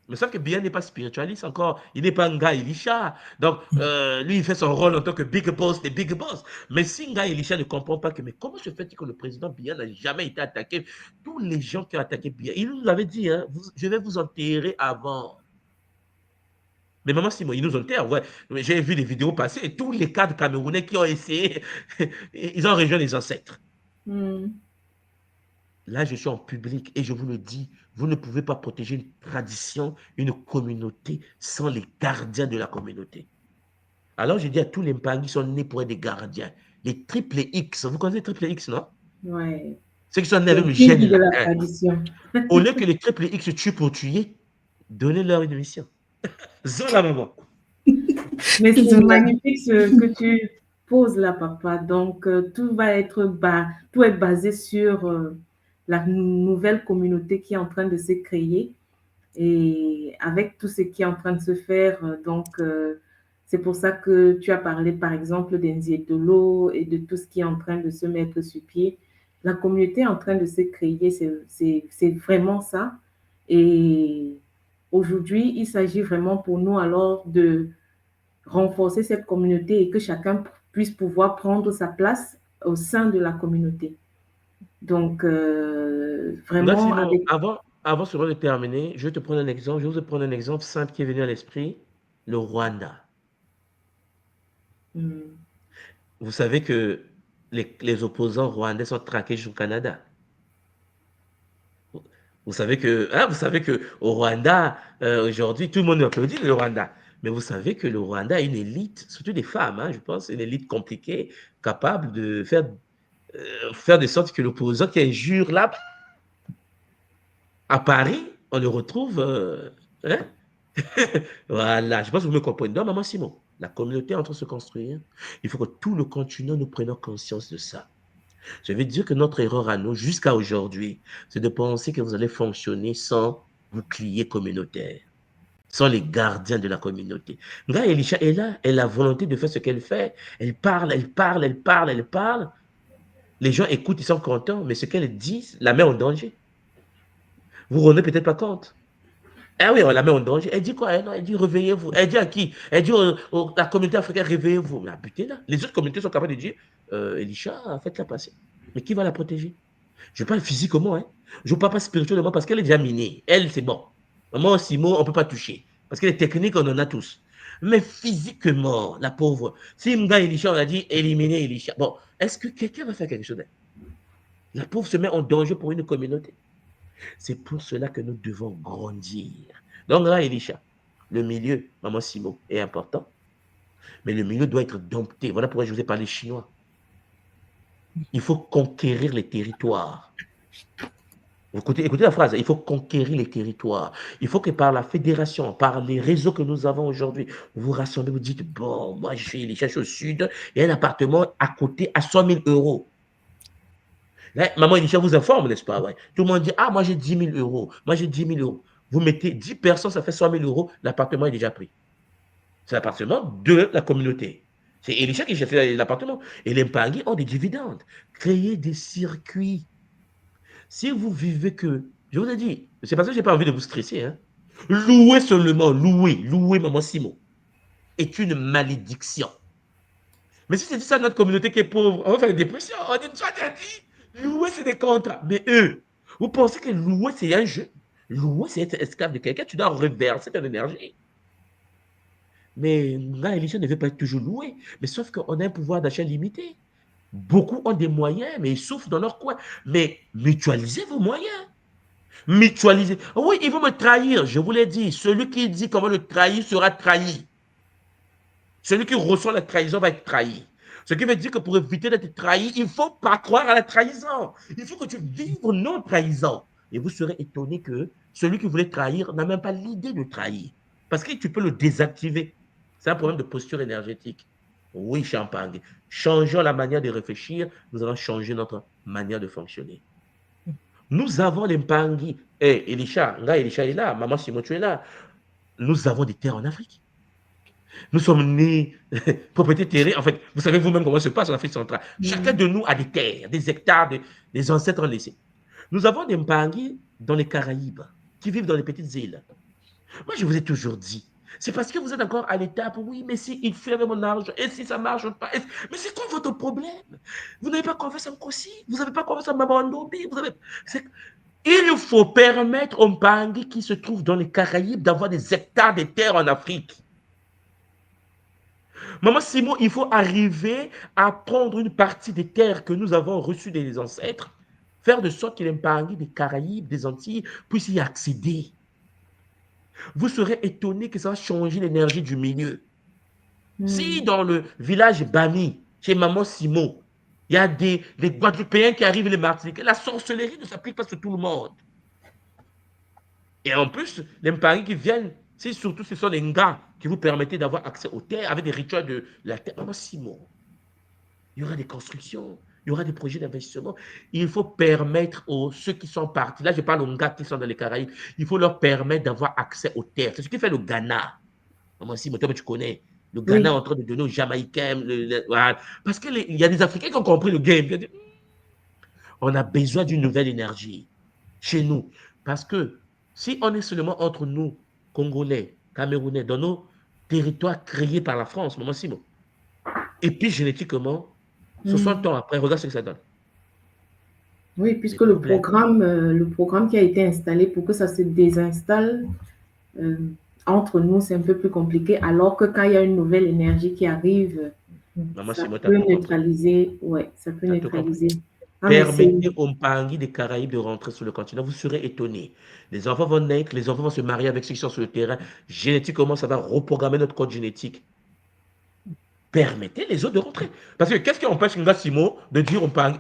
Mais sauf que Biya n'est pas spiritualiste encore. Il n'est pas Nga Elisha. Donc, lui, il fait son rôle en tant que big boss des big boss. Mais si Nga Elisha ne comprend pas que, mais comment se fait-il que le président Biya n'a jamais été attaqué? Tous les gens qui ont attaqué Biya, il nous avait dit, hein, je vais vous enterrer avant. Mais maman Simon, ils nous enterrent, ouais. J'ai vu des vidéos passer et tous les cadres camerounais qui ont essayé, ils ont rejoint les ancêtres. Là, je suis en public et je vous le dis, vous ne pouvez pas protéger une tradition, une communauté sans les gardiens de la communauté. Alors, je dis à tous les Mpangi qui sont nés pour être des gardiens, les triple X, vous connaissez les triple X, non? Ouais. Ceux qui sont nés avec le gène de la latin. tradition. Au lieu que les triple X tuent pour tuer, donnez-leur une mission. Zon la maman. Mais c'est magnifique ce que tu poses là, papa. Donc, tout est basé sur la nouvelle communauté qui est en train de se créer et avec tout ce qui est en train de se faire. Donc, c'est pour ça que tu as parlé, par exemple, d'Enzietolo et de tout ce qui est en train de se mettre sur pied. La communauté est en train de se créer, c'est vraiment ça. Et aujourd'hui, il s'agit vraiment pour nous alors de renforcer cette communauté et que chacun puisse pouvoir prendre sa place au sein de la communauté. Donc, vraiment... Avant seulement de terminer, je vais te prendre un exemple. Je vais vous prendre un exemple simple qui est venu à l'esprit. Le Rwanda. Vous savez que les opposants rwandais sont traqués jusqu'au Canada. Vous savez que au Rwanda, aujourd'hui, tout le monde applaudit le Rwanda. Mais vous savez que le Rwanda a une élite, surtout des femmes, hein, je pense, une élite compliquée, capable de faire de sorte que l'opposant qui injure là, à Paris, on le retrouve. Hein? Voilà, je pense que vous me comprenez. Non, maman Simon, la communauté est en train de se construire. Il faut que tout le continent, nous prenions conscience de ça. Je veux dire que notre erreur à nous, jusqu'à aujourd'hui, c'est de penser que vous allez fonctionner sans bouclier communautaire, sans les gardiens de la communauté. Nga Elisha est là, elle a la volonté de faire ce qu'elle fait. Elle parle. Les gens écoutent, ils sont contents, mais ce qu'elle dit la met en danger. Vous ne vous rendez peut-être pas compte. Ah oui, on la met en danger. Elle dit quoi? Elle dit réveillez-vous. Elle dit à qui? Elle dit à la communauté africaine réveillez-vous. Mais butez-la. Les autres communautés sont capables de dire Elisha, faites-la passer. Mais qui va la protéger? Je parle physiquement, hein. Je ne parle pas spirituellement parce qu'elle est déjà minée. Elle, c'est bon. Moi, Simon, on ne peut pas toucher. Parce que les techniques, on en a tous. Mais physiquement, la pauvre, si Mga Elisha, on a dit éliminer Elisha. Bon, est-ce que quelqu'un va faire quelque chose d'elle? La pauvre se met en danger pour une communauté. C'est pour cela que nous devons grandir. Donc là, Elisha, le milieu, maman Simon, est important. Mais le milieu doit être dompté. Voilà pourquoi je vous ai parlé chinois. Il faut conquérir les territoires. Écoutez la phrase, il faut conquérir les territoires. Il faut que par la fédération, par les réseaux que nous avons aujourd'hui, vous rassemblez, vous dites, bon, moi je suis Elisha, je suis au sud, il y a un appartement à côté à 100 000 euros. Là, maman Elisha vous informe, n'est-ce pas? Ouais. Tout le monde dit, ah, moi j'ai 10 000 euros, moi j'ai 10 000 euros. Vous mettez 10 personnes, ça fait 100 000 euros, l'appartement est déjà pris. C'est l'appartement de la communauté. C'est Elisha qui achète l'appartement. Et les Mpangi ont des dividendes. Créer des circuits. Si vous vivez que, je vous ai dit, c'est parce que je n'ai pas envie de vous stresser. Hein. Louez seulement, louez, maman Simon. est une malédiction. Mais si c'est ça notre communauté qui est pauvre, on va faire une dépression. On dit, toi, tu as dit, louer, c'est des contrats. Mais eux, vous pensez que louer, c'est un jeu? Louer, c'est être esclave de quelqu'un. Tu dois reverser ton énergie. Mais là, Elisha ne veut pas être toujours loué. Mais sauf qu'on a un pouvoir d'achat limité. Beaucoup ont des moyens, mais ils souffrent dans leur coin. Mais mutualisez vos moyens. Mutualisez. Oui, ils vont me trahir. Je vous l'ai dit. Celui qui dit comment le trahir sera trahi. Celui qui reçoit la trahison va être trahi. Ce qui veut dire que pour éviter d'être trahi, il ne faut pas croire à la trahison. Il faut que tu vives non trahison. Et vous serez étonné que celui qui voulait trahir n'a même pas l'idée de trahir. Parce que tu peux le désactiver. C'est un problème de posture énergétique. Oui, Champagne. Changeons la manière de réfléchir, nous allons changer notre manière de fonctionner. Nous avons les Mpangi. Elisha est là. Maman Simon, tu es là. Nous avons des terres en Afrique. Nous sommes nés propriété terrienne. En fait, vous savez vous-même comment ça se passe en Afrique centrale. Chacun de nous a des terres, des hectares, des ancêtres laissés. Nous avons des Mpangi dans les Caraïbes qui vivent dans les petites îles. Moi, je vous ai toujours dit, c'est parce que vous êtes encore à l'étape, oui, mais si il fait avec mon argent, et si ça ne marche pas, mais c'est quoi votre problème? Vous n'avez pas confiance en Kossi, vous n'avez pas confiance en Mamandobi, il faut permettre aux Mpangi qui se trouvent dans les Caraïbes d'avoir des hectares de terres en Afrique. Maman Simon, il faut arriver à prendre une partie des terres que nous avons reçues des ancêtres, faire de sorte que les Mpangi des Caraïbes, des Antilles, puissent y accéder. Vous serez étonné que ça va changer l'énergie du milieu. Si dans le village Bami, chez Maman Simon, il y a des Guadeloupéens qui arrivent, les Martiniquais, la sorcellerie ne s'applique pas sur tout le monde. Et en plus, les Mpangi qui viennent, surtout ce sont les Nga qui vous permettent d'avoir accès aux terres avec des rituels de la terre. Maman Simon, il y aura des constructions, il y aura des projets d'investissement. Il faut permettre aux ceux qui sont partis, là je parle aux Nga qui sont dans les Caraïbes, il faut leur permettre d'avoir accès aux terres. C'est ce qui fait le Ghana. Maman Simon, toi tu connais. Le Ghana est en train de donner aux Jamaïcains. Voilà. Parce qu'il y a des Africains qui ont compris le game. On a besoin d'une nouvelle énergie chez nous. Parce que si on est seulement entre nous, Congolais, Camerounais, dans nos territoires créés par la France, Maman Simon, et puis génétiquement, 60 ans après, regarde ce que ça donne. Oui, puisque le programme qui a été installé pour que ça se désinstalle entre nous, c'est un peu plus compliqué, alors que quand il y a une nouvelle énergie qui arrive, Maman ça Simon, peut neutraliser. Ouais, ça peut neutraliser. Permettez aux Mpangi des Caraïbes de rentrer sur le continent, vous serez étonnés. Les enfants vont naître, les enfants vont se marier avec ceux qui sont sur le terrain. Génétiquement, ça va reprogrammer notre code génétique. Permettez les autres de rentrer. Parce que qu'est-ce qui empêche Nga Simo de dire aux Mpangi,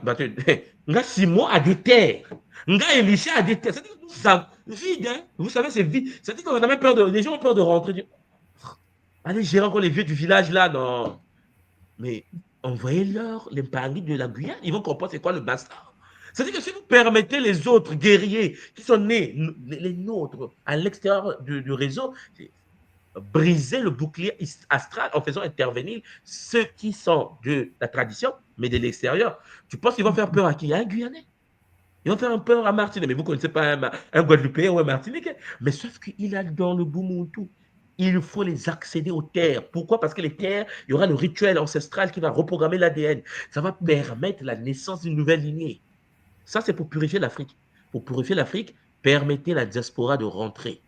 Nga Simo a des terres. Nga Elisha a des terres. C'est-à-dire que nous avons vide, hein? Vous savez, c'est vide. C'est-à-dire qu'on a même peur les gens ont peur de rentrer. Allez gérer encore les vieux du village là, non. Mais envoyez-leur les Mpangi de la Guyane, ils vont comprendre c'est quoi le bastard. C'est-à-dire que si vous permettez les autres guerriers qui sont nés, les nôtres, à l'extérieur du réseau, briser le bouclier astral en faisant intervenir ceux qui sont de la tradition, mais de l'extérieur. Tu penses qu'ils vont faire peur à qui? À un Guyanais. Ils vont faire peur à Martinique. Mais vous ne connaissez pas un Guadeloupéen ou un Martiniquais. Mais sauf qu'il a dans le Boumountou. Il faut les accéder aux terres. Pourquoi? Parce que les terres, il y aura le rituel ancestral qui va reprogrammer l'ADN. Ça va permettre la naissance d'une nouvelle lignée. Ça, c'est pour purifier l'Afrique. Pour purifier l'Afrique, permettez la diaspora de rentrer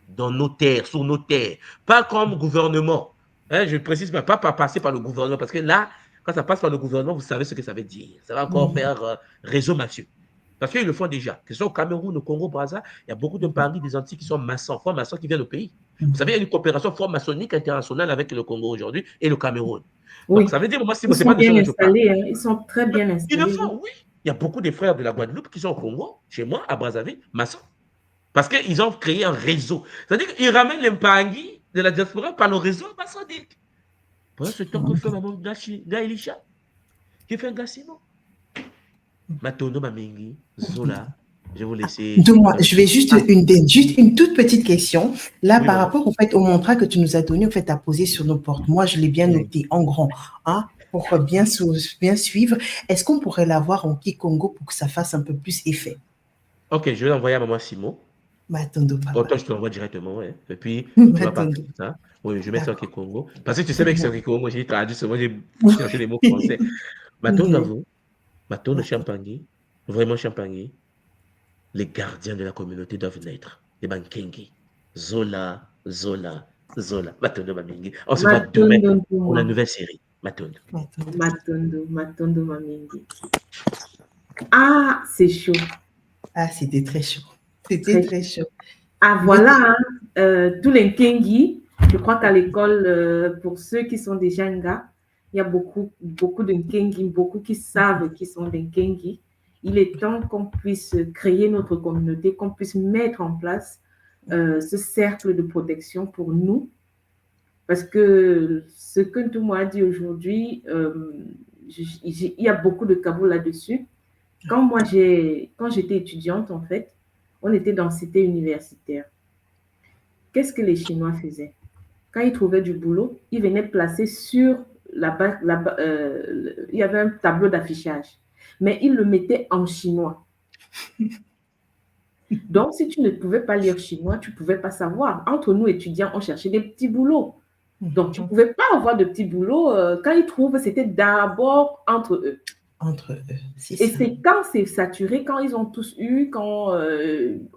dans nos terres, sur nos terres. Pas comme gouvernement. Hein, je précise, mais pas passer par le gouvernement. Parce que là, quand ça passe par le gouvernement, vous savez ce que ça veut dire. Ça va encore faire réseau mafieux. Parce qu'ils le font déjà. Que ce soit au Cameroun, au Congo, Brazza, il y a beaucoup de Mpangi des Antilles qui sont maçons, francs-maçons qui viennent au pays. Vous savez, il y a une coopération franc-maçonnique internationale avec le Congo aujourd'hui et le Cameroun. Oui. Donc, ça veut dire, moi, si ils sont bien installés, hein. Ils sont très bien installés. Ils le font, oui. Il y a beaucoup de frères de la Guadeloupe qui sont au Congo, chez moi, à Brazzaville, maçons. Parce qu'ils ont créé un réseau. C'est-à-dire qu'ils ramènent les Mpangi de la diaspora par le réseau maçonnique. Pendant ce temps que fait Maman Elisha, qui fait un Gassimo. Matono Mamengi, Zola, je vais vous laisser. Je vais juste une toute petite question. Là, oui, par rapport au mantra que tu nous as donné, à poser sur nos portes. Moi, je l'ai bien noté en grand, hein, pour bien suivre. Est-ce qu'on pourrait l'avoir en Kikongo pour que ça fasse un peu plus effet? Ok, je vais l'envoyer à Maman Simon. Matondo, Oh, papa. toi, je te l'envoie directement, ouais. Et puis, tu vas partir Matondo. de ça. Oui, je vais mettre ça en D'accord. Kikongo. Parce que tu sais, mec, c'est en Kikongo, j'ai traduit souvent, j'ai cherché les mots français. Matondo, Oui. vous, Matondo Matondo. Champagny, vraiment Champagny, les gardiens de la communauté doivent naître. Les Bankengi. Zola, Zola, Zola. Matondo Mamingi. On se voit demain Matondo pour pour la moi. nouvelle série. Matondo. Matondo. Matondo Mamingi. Ah, c'est chaud. Ah, c'était très chaud. C'était Très très chaud. chaud. Ah, voilà, hein, tous les Nkengi. Je crois qu'à l'école, pour ceux qui sont des Jenga, il y a beaucoup de Nkengi, beaucoup qui savent qu'ils sont des Nkengi. Il est temps qu'on puisse créer notre communauté, qu'on puisse mettre en place ce cercle de protection pour nous. Parce que ce que tout le monde a dit aujourd'hui, il y a beaucoup de cabos là-dessus. Quand j'étais étudiante, en fait, on était dans cité universitaire. Qu'est-ce que les Chinois faisaient? Quand ils trouvaient du boulot, ils venaient placer sur il y avait un tableau d'affichage, mais ils le mettaient en chinois. Donc, si tu ne pouvais pas lire chinois, tu ne pouvais pas savoir. Entre nous, étudiants, on cherchait des petits boulots. Donc, tu ne pouvais pas avoir de petits boulots. Quand ils trouvent, c'était d'abord entre eux. Entre eux, c'est Et ça. c'est quand c'est saturé, quand ils ont tous eu, quand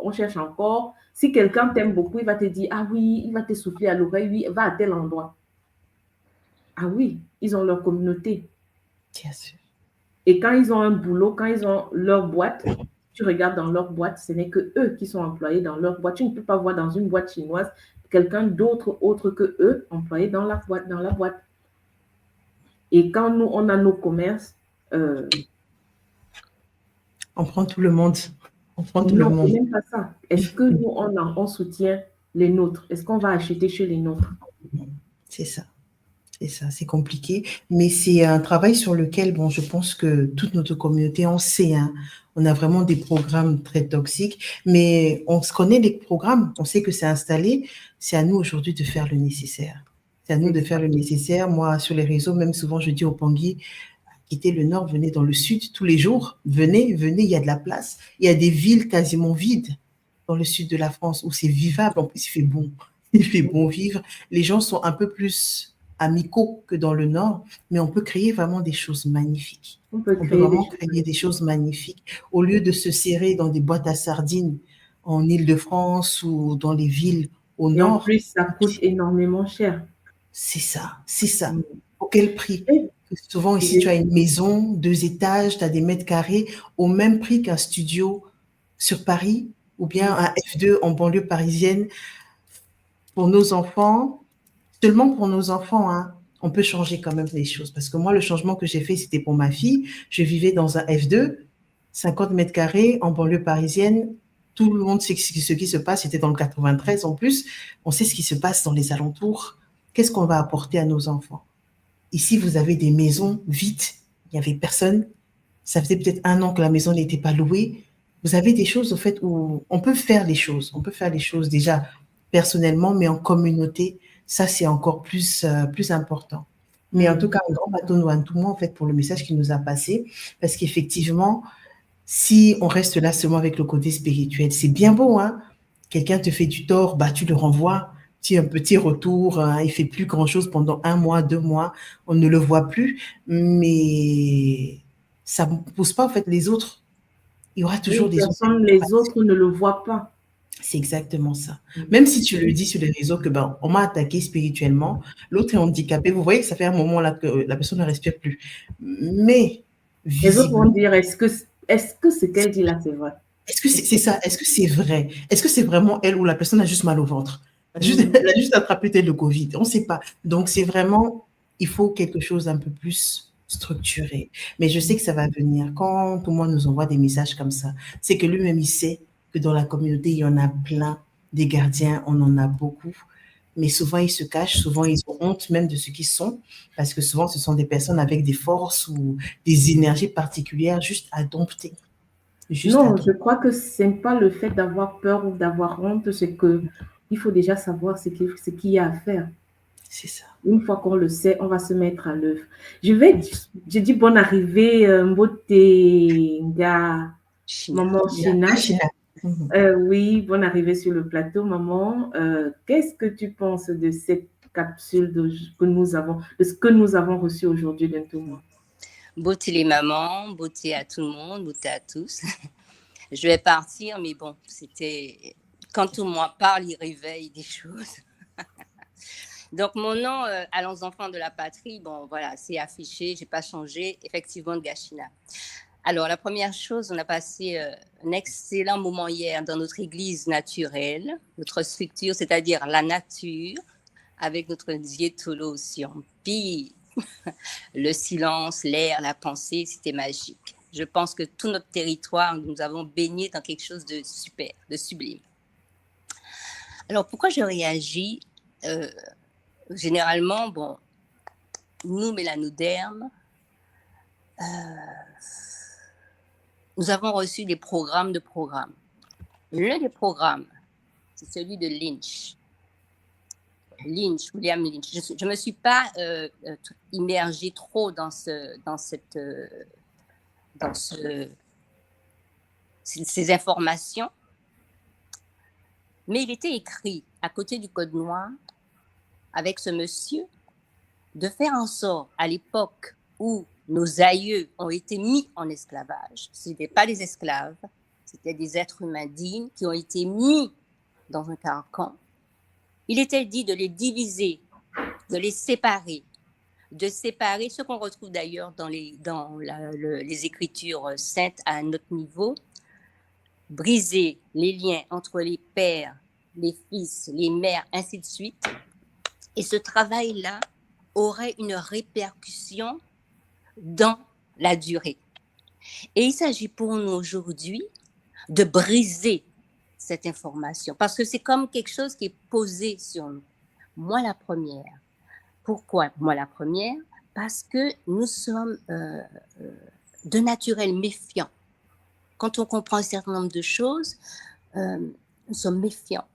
on cherche encore, si quelqu'un t'aime beaucoup, il va te dire, ah oui, il va te souffler à l'oreille, oui, va à tel endroit. Ah oui, ils ont leur communauté. Bien sûr. Et quand ils ont un boulot, quand ils ont leur boîte, tu regardes dans leur boîte, ce n'est que eux qui sont employés dans leur boîte. Tu ne peux pas voir dans une boîte chinoise quelqu'un d'autre autre que eux employé dans la boîte. Et quand nous, on a nos commerces, on prend tout le monde. On prend tout le non, monde. c'est même pas ça. Est-ce que nous, on soutient les nôtres? Est-ce qu'on va acheter chez les nôtres? C'est ça. C'est ça, c'est compliqué. Mais c'est un travail sur lequel, bon, je pense que toute notre communauté, on sait, hein, on a vraiment des programmes très toxiques, mais on se connaît les programmes, on sait que c'est installé. C'est à nous aujourd'hui de faire le nécessaire. C'est à nous de faire le nécessaire. Moi, sur les réseaux, même souvent, je dis aux Pangui, quittez le nord, venez dans le sud tous les jours. Venez, il y a de la place. Il y a des villes quasiment vides dans le sud de la France où c'est vivable. En plus, il fait bon. Il fait bon vivre. Les gens sont un peu plus amicaux que dans le nord, mais on peut créer vraiment des choses magnifiques. On peut vraiment créer des choses magnifiques. Au lieu de se serrer dans des boîtes à sardines en Île-de-France ou dans les villes au Et nord. en plus, ça coûte énormément cher. C'est ça, c'est ça. Pour quel prix? Et souvent ici, tu as une maison, 2 étages, tu as des mètres carrés au même prix qu'un studio sur Paris ou bien un F2 en banlieue parisienne. Pour nos enfants, seulement pour nos enfants, hein, on peut changer quand même les choses. Parce que moi, le changement que j'ai fait, c'était pour ma fille. Je vivais dans un F2, 50 mètres carrés en banlieue parisienne. Tout le monde sait ce qui se passe. C'était dans le 93 en plus. On sait ce qui se passe dans les alentours. Qu'est-ce qu'on va apporter à nos enfants? Ici, vous avez des maisons vides. Il n'y avait personne. Ça faisait peut-être 1 an que la maison n'était pas louée. Vous avez des choses, au fait, où on peut faire les choses. On peut faire les choses déjà personnellement, mais en communauté. Ça, c'est encore plus important. Mais en tout cas, un grand bâton à tout le monde, en fait, pour le message qu'il nous a passé. Parce qu'effectivement, si on reste là seulement avec le côté spirituel, c'est bien beau, hein. Quelqu'un te fait du tort, bah, tu le renvoies. Un petit retour, hein, il fait plus grand-chose pendant 1 mois, 2 mois, on ne le voit plus, mais ça ne pousse pas en fait les autres. Il y aura toujours des personnes, les autres ne le voient pas. C'est exactement ça. Même si tu le dis sur les réseaux que ben, on m'a attaqué spirituellement, l'autre est handicapé, vous voyez que ça fait un moment là que la personne ne respire plus. Mais les autres vont dire est-ce que ce qu'elle dit là c'est vrai? Est-ce que c'est ça? Est-ce que c'est vrai? Est-ce que c'est vraiment elle ou la personne a juste mal au ventre? Elle a juste attrapé peut-être le Covid. On ne sait pas. Donc, c'est vraiment, il faut quelque chose d'un peu plus structuré. Mais je sais que ça va venir. Quand tout le monde nous envoie des messages comme ça, c'est que lui-même, il sait que dans la communauté, il y en a plein. Des gardiens, on en a beaucoup. Mais souvent, ils se cachent. Souvent, ils ont honte même de ce qu'ils sont. Parce que souvent, ce sont des personnes avec des forces ou des énergies particulières juste à dompter. Non, je crois que ce n'est pas le fait d'avoir peur ou d'avoir honte, c'est que il faut déjà savoir ce qu'il y a à faire. C'est ça. Une fois qu'on le sait, on va se mettre à l'œuvre. Je dis bonne arrivée, Mbotenga, Maman China. Oui, bonne arrivée sur le plateau, maman. Qu'est-ce que tu penses de cette capsule de ce que nous avons reçu aujourd'hui d'un témoin? Beauté les mamans, beauté à tout le monde, beauté à tous. Je vais partir, mais bon, c'était... Quand tout le monde parle, il réveille des choses. Donc, mon nom, Allons enfants de la patrie, bon, voilà, c'est affiché, je n'ai pas changé, effectivement, de Gachina. Alors, la première chose, on a passé un excellent moment hier dans notre église naturelle, notre structure, c'est-à-dire la nature, avec notre diétolo Siampi. Le silence, l'air, la pensée, c'était magique. Je pense que tout notre territoire, nous avons baigné dans quelque chose de super, de sublime. Alors, pourquoi je réagis généralement, bon, nous, mélanodermes, nous avons reçu des programmes de programmes. L'un des programmes, c'est celui de Lynch. William Lynch. Je ne me suis pas immergée trop dans ces informations, mais il était écrit à côté du Code noir avec ce monsieur de faire en sorte, à l'époque où nos aïeux ont été mis en esclavage, ce n'étaient pas des esclaves, c'était des êtres humains dignes qui ont été mis dans un carcan. Il était dit de les diviser, de les séparer, de séparer ce qu'on retrouve d'ailleurs dans les Écritures saintes à un autre niveau, briser les liens entre les pères, les fils, les mères, ainsi de suite. Et ce travail-là aurait une répercussion dans la durée. Et il s'agit pour nous aujourd'hui de briser cette information, parce que c'est comme quelque chose qui est posé sur nous. Moi, la première. Pourquoi moi, la première? Parce que nous sommes de naturel méfiants. Quand on comprend un certain nombre de choses, nous sommes méfiants.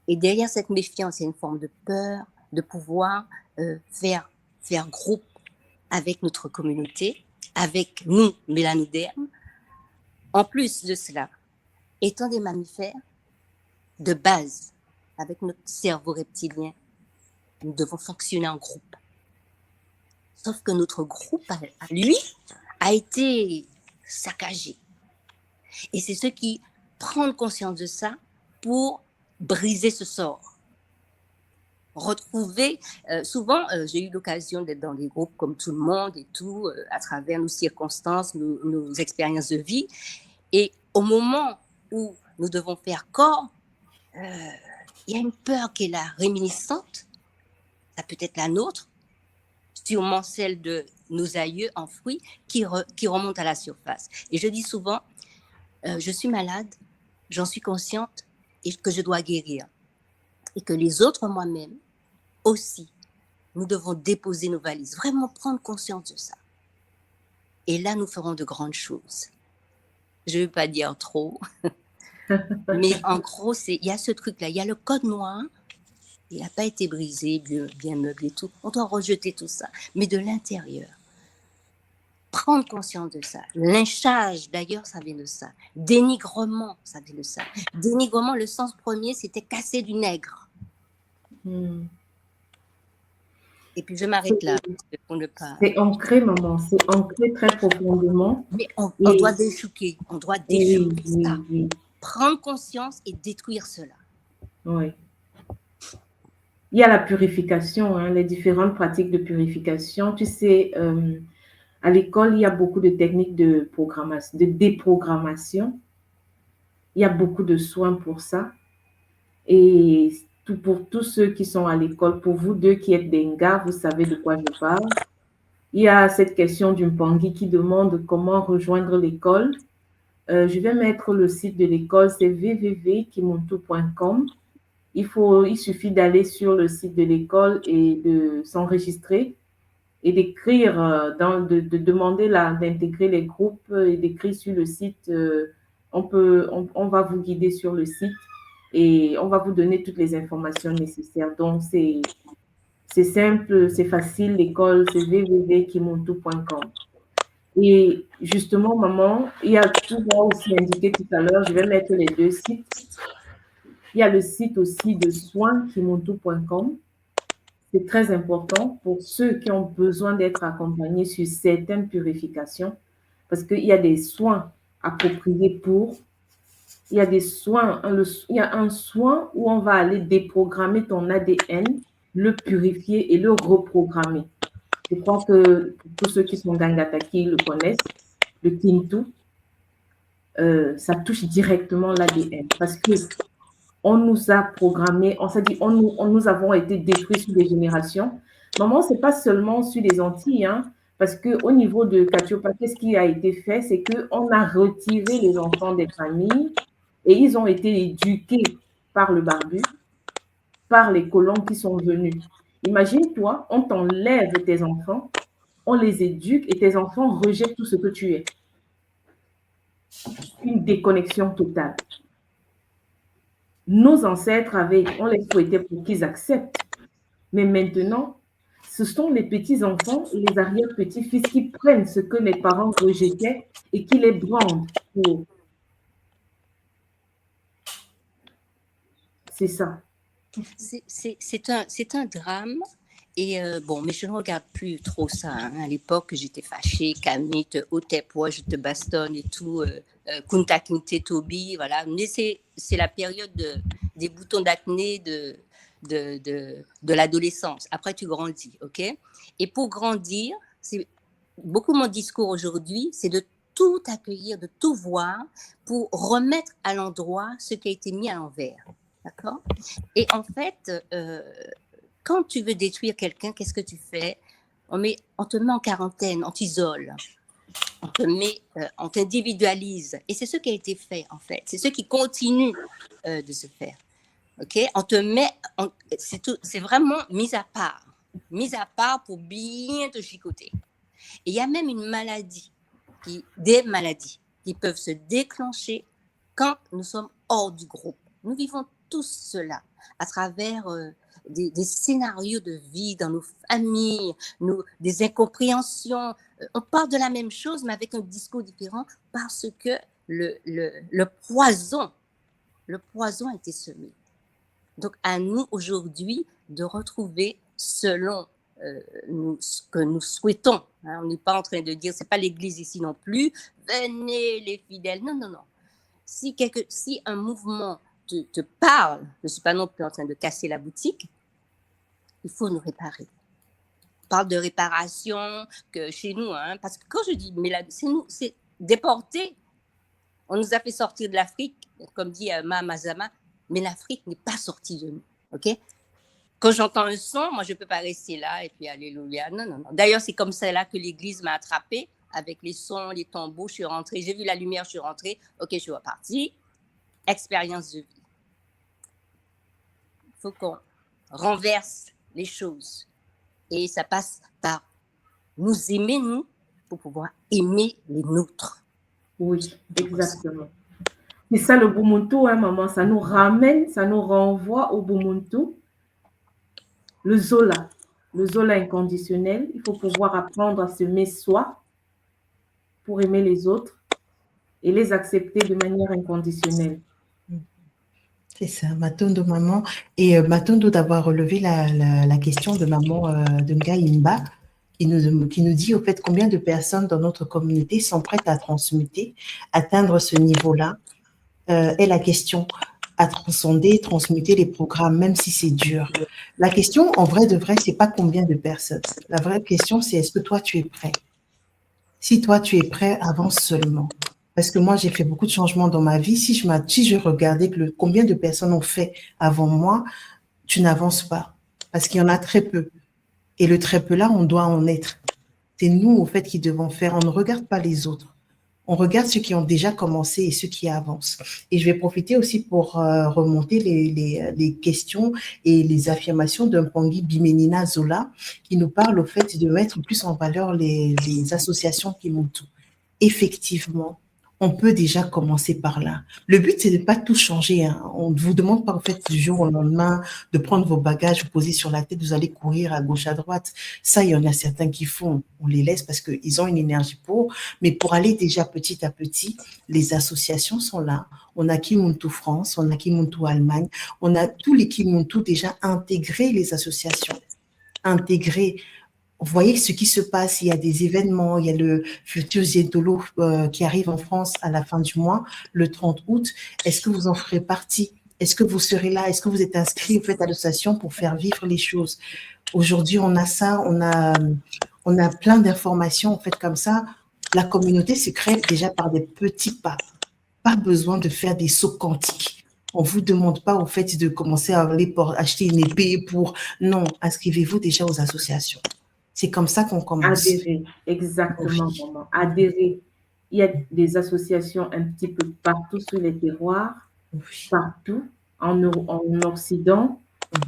Et derrière cette méfiance, il y a une forme de peur de pouvoir faire groupe avec notre communauté, avec nous, mélanodermes. En plus de cela, étant des mammifères, de base, avec notre cerveau reptilien, nous devons fonctionner en groupe. Sauf que notre groupe, lui, a été saccagé. Et c'est ceux qui prennent conscience de ça pour briser ce sort. Retrouver, souvent, j'ai eu l'occasion d'être dans des groupes comme tout le monde et tout, à travers nos circonstances, nos expériences de vie. Et au moment où nous devons faire corps, il y a une peur qui est là, réminiscente. Ça peut être la nôtre, sûrement celle de nos aïeux enfouis, qui remonte à la surface. Et je dis souvent, je suis malade, j'en suis consciente et que je dois guérir. Et que les autres, moi-même, aussi, nous devons déposer nos valises, vraiment prendre conscience de ça. Et là, nous ferons de grandes choses. Je ne veux pas dire trop, mais en gros, il y a ce truc-là, il y a le code noir, il n'a pas été brisé, bien meublé, tout. On doit rejeter tout ça, mais de l'intérieur. Prendre conscience de ça. Lynchage, d'ailleurs, ça vient de ça. Dénigrement, ça vient de ça. Dénigrement, le sens premier, c'était casser du nègre. Et puis, je m'arrête là. Pour ne pas... C'est ancré, maman. C'est ancré très profondément. Mais on doit déchouquer. On doit déchouquer ça. Oui. Prendre conscience et détruire cela. Oui. Il y a la purification, hein, les différentes pratiques de purification. Tu sais, à l'école, il y a beaucoup de techniques de déprogrammation. Il y a beaucoup de soins pour ça. Et pour tous ceux qui sont à l'école, pour vous deux qui êtes des Nga, vous savez de quoi je parle. Il y a cette question du Mpangui qui demande comment rejoindre l'école. Je vais mettre le site de l'école, c'est www.kimuntu.com. Il suffit d'aller sur le site de l'école et de s'enregistrer et d'écrire, de demander d'intégrer les groupes et d'écrire sur le site. On va vous guider sur le site et on va vous donner toutes les informations nécessaires. Donc, c'est simple, c'est facile. L'école, c'est www.kimuntu.com. Et justement, maman, il y a, tu vas aussi indiqué tout à l'heure, je vais mettre les 2 sites. Il y a le site aussi de soinskimonto.com. C'est très important pour ceux qui ont besoin d'être accompagnés sur certaines purifications, parce qu'il y a des soins appropriés pour. Il y a des soins, il y a un soin où on va aller déprogrammer ton ADN, le purifier et le reprogrammer. Je crois que pour tous ceux qui sont Gangataki le connaissent, le Kintu, ça touche directement l'ADN parce que on nous a programmé, on s'est dit, nous avons été détruits sur des générations. Maman, ce n'est pas seulement sur les Antilles, hein, parce qu'au niveau de Katiopa, qu'est-ce qui a été fait? C'est qu'on a retiré les enfants des familles et ils ont été éduqués par le barbu, par les colons qui sont venus. Imagine-toi, on t'enlève tes enfants, on les éduque et tes enfants rejettent tout ce que tu es. Une déconnexion totale. Nos ancêtres on les souhaitait pour qu'ils acceptent. Mais maintenant, ce sont les petits-enfants et les arrière-petits-fils qui prennent ce que les parents rejetaient et qui les brandent pour. C'est ça. C'est un drame. Et bon, mais je ne regarde plus trop ça. Hein. À l'époque, j'étais fâchée, Camille, Otepwa, je te bastonne et tout, Kunta Kinte Tobi, voilà. Mais c'est la période des boutons d'acné de l'adolescence. Après, tu grandis, ok? Et pour grandir, beaucoup mon discours aujourd'hui, c'est de tout accueillir, de tout voir pour remettre à l'endroit ce qui a été mis à l'envers, d'accord? Et en fait, quand tu veux détruire quelqu'un, qu'est-ce que tu fais? On te met en quarantaine, on t'isole, on t'individualise. Et c'est ce qui a été fait, en fait. C'est ce qui continue de se faire. Ok? On te met, c'est vraiment mis à part pour bien te chicoter. Et il y a même des maladies qui peuvent se déclencher quand nous sommes hors du groupe. Nous vivons tous cela à travers des scénarios de vie dans nos familles, des incompréhensions. On parle de la même chose, mais avec un discours différent parce que le poison a été semé. Donc, à nous aujourd'hui de retrouver selon ce que nous souhaitons. Hein. On n'est pas en train de dire, c'est pas l'Église ici non plus, venez les fidèles. Non, non, non. Si un mouvement te parle, je ne suis pas non plus en train de casser la boutique, il faut nous réparer. On parle de réparation que chez nous, hein, parce que quand je dis, mais là, c'est déporté. On nous a fait sortir de l'Afrique, comme dit Mazama, mais l'Afrique n'est pas sortie de nous. Ok? Quand j'entends un son, moi, je ne peux pas rester là et puis alléluia. Non, non, non. D'ailleurs, c'est comme ça là que l'Église m'a attrapée avec les sons, les tambours. Je suis rentrée, j'ai vu la lumière, je suis rentrée. Ok, je suis repartie. Expérience de vie. Il faut qu'on renverse les choses. Et ça passe par nous aimer, nous, pour pouvoir aimer les nôtres. Oui, exactement. C'est ça le Bumuntu, hein, maman. Ça nous ramène, ça nous renvoie au Bumuntu. Le Zola inconditionnel. Il faut pouvoir apprendre à s'aimer soi pour aimer les autres et les accepter de manière inconditionnelle. C'est ça, Matondo maman. Et Matondo d'avoir relevé la question de maman de Ngaïmba, qui nous dit au fait combien de personnes dans notre communauté sont prêtes à transmuter, atteindre ce niveau-là, est la question, à transcender, transmuter les programmes, même si c'est dur. La question, en vrai de vrai, c'est pas combien de personnes. La vraie question, c'est est-ce que toi, tu es prêt? Si toi, tu es prêt, avance seulement. Parce que moi, j'ai fait beaucoup de changements dans ma vie. Si je regardais combien de personnes ont fait avant moi, tu n'avances pas. Parce qu'il y en a très peu. Et le très peu là, on doit en être. C'est nous, au fait, qui devons faire. On ne regarde pas les autres. On regarde ceux qui ont déjà commencé et ceux qui avancent. Et je vais profiter aussi pour remonter les questions et les affirmations d'un Pangui Bimenina Zola qui nous parle au fait de mettre plus en valeur les associations qui montent tout. Effectivement, on peut déjà commencer par là. Le but, c'est de ne pas tout changer. Hein. On ne vous demande pas, en fait, du jour au lendemain, de prendre vos bagages, vous poser sur la tête, vous allez courir à gauche, à droite. Ça, il y en a certains qui font. On les laisse parce qu'ils ont une énergie pour. Mais pour aller déjà petit à petit, les associations sont là. On a Kimuntu France, on a Kimuntu Allemagne, on a tous les Kimuntu déjà intégrés, les associations. Intégrés. Vous voyez ce qui se passe, il y a des événements, il y a le futur Zientolo qui arrive en France à la fin du mois, le 30 août. Est-ce que vous en ferez partie? Est-ce que vous serez là? Est-ce que vous êtes inscrit en fait, à l'association pour faire vivre les choses? Aujourd'hui, on a ça, on a plein d'informations en fait comme ça. La communauté se crée déjà par des petits pas. Pas besoin de faire des sauts quantiques. On ne vous demande pas au fait de commencer à aller acheter une épée pour... Non, inscrivez-vous déjà aux associations. C'est comme ça qu'on commence. Adhérer, exactement, Oui. maman. Adhérer. Il y a des associations un petit peu partout sur les terroirs, Oui. partout, en Occident,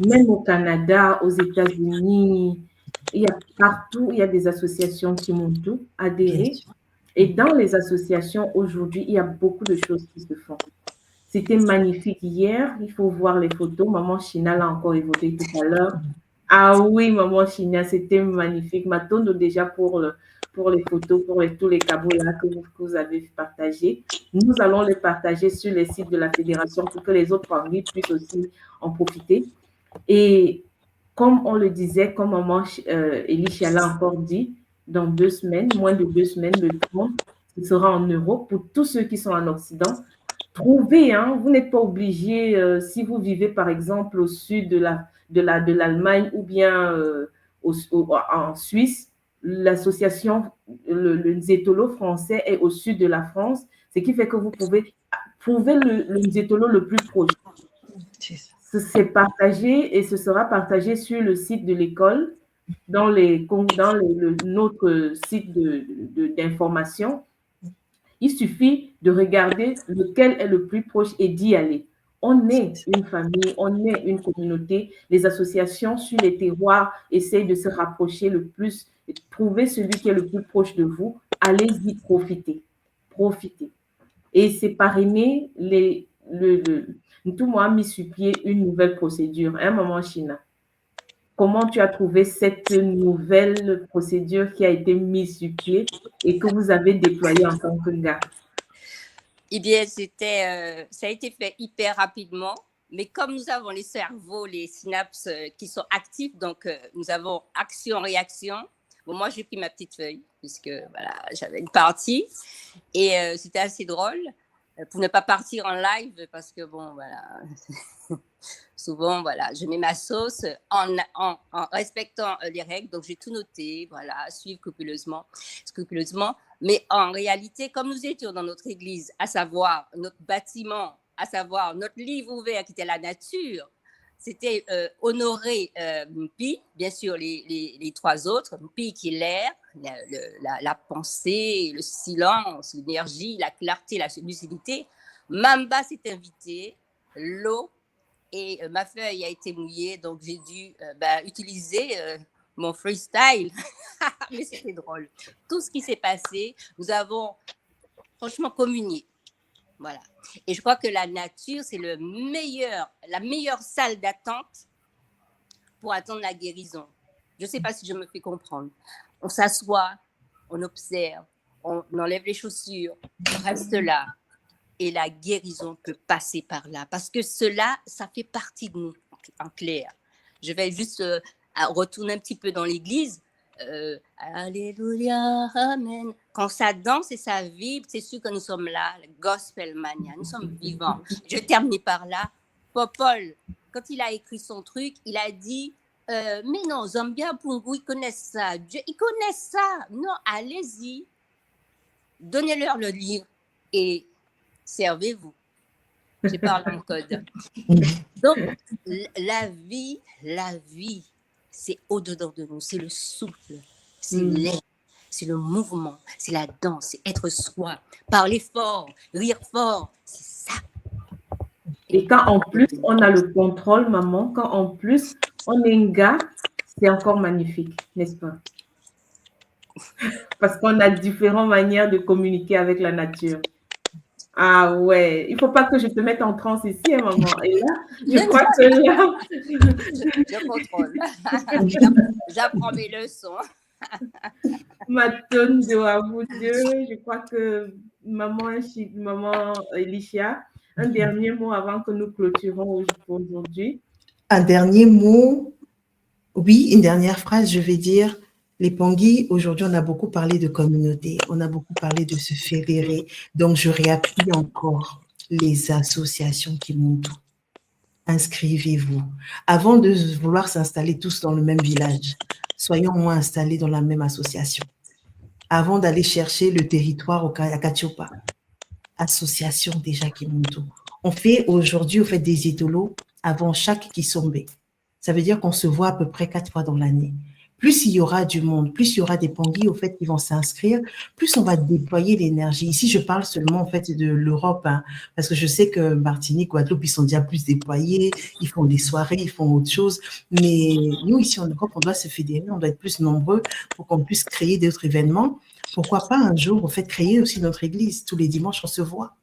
même au Canada, aux États-Unis. Il y a partout, il y a des associations qui montent tout. Adhérer. Et dans les associations, aujourd'hui, il y a beaucoup de choses qui se font. C'était magnifique hier. Il faut voir les photos. Maman China l'a encore évoqué tout à l'heure. Ah oui, maman China, c'était magnifique. M'attends déjà pour les photos, pour tous les cadeaux là que vous avez partagés. Nous allons les partager sur les sites de la fédération pour que les autres familles puissent aussi en profiter. Et comme on le disait, comme maman Elisha l'a encore dit, dans 2 semaines, moins de 2 semaines, le 30, ce sera en Europe pour tous ceux qui sont en Occident. Trouvez, hein, vous n'êtes pas obligé, si vous vivez par exemple au sud de l'Allemagne ou bien en Suisse, l'association, le Nzetolo français est au sud de la France, ce qui fait que vous pouvez trouver le Nzetolo le plus proche. C'est partagé et ce sera partagé sur le site de l'école, dans notre site d'information. Il suffit de regarder lequel est le plus proche et d'y aller. On est une famille, on est une communauté. Les associations sur les terroirs essayent de se rapprocher le plus, trouver celui qui est le plus proche de vous. Allez-y, profitez. Profitez. Et c'est parrainé, tout le monde a mis sur pied une nouvelle procédure. Un moment, China. Comment tu as trouvé cette nouvelle procédure qui a été mise sur pied et que vous avez déployée en tant que gars? Eh bien, ça a été fait hyper rapidement, mais comme nous avons les cerveaux, les synapses qui sont actifs, donc nous avons action-réaction. Bon, moi, j'ai pris ma petite feuille puisque voilà, j'avais une partie et c'était assez drôle pour ne pas partir en live parce que bon, voilà. Souvent, voilà, je mets ma sauce en respectant les règles. Donc, j'ai tout noté, voilà, suivre scrupuleusement. Mais en réalité, comme nous étions dans notre église, à savoir notre bâtiment, à savoir notre livre ouvert qui était la nature, c'était honorer Mpi, bien sûr, les 3 autres. Mpi qui est l'air, la pensée, le silence, l'énergie, la clarté, la lucidité. Mamba s'est invité, l'eau, et ma feuille a été mouillée, donc j'ai dû utiliser mon freestyle. Mais c'était drôle. Tout ce qui s'est passé, nous avons franchement communié. Voilà. Et je crois que la nature, c'est la meilleure salle d'attente pour attendre la guérison. Je ne sais pas si je me fais comprendre. On s'assoit, on observe, on enlève les chaussures, on reste là. Et la guérison peut passer par là. Parce que cela, ça fait partie de nous, en clair. Je vais juste retourner un petit peu dans l'église. Alléluia, Amen. Quand ça danse et ça vibre, c'est sûr que nous sommes là, le Gospel Mania, nous sommes vivants. Je vais terminer par là. Popol, quand il a écrit son truc, il a dit mais non, Zambia Pungu, ils connaissent ça. Ils connaissent ça. Non, allez-y. Donnez-leur le livre et servez-vous. Je parle en code. Donc, la vie, c'est au-dedans de nous. C'est le souffle, c'est l'air, c'est le mouvement, c'est la danse, c'est être soi. Parler fort, rire fort, c'est ça. Et quand en plus, on a le contrôle, maman, quand en plus, on est un gars, c'est encore magnifique, n'est-ce pas? Parce qu'on a différentes manières de communiquer avec la nature. Ah ouais, il ne faut pas que je te mette en transe ici, hein, maman. Et là, je Non, crois que là, je contrôle. J'apprends mes leçons. Matondo à vous deux, je crois que maman Elisha, un dernier mot avant que nous clôturons pour aujourd'hui. Un dernier mot, oui, une dernière phrase, je vais dire, les Pangui, aujourd'hui, on a beaucoup parlé de communauté, on a beaucoup parlé de se fédérer, donc je réappuie encore les associations qui montent. Inscrivez-vous. Avant de vouloir s'installer tous dans le même village, soyons au moins installés dans la même association. Avant d'aller chercher le territoire à Katiopa, association déjà qui monte. On fait aujourd'hui, on fait des étolos avant chaque Kisombe. Ça veut dire qu'on se voit à peu près 4 fois dans l'année. Plus il y aura du monde, plus il y aura des Pangui au fait qui vont s'inscrire, plus on va déployer l'énergie. Ici, je parle seulement en fait de l'Europe, hein, parce que je sais que Martinique, Guadeloupe, ils sont déjà plus déployés, ils font des soirées, ils font autre chose. Mais nous, ici en Europe, on doit se fédérer, on doit être plus nombreux pour qu'on puisse créer d'autres événements. Pourquoi pas un jour, en fait, créer aussi notre église. Tous les dimanches, on se voit.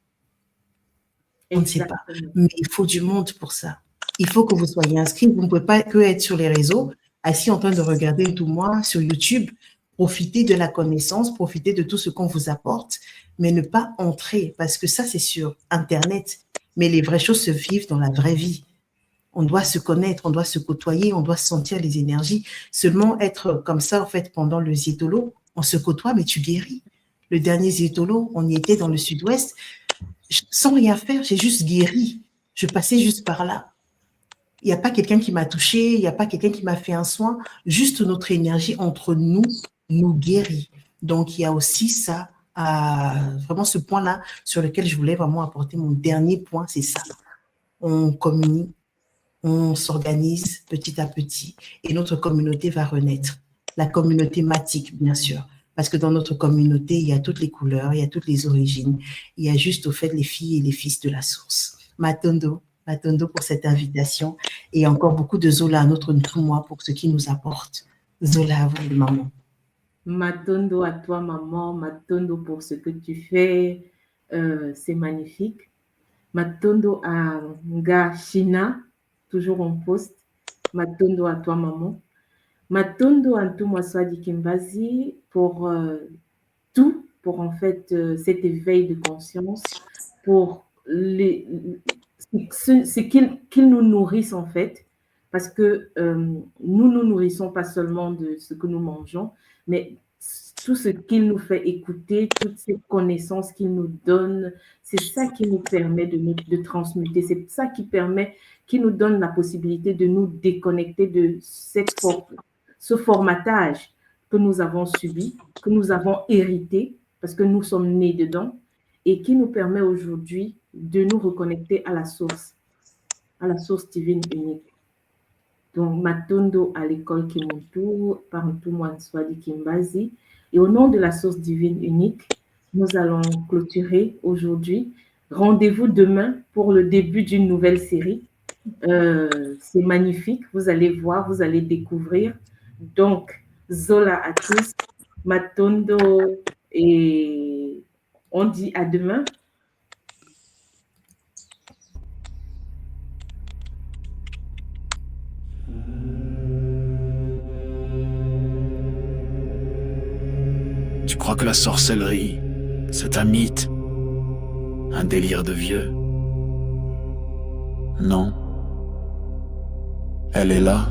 On ne sait pas. Mais il faut du monde pour ça. Il faut que vous soyez inscrits. Vous ne pouvez pas que être sur les réseaux, assis en train de regarder tout moi sur YouTube. Profitez de la connaissance, profitez de tout ce qu'on vous apporte, mais ne pas entrer, parce que ça, c'est sur Internet. Mais les vraies choses se vivent dans la vraie vie. On doit se connaître, on doit se côtoyer, on doit sentir les énergies. Seulement être comme ça, en fait, pendant le Zétolo, on se côtoie, mais tu guéris. Le dernier Zétolo, on y était dans le sud-ouest, sans rien faire, j'ai juste guéri. Je passais juste par là. Il n'y a pas quelqu'un qui m'a touché, il n'y a pas quelqu'un qui m'a fait un soin. Juste notre énergie entre nous nous guérit. Donc, il y a aussi ça, vraiment ce point-là sur lequel je voulais vraiment apporter mon dernier point, c'est ça. On communique, on s'organise petit à petit et notre communauté va renaître. La communauté matique, bien sûr. Parce que dans notre communauté, il y a toutes les couleurs, il y a toutes les origines. Il y a juste au fait les filles et les fils de la source. Matondo pour cette invitation. Et encore beaucoup de Zola à notre Ntoumwa pour ce qu'il nous apporte. Zola à vous, maman. Matondo à toi, maman. Matondo pour ce que tu fais. C'est magnifique. Matondo à Nga Shina, toujours en poste. Matondo à toi, maman. Matondo à Ntoumwa Swadi Kimbazi pour tout, pour en fait cet éveil de conscience, pour ce qu'ils nous nourrissent en fait, parce que nous nous nourrissons pas seulement de ce que nous mangeons, mais tout ce qu'il nous fait écouter, toutes ces connaissances qu'il nous donne, c'est ça qui nous permet de transmuter, c'est ça qui nous donne la possibilité de nous déconnecter de ce formatage que nous avons subi, que nous avons hérité, parce que nous sommes nés dedans, et qui nous permet aujourd'hui de nous reconnecter à la source divine unique. Donc, Matondo à l'école Kimuntu, par Ntoumwa Swadi Kimbazi. Et au nom de la source divine unique, nous allons clôturer aujourd'hui. Rendez-vous demain pour le début d'une nouvelle série. C'est magnifique, vous allez voir, vous allez découvrir. Donc, Zola à tous, Matondo, et on dit à demain. Tu crois que la sorcellerie, c'est un mythe, un délire de vieux? Non. Elle est là,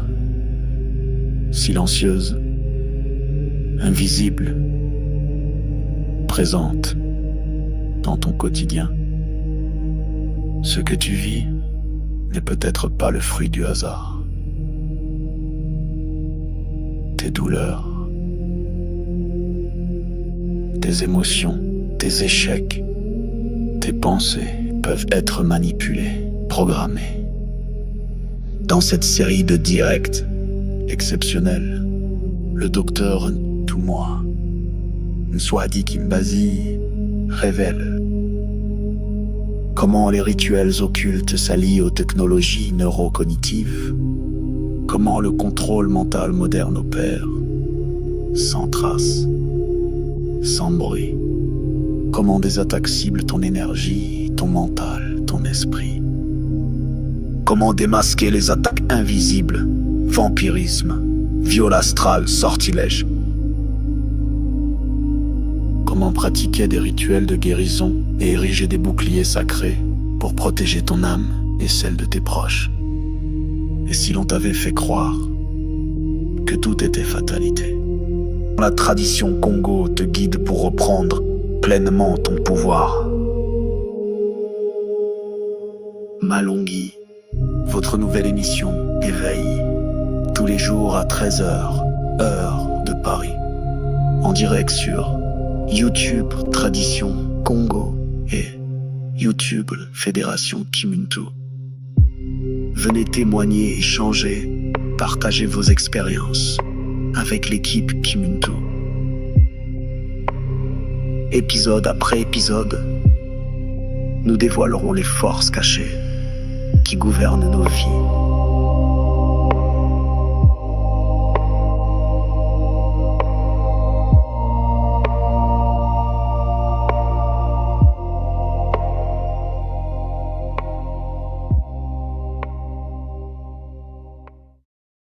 silencieuse, invisible, présente dans ton quotidien. Ce que tu vis n'est peut-être pas le fruit du hasard. Tes douleurs, tes émotions, tes échecs, tes pensées peuvent être manipulées, programmées. Dans cette série de directs exceptionnels, le docteur Ntoumwa Swadi Kimbazi révèle comment les rituels occultes s'allient aux technologies neurocognitives, comment le contrôle mental moderne opère, sans trace, sans bruit, Comment des attaques ciblent ton énergie, ton mental, ton esprit. Comment démasquer les attaques invisibles, vampirisme, viol astral, sortilège. Comment pratiquer des rituels de guérison et ériger des boucliers sacrés pour protéger ton âme et celle de tes proches. Et si l'on t'avait fait croire que tout était fatalité. La tradition Congo te guide pour reprendre pleinement ton pouvoir. Malongui, votre nouvelle émission Éveil, tous les jours à 13h, heure de Paris, en direct sur YouTube Tradition Congo et YouTube Fédération Kimuntu. Venez témoigner, échanger, partager vos expériences avec l'équipe Kimuntu. Épisode après épisode, nous dévoilerons les forces cachées qui gouvernent nos vies.